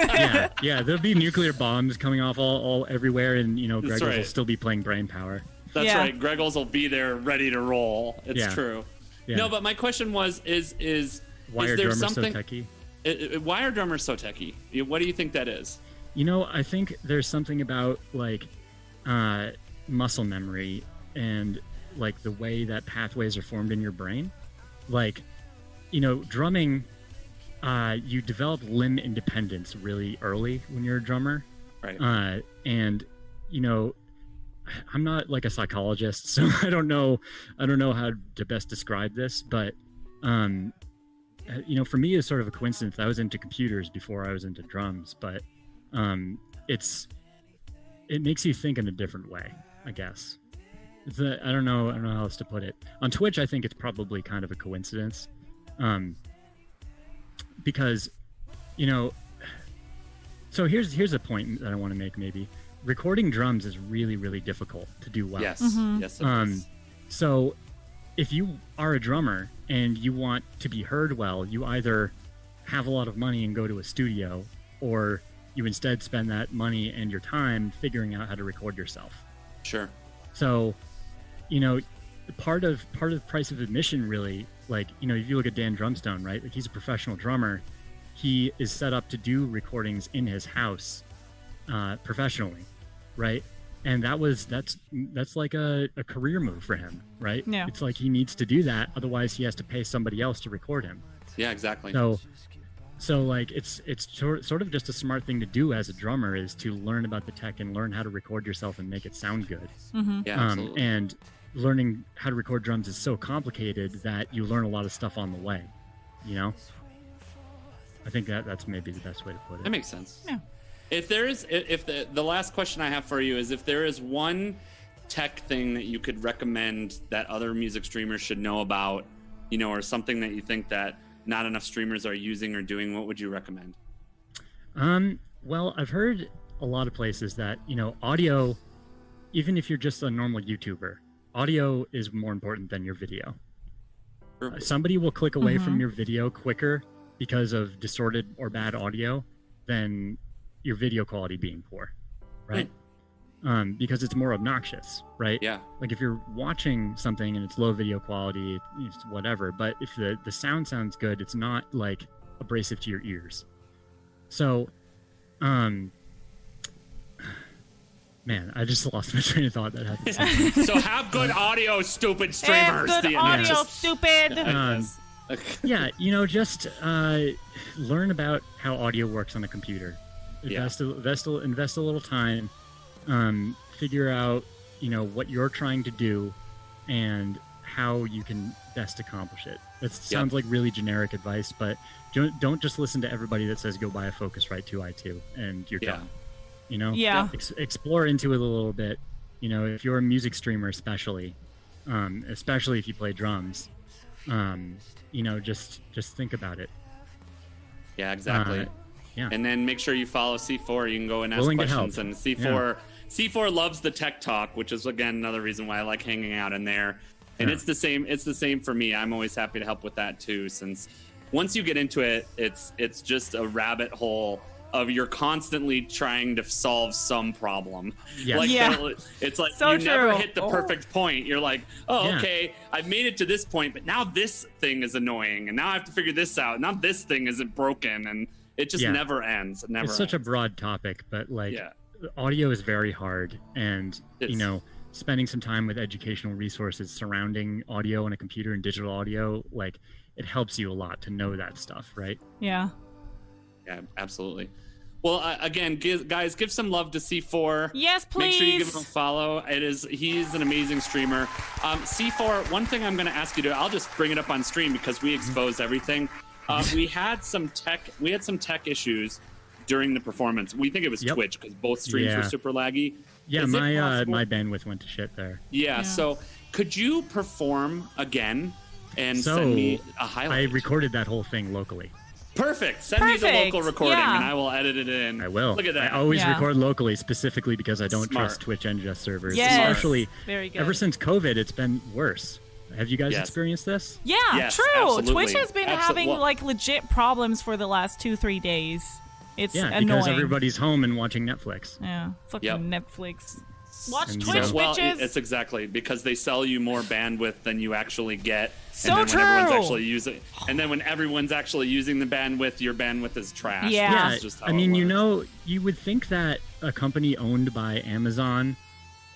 yeah. There'll be nuclear bombs coming off all everywhere, and Greggles will still be playing brain power. That's right. Greggles will be there, ready to roll. It's true. Yeah. No, but my question was, why are drummers so techie? Why are drummers so techie? What do you think that is? I think there's something about like muscle memory and like the way that pathways are formed in your brain. Like, drumming, you develop limb independence really early when you're a drummer. Right. And, I'm not like a psychologist, so I don't know how to best describe this, but for me, it's sort of a coincidence. I was into computers before I was into drums, but it makes you think in a different way, I guess. I don't know how else to put it. On Twitch, I think it's probably kind of a coincidence, because, so here's a point that I want to make. Maybe recording drums is really, really difficult to do well. Yes, yes. It is. So if you are a drummer and you want to be heard well, you either have a lot of money and go to a studio, or you instead spend that money and your time figuring out how to record yourself. Sure. So, part of the price of admission, really, like, if you look at Dan Drumstone, right? Like, he's a professional drummer. He is set up to do recordings in his house, professionally, right? And that's like a career move for him, right? Yeah. It's like he needs to do that, otherwise he has to pay somebody else to record him. Yeah, exactly. So like it's sort of just a smart thing to do as a drummer, is to learn about the tech and learn how to record yourself and make it sound good. Mm-hmm. Yeah, absolutely. And learning how to record drums is so complicated that you learn a lot of stuff on the way. I think that's maybe the best way to put it. That makes sense. Yeah. If the last question I have for you is, if there is one tech thing that you could recommend that other music streamers should know about, or something that you think that not enough streamers are using or doing, what would you recommend? Well, I've heard a lot of places that, audio, even if you're just a normal YouTuber, audio is more important than your video. Sure. Somebody will click away from your video quicker because of distorted or bad audio than your video quality being poor, right? Because it's more obnoxious, right? Yeah. Like if you're watching something and it's low video quality, it's whatever, but if the sound sounds good, it's not like abrasive to your ears. So, man, I just lost my train of thought that happened. So have good audio, stupid streamers. Have good audio, stupid. Yeah, just learn about how audio works on a computer. Invest a little time. Figure out, what you're trying to do and how you can best accomplish it. That sounds like really generic advice, but don't just listen to everybody that says go buy a Focusrite 2i2 and you're done. Yeah. Explore into it a little bit. If you're a music streamer, especially if you play drums, just think about it. Yeah, exactly. Yeah. And then make sure you follow C4. You can go and ask Willing questions. to help. And C4 loves the tech talk, which is again another reason why I like hanging out in there. And it's the same for me. I'm always happy to help with that too, since once you get into it, it's just a rabbit hole of you're constantly trying to solve some problem. Yes. It's like so you never true. hit the perfect point. You're like, okay, I've made it to this point, but now this thing is annoying, and now I have to figure this out. Now this thing isn't broken, and it just never ends. It's such a broad topic, but audio is very hard, and spending some time with educational resources surrounding audio and a computer and digital audio, it helps you a lot to know that stuff, right? Yeah. Yeah, absolutely. Well, again, guys, give some love to C4. Yes, please. Make sure you give him a follow. He's an amazing streamer. C4, one thing I'm going to ask you to, I'll just bring it up on stream because we expose everything. We had some tech issues during the performance. We think it was Twitch because both streams were super laggy. Yeah, my bandwidth went to shit there. Yeah, so could you perform again and send me a highlight? I recorded that whole thing locally. Perfect. Send me the local recording and I will edit it in. I will. Look at that. I always record locally, specifically because I don't trust Twitch NGS servers. Yes. Especially very good. Ever since COVID, it's been worse. Have you guys experienced this? Yeah, yes, true. Absolutely. Twitch has been having legit problems for the last 2-3 days. It's annoying. Because everybody's home and watching Netflix. Yeah, fucking Netflix. Watch And Twitch, bitches. It's exactly because they sell you more bandwidth than you actually get. So and then true. When everyone's actually using, and then when everyone's actually using the bandwidth, your bandwidth is trash. Yeah. That's just how I mean, it works. you would think that a company owned by Amazon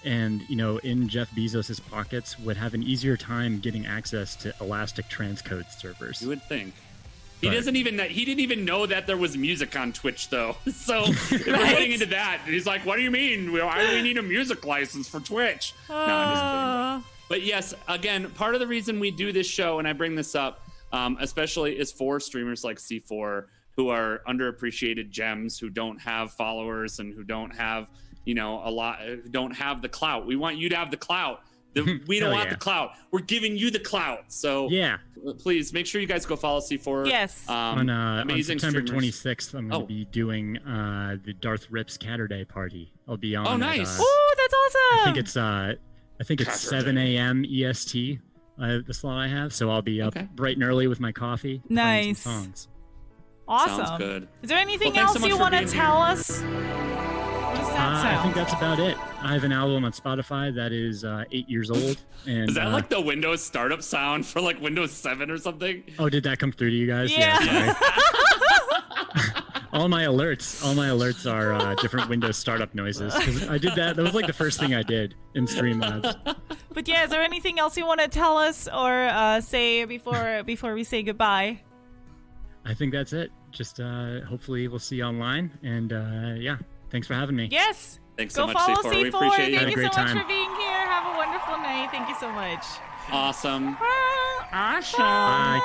and, in Jeff Bezos's pockets would have an easier time getting access to elastic transcode servers. You would think. He didn't even know that there was music on Twitch, though. So if we're getting into that, he's like, "What do you mean? Why do we need a music license for Twitch?" No, I'm just kidding. But yes, again, part of the reason we do this show, and I bring this up, especially is for streamers like C4 who are underappreciated gems, who don't have followers and who don't have, who don't have the clout. We want you to have the clout. We don't want the clout. We're giving you the clout. So please make sure you guys go follow C4. Yes. On September streamers. 26th, I'm going to be doing the Darth Rips Catterday party. I'll be on. Oh, nice. Oh, that's awesome. I think it's 7 a.m. EST. The slot I have, so I'll be up bright and early with my coffee. Nice. Playing some songs. Awesome. Sounds good. Is there anything else you want to tell us? What does that sound? I think that's about it. I have an album on Spotify that is 8 years old. And, is that like the Windows startup sound for like Windows 7 or something? Oh, did that come through to you guys? Yeah. Sorry. all my alerts are different Windows startup noises. 'Cause I did that. That was like the first thing I did in Streamlabs. But yeah, is there anything else you want to tell us or say before we say goodbye? I think that's it. Just hopefully we'll see you online. And thanks for having me. Yes. Thanks so Go much, follow C4. C4. We appreciate you. Thank you so much time. for being here. Have a wonderful night. Thank you so much. Awesome. Awesome. Bye.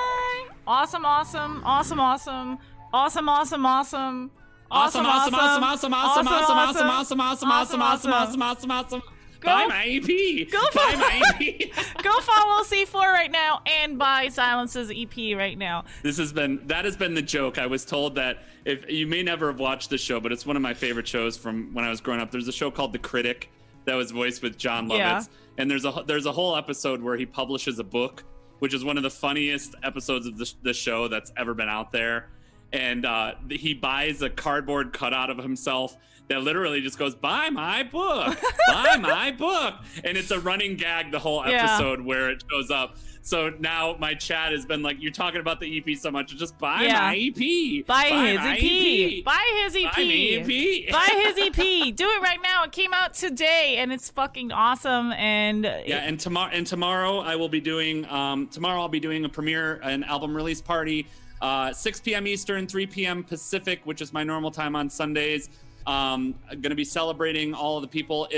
Awesome. Awesome. Awesome. Awesome. Awesome. Awesome. Awesome. Awesome, awesome, awesome, awesome, awesome, awesome, awesome, awesome, awesome, awesome, awesome, awesome, awesome. Buy my EP. Buy my EP. Go follow C4 right now and buy Silence's EP right now. That has been the joke. I was told that if you may never have watched the show, but it's one of my favorite shows from when I was growing up. There's a show called The Critic that was voiced with John Lovitz, and there's a whole episode where he publishes a book, which is one of the funniest episodes of the show that's ever been out there. And he buys a cardboard cutout of himself that literally just goes, buy my book, buy my book. And it's a running gag the whole episode where it shows up. So now my chat has been like, you're talking about the EP so much, just buy my EP. Buy his EP. Buy his EP. Buy me EP. Buy his EP. Do it right now. It came out today and it's fucking awesome. And and tomorrow I will be doing I'll be doing a premiere, an album release party. 6 p.m. Eastern, 3 p.m. Pacific, which is my normal time on Sundays. I'm going to be celebrating all of the people.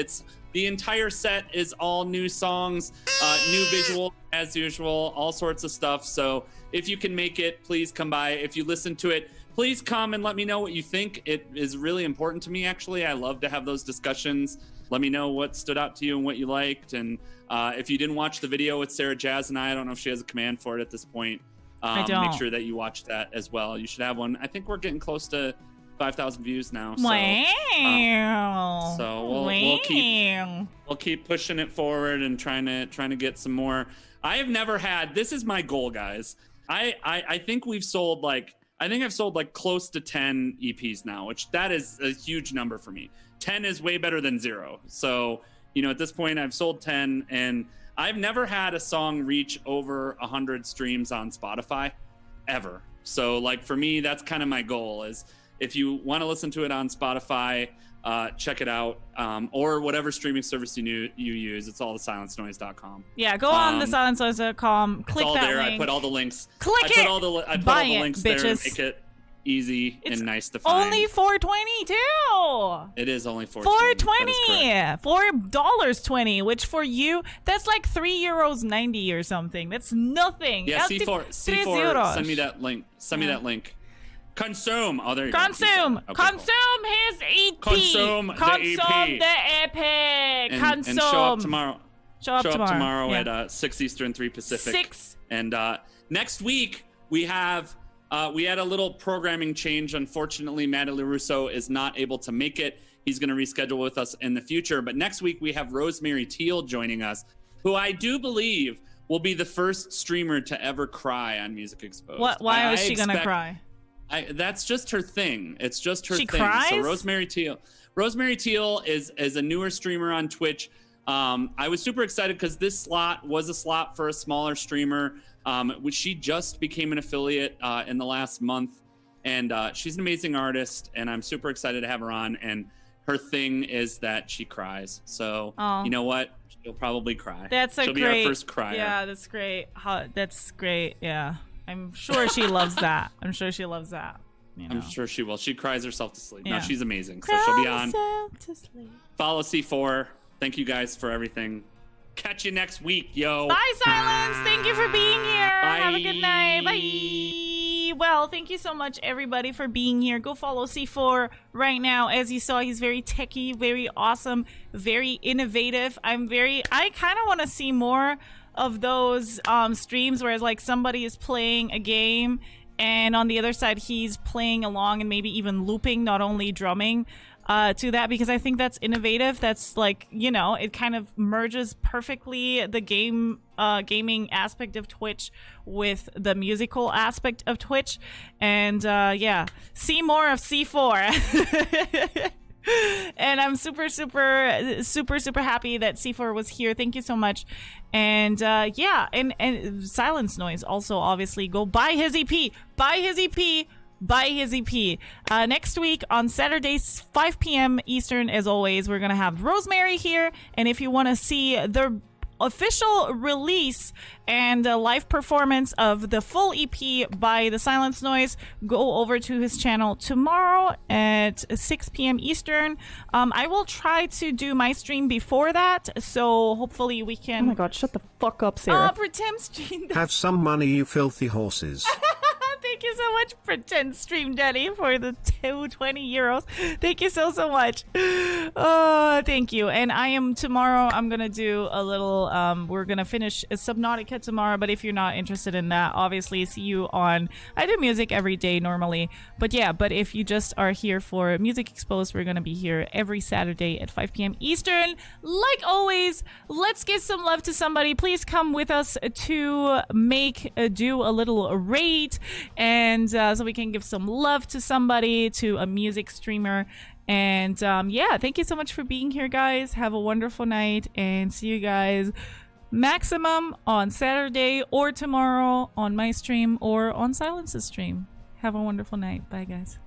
The entire set is all new songs, new visual as usual, all sorts of stuff. So if you can make it, please come by. If you listen to it, please come and let me know what you think. It is really important to me, actually. I love to have those discussions. Let me know what stood out to you and what you liked. And if you didn't watch the video with Sarah Jazz and I don't know if she has a command for it at this point. I don't. Make sure that you watch that as well. You should have one. I think we're getting close to 5,000 views now. So, wow. So we'll keep pushing it forward and trying to get some more. I have never had. This is my goal, guys. I think I've sold like close to 10 EPs now, which that is a huge number for me. 10 is way better than 0. So at this point I've sold 10 and I've never had a song reach over 100 streams on Spotify ever. So like for me, that's kind of my goal is if you want to listen to it on Spotify, check it out, or whatever streaming service you use. It's all thesilencenoise.com. Yeah, go on thesilencenoise.com. Click all that there. link. I put all the links. Click it. I put all the links there and make it easy and nice to find. Only $4.20 too. It is only $4.20. $4.20, which for you that's like €3.90 or something. That's nothing. Yeah, C4 send me that link. Send me that link. Consume. Oh, there you go. Consume his EP. Consume the EP. And show up tomorrow. Show up tomorrow at 6 Eastern, 3 Pacific. 6. And next week we had a little programming change. Unfortunately, Matty LaRusso is not able to make it. He's going to reschedule with us in the future. But next week we have Rosemary Teal joining us, who I do believe will be the first streamer to ever cry on Music Exposed. Why is she going to cry? That's just her thing. It's just her thing. She cries? So Rosemary Teal is a newer streamer on Twitch. I was super excited because this slot was a slot for a smaller streamer, which she just became an affiliate in the last month. And she's an amazing artist, and I'm super excited to have her on. And her thing is that she cries. So you know what? She'll probably cry. She'll be our first crier. Yeah, that's great. That's great. Yeah. I'm sure she loves that. I'm sure she loves that. I'm sure she will. She cries herself to sleep. Yeah. No, she's amazing. So she'll be on. Follow C4. Thank you guys for everything. Catch you next week, yo. Bye, Silence. Thank you for being here. Bye. Have a good night. Bye. Well, thank you so much, everybody, for being here. Go follow C4 right now. As you saw, he's very techy, very awesome, very innovative. I kind of want to see more of those streams where it's like somebody is playing a game and on the other side he's playing along and maybe even looping, not only drumming to that, because I think that's innovative. That's like, it kind of merges perfectly the gaming aspect of Twitch with the musical aspect of Twitch. And see more of C4. And I'm super, super, super, super happy that C4 was here. Thank you so much. And and Silence Noise also, obviously, go buy his EP. Buy his EP. Next week on Saturdays, 5 p.m. Eastern, as always, we're going to have Rosemary here. And if you want to see the official release and live performance of the full EP by the Silence Noise, go over to his channel tomorrow at 6 p.m. Eastern. I will try to do my stream before that, so hopefully we can... Oh my god, shut the fuck up, Sarah. Pretend stream. Have some money, you filthy horses. Thank you so much, Pretend Stream Daddy, for the 220 euros. Thank you so much. Thank you. And tomorrow, I'm going to do a little, we're going to finish Subnautica tomorrow, but if you're not interested in that, obviously see you on, I do music every day normally, but if you just are here for Music Exposed, we're going to be here every Saturday at 5 p.m. Eastern. Like always, let's give some love to somebody. Please come with us to do a little raid, and so we can give some love to somebody, to a music streamer. And thank you so much for being here, guys. Have a wonderful night, and see you guys maximum on Saturday or tomorrow on my stream or on Silence's stream. Have a wonderful night. Bye, guys.